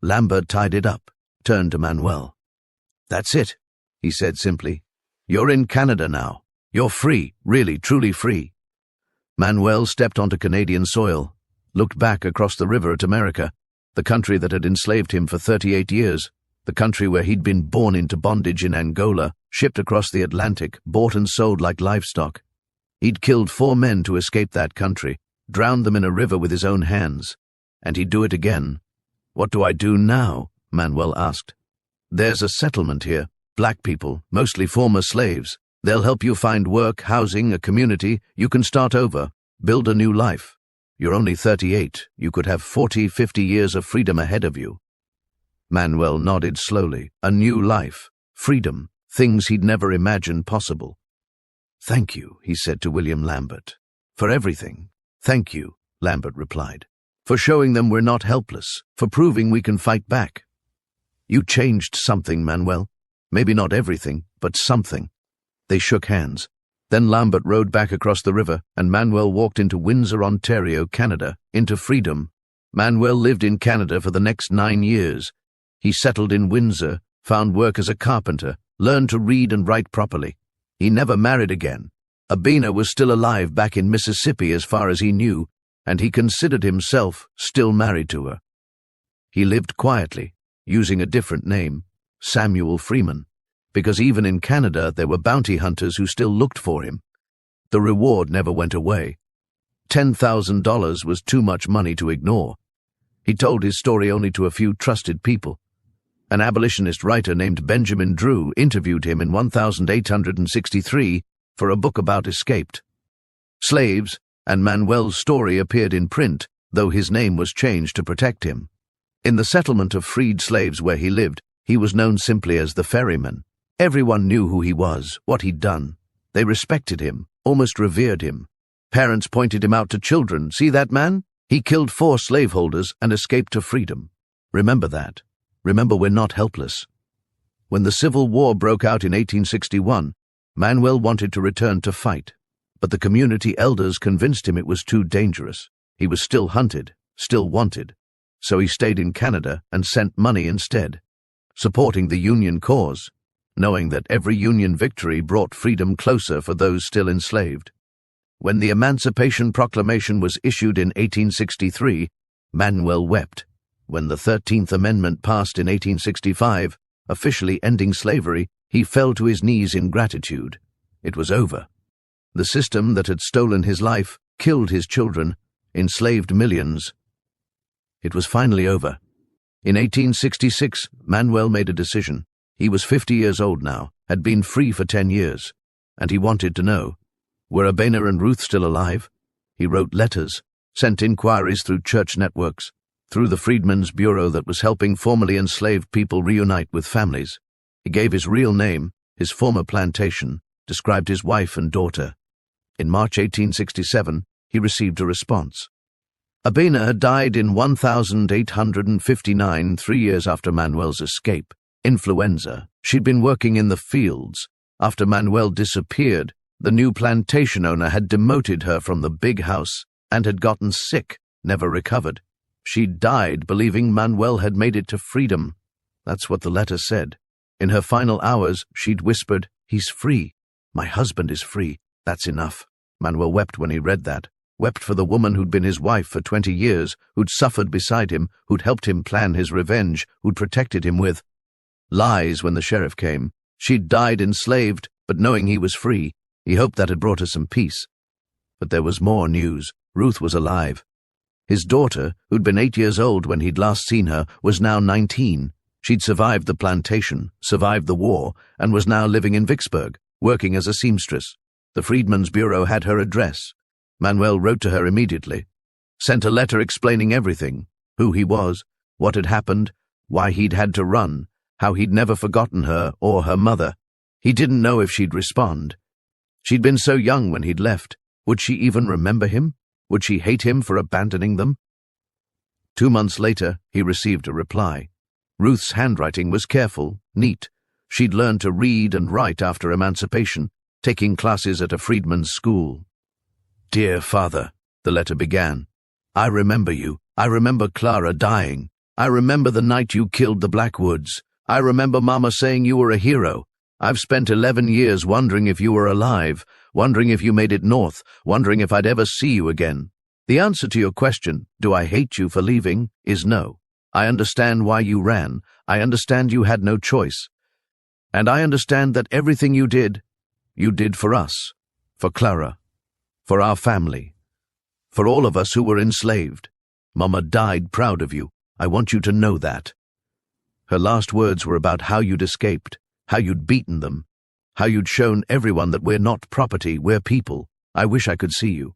Lambert tied it up, turned to Manuel. "That's it," he said simply. "You're in Canada now. You're free, really, truly free." Manuel stepped onto Canadian soil, looked back across the river at America, the country that had enslaved him for 38 years, the country where he'd been born into bondage in Angola, shipped across the Atlantic, bought and sold like livestock. He'd killed 4 men to escape that country, drowned them in a river with his own hands, and he'd do it again. "What do I do now?" Manuel asked. "There's a settlement here, black people, mostly former slaves. They'll help you find work, housing, a community. You can start over, build a new life. You're only 38. You could have 40, 50 years of freedom ahead of you." Manuel nodded slowly. A new life, freedom, things he'd never imagined possible. "Thank you," he said to William Lambert. "For everything." "Thank you," Lambert replied. "For showing them we're not helpless, for proving we can fight back. You changed something, Manuel. Maybe not everything, but something." They shook hands. Then Lambert rowed back across the river, and Manuel walked into Windsor, Ontario, Canada, into freedom. Manuel lived in Canada for the next 9 years. He settled in Windsor, found work as a carpenter, learned to read and write properly. He never married again. Abina was still alive back in Mississippi as far as he knew, and he considered himself still married to her. He lived quietly, using a different name, Samuel Freeman, because even in Canada there were bounty hunters who still looked for him. The reward never went away. $10,000 was too much money to ignore. He told his story only to a few trusted people. An abolitionist writer named Benjamin Drew interviewed him in 1863 for a book about escaped slaves, and Manuel's story appeared in print, though his name was changed to protect him. In the settlement of freed slaves where he lived, he was known simply as the ferryman. Everyone knew who he was, what he'd done. They respected him, almost revered him. Parents pointed him out to children. "See that man? He killed 4 slaveholders and escaped to freedom. Remember that. Remember we're not helpless." When the Civil War broke out in 1861, Manuel wanted to return to fight, but the community elders convinced him it was too dangerous. He was still hunted, still wanted, so he stayed in Canada and sent money instead, supporting the Union cause, knowing that every Union victory brought freedom closer for those still enslaved. When the Emancipation Proclamation was issued in 1863, Manuel wept. When the 13th Amendment passed in 1865, officially ending slavery, he fell to his knees in gratitude. It was over. The system that had stolen his life, killed his children, enslaved millions. It was finally over. In 1866, Manuel made a decision. He was 50 years old now, had been free for 10 years, and he wanted to know, were Abena and Ruth still alive? He wrote letters, sent inquiries through church networks, through the Freedmen's Bureau that was helping formerly enslaved people reunite with families. He gave his real name, his former plantation, described his wife and daughter. In March 1867, he received a response. Abena had died in 1859, 3 years after Manuel's escape. Influenza. She'd been working in the fields. After Manuel disappeared, the new plantation owner had demoted her from the big house and had gotten sick, never recovered. She died believing Manuel had made it to freedom. That's what the letter said. In her final hours, she'd whispered, "He's free. My husband is free. That's enough." Manuel wept when he read that. Wept for the woman who'd been his wife for 20 years, who'd suffered beside him, who'd helped him plan his revenge, who'd protected him with lies when the sheriff came. She'd died enslaved, but knowing he was free, he hoped that had brought her some peace. But there was more news. Ruth was alive. His daughter, who'd been 8 years old when he'd last seen her, was now 19. She'd survived the plantation, survived the war, and was now living in Vicksburg, working as a seamstress. The Freedmen's Bureau had her address. Manuel wrote to her immediately, sent a letter explaining everything, who he was, what had happened, why he'd had to run, how he'd never forgotten her or her mother. He didn't know if she'd respond. She'd been so young when he'd left. Would she even remember him? Would she hate him for abandoning them? 2 months later, he received a reply. Ruth's handwriting was careful, neat. She'd learned to read and write after emancipation, taking classes at a freedman's school. "Dear Father," the letter began, "I remember you. I remember Clara dying. I remember the night you killed the Blackwoods. I remember Mama saying you were a hero. I've spent 11 years wondering if you were alive, wondering if you made it north, wondering if I'd ever see you again. The answer to your question, do I hate you for leaving, is no. I understand why you ran. I understand you had no choice. And I understand that everything you did for us, for Clara, for our family, for all of us who were enslaved. Mama died proud of you. I want you to know that." Her last words were about how you'd escaped, how you'd beaten them, how you'd shown everyone that we're not property, we're people. I wish I could see you.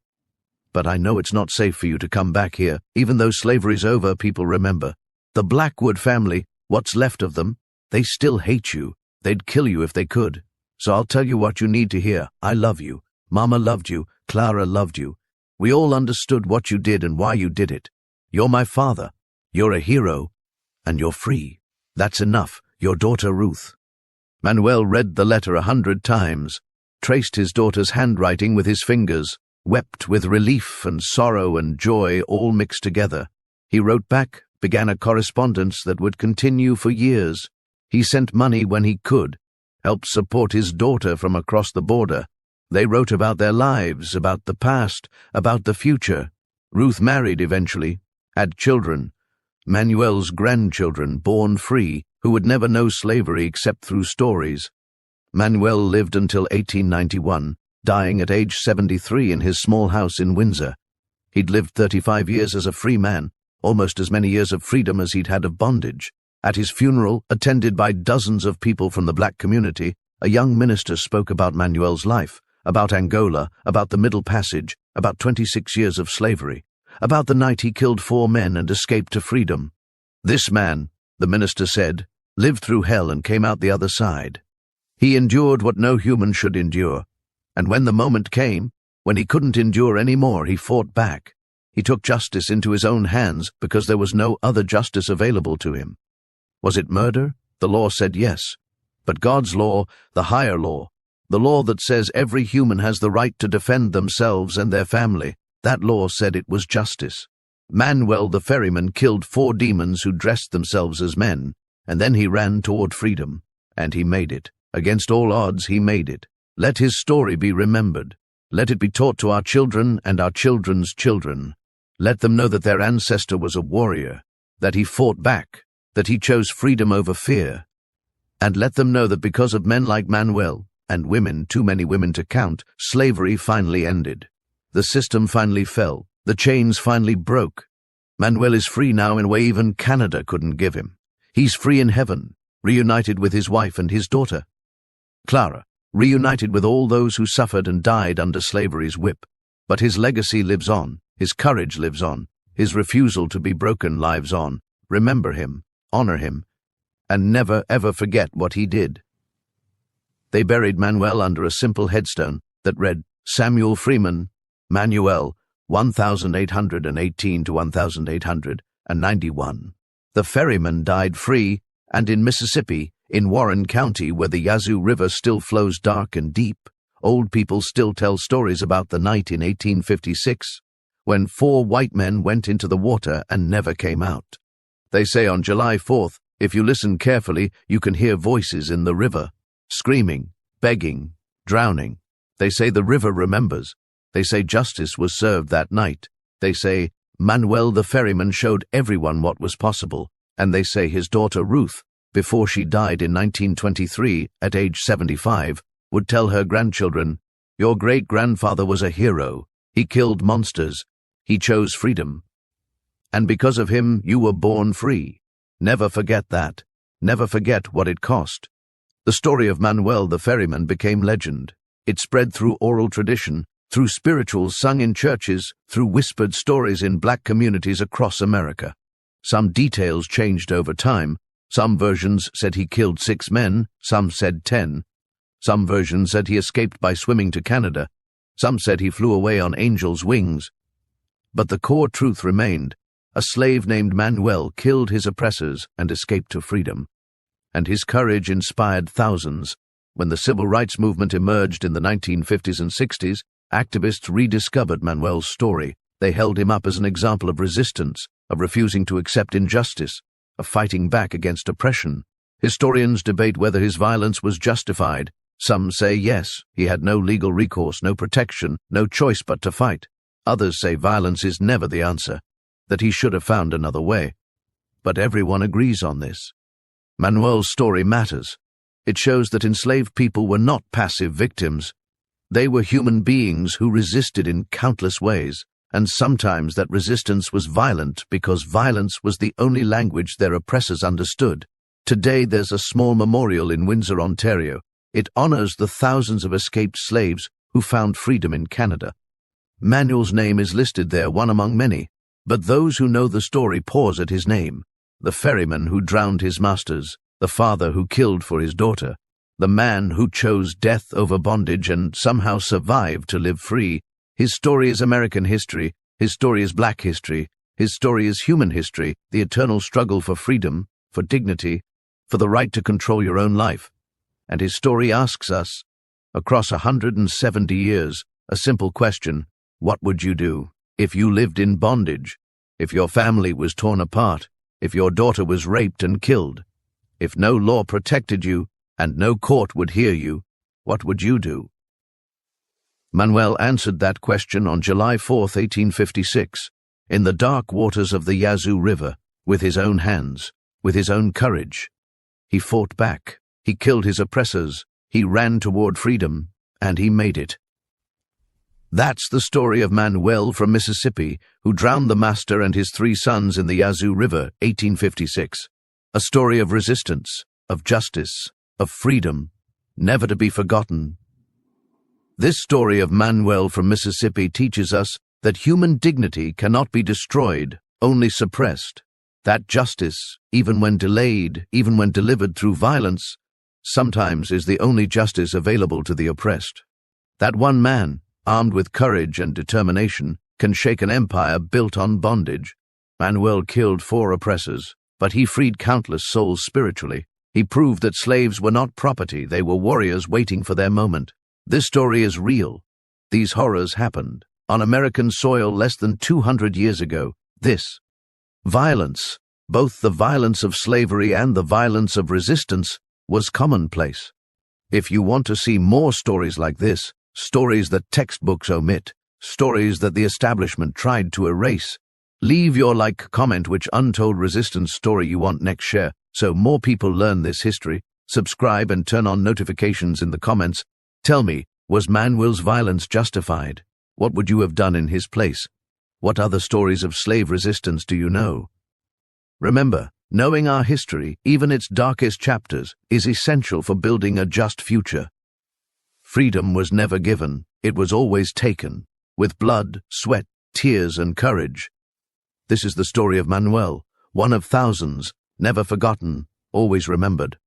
But I know it's not safe for you to come back here. Even though slavery's over, people remember. The Blackwood family, what's left of them, they still hate you. They'd kill you if they could. So I'll tell you what you need to hear. I love you. Mama loved you. Clara loved you. We all understood what you did and why you did it. You're my father. You're a hero. And you're free. That's enough. Your daughter Ruth. Manuel read the letter 100 times, traced his daughter's handwriting with his fingers, wept with relief and sorrow and joy all mixed together. He wrote back, began a correspondence that would continue for years. He sent money when he could, helped support his daughter from across the border. They wrote about their lives, about the past, about the future. Ruth married eventually, had children, Manuel's grandchildren, born free, who would never know slavery except through stories. Manuel lived until 1891, dying at age 73 in his small house in Windsor. He'd lived 35 years as a free man, almost as many years of freedom as he'd had of bondage. At his funeral, attended by dozens of people from the black community, a young minister spoke about Manuel's life, about Angola, about the Middle Passage, about 26 years of slavery, about the night he killed 4 men and escaped to freedom. This man, the minister said, lived through hell and came out the other side. He endured what no human should endure, and when the moment came, when he couldn't endure any more, he fought back. He took justice into his own hands because there was no other justice available to him. Was it murder? The law said yes. But God's law, the higher law, the law that says every human has the right to defend themselves and their family, that law said it was justice. Manuel the ferryman killed 4 demons who dressed themselves as men, and then he ran toward freedom, and he made it. Against all odds, he made it. Let his story be remembered. Let it be taught to our children and our children's children. Let them know that their ancestor was a warrior, that he fought back, that he chose freedom over fear. And let them know that because of men like Manuel and women, too many women to count, slavery finally ended. The system finally fell. The chains finally broke. Manuel is free now in a way even Canada couldn't give him. He's free in heaven, reunited with his wife and his daughter, Clara, reunited with all those who suffered and died under slavery's whip. But his legacy lives on, his courage lives on, his refusal to be broken lives on. Remember him, honor him, and never ever forget what he did. They buried Manuel under a simple headstone that read, Samuel Freeman, Manuel, 1818 to 1891. The ferryman died free, and in Mississippi, in Warren County, where the Yazoo River still flows dark and deep, old people still tell stories about the night in 1856, when 4 white men went into the water and never came out. They say on July 4th, if you listen carefully, you can hear voices in the river, screaming, begging, drowning. They say the river remembers. They say justice was served that night. They say Manuel the ferryman showed everyone what was possible, and they say his daughter Ruth, before she died in 1923 at age 75, would tell her grandchildren, your great-grandfather was a hero. He killed monsters. He chose freedom. And because of him, you were born free. Never forget that. Never forget what it cost. The story of Manuel the ferryman became legend. It spread through oral tradition, through spirituals sung in churches, through whispered stories in black communities across America. Some details changed over time. Some versions said he killed 6 men, some said 10. Some versions said he escaped by swimming to Canada. Some said he flew away on angels' wings. But the core truth remained. A slave named Manuel killed his oppressors and escaped to freedom. And his courage inspired thousands. When the civil rights movement emerged in the 1950s and 60s, activists rediscovered Manuel's story. They held him up as an example of resistance, of refusing to accept injustice, of fighting back against oppression. Historians debate whether his violence was justified. Some say yes, he had no legal recourse, no protection, no choice but to fight. Others say violence is never the answer, that he should have found another way. But everyone agrees on this. Manuel's story matters. It shows that enslaved people were not passive victims. They were human beings who resisted in countless ways, and sometimes that resistance was violent because violence was the only language their oppressors understood. Today there's a small memorial in Windsor, Ontario. It honors the thousands of escaped slaves who found freedom in Canada. Manuel's name is listed there, one among many, but those who know the story pause at his name. The ferryman who drowned his masters, the father who killed for his daughter, the man who chose death over bondage and somehow survived to live free. His story is American history, his story is black history, his story is human history, the eternal struggle for freedom, for dignity, for the right to control your own life. And his story asks us, across 170 years, a simple question: what would you do if you lived in bondage, if your family was torn apart, if your daughter was raped and killed, if no law protected you and no court would hear you? What would you do? Manuel answered that question on July 4, 1856, in the dark waters of the Yazoo River, with his own hands, with his own courage. He fought back, he killed his oppressors, he ran toward freedom, and he made it. That's the story of Manuel from Mississippi, who drowned the master and his 3 sons in the Yazoo River, 1856. A story of resistance, of justice, of freedom, never to be forgotten. This story of Manuel from Mississippi teaches us that human dignity cannot be destroyed, only suppressed. That justice, even when delayed, even when delivered through violence, sometimes is the only justice available to the oppressed. That one man, armed with courage and determination, can shake an empire built on bondage. Manuel killed 4 oppressors, but he freed countless souls spiritually. He proved that slaves were not property, they were warriors waiting for their moment. This story is real. These horrors happened on American soil less than 200 years ago. This violence, both the violence of slavery and the violence of resistance, was commonplace. If you want to see more stories like this, stories that textbooks omit, stories that the establishment tried to erase, leave your like, comment which untold resistance story you want next. Share so more people learn this history. Subscribe and turn on notifications in the comments. Tell me, was Manuel's violence justified? What would you have done in his place? What other stories of slave resistance do you know? Remember, knowing our history, even its darkest chapters, is essential for building a just future. Freedom was never given, it was always taken, with blood, sweat, tears, and courage. This is the story of Manuel, one of thousands, never forgotten, always remembered.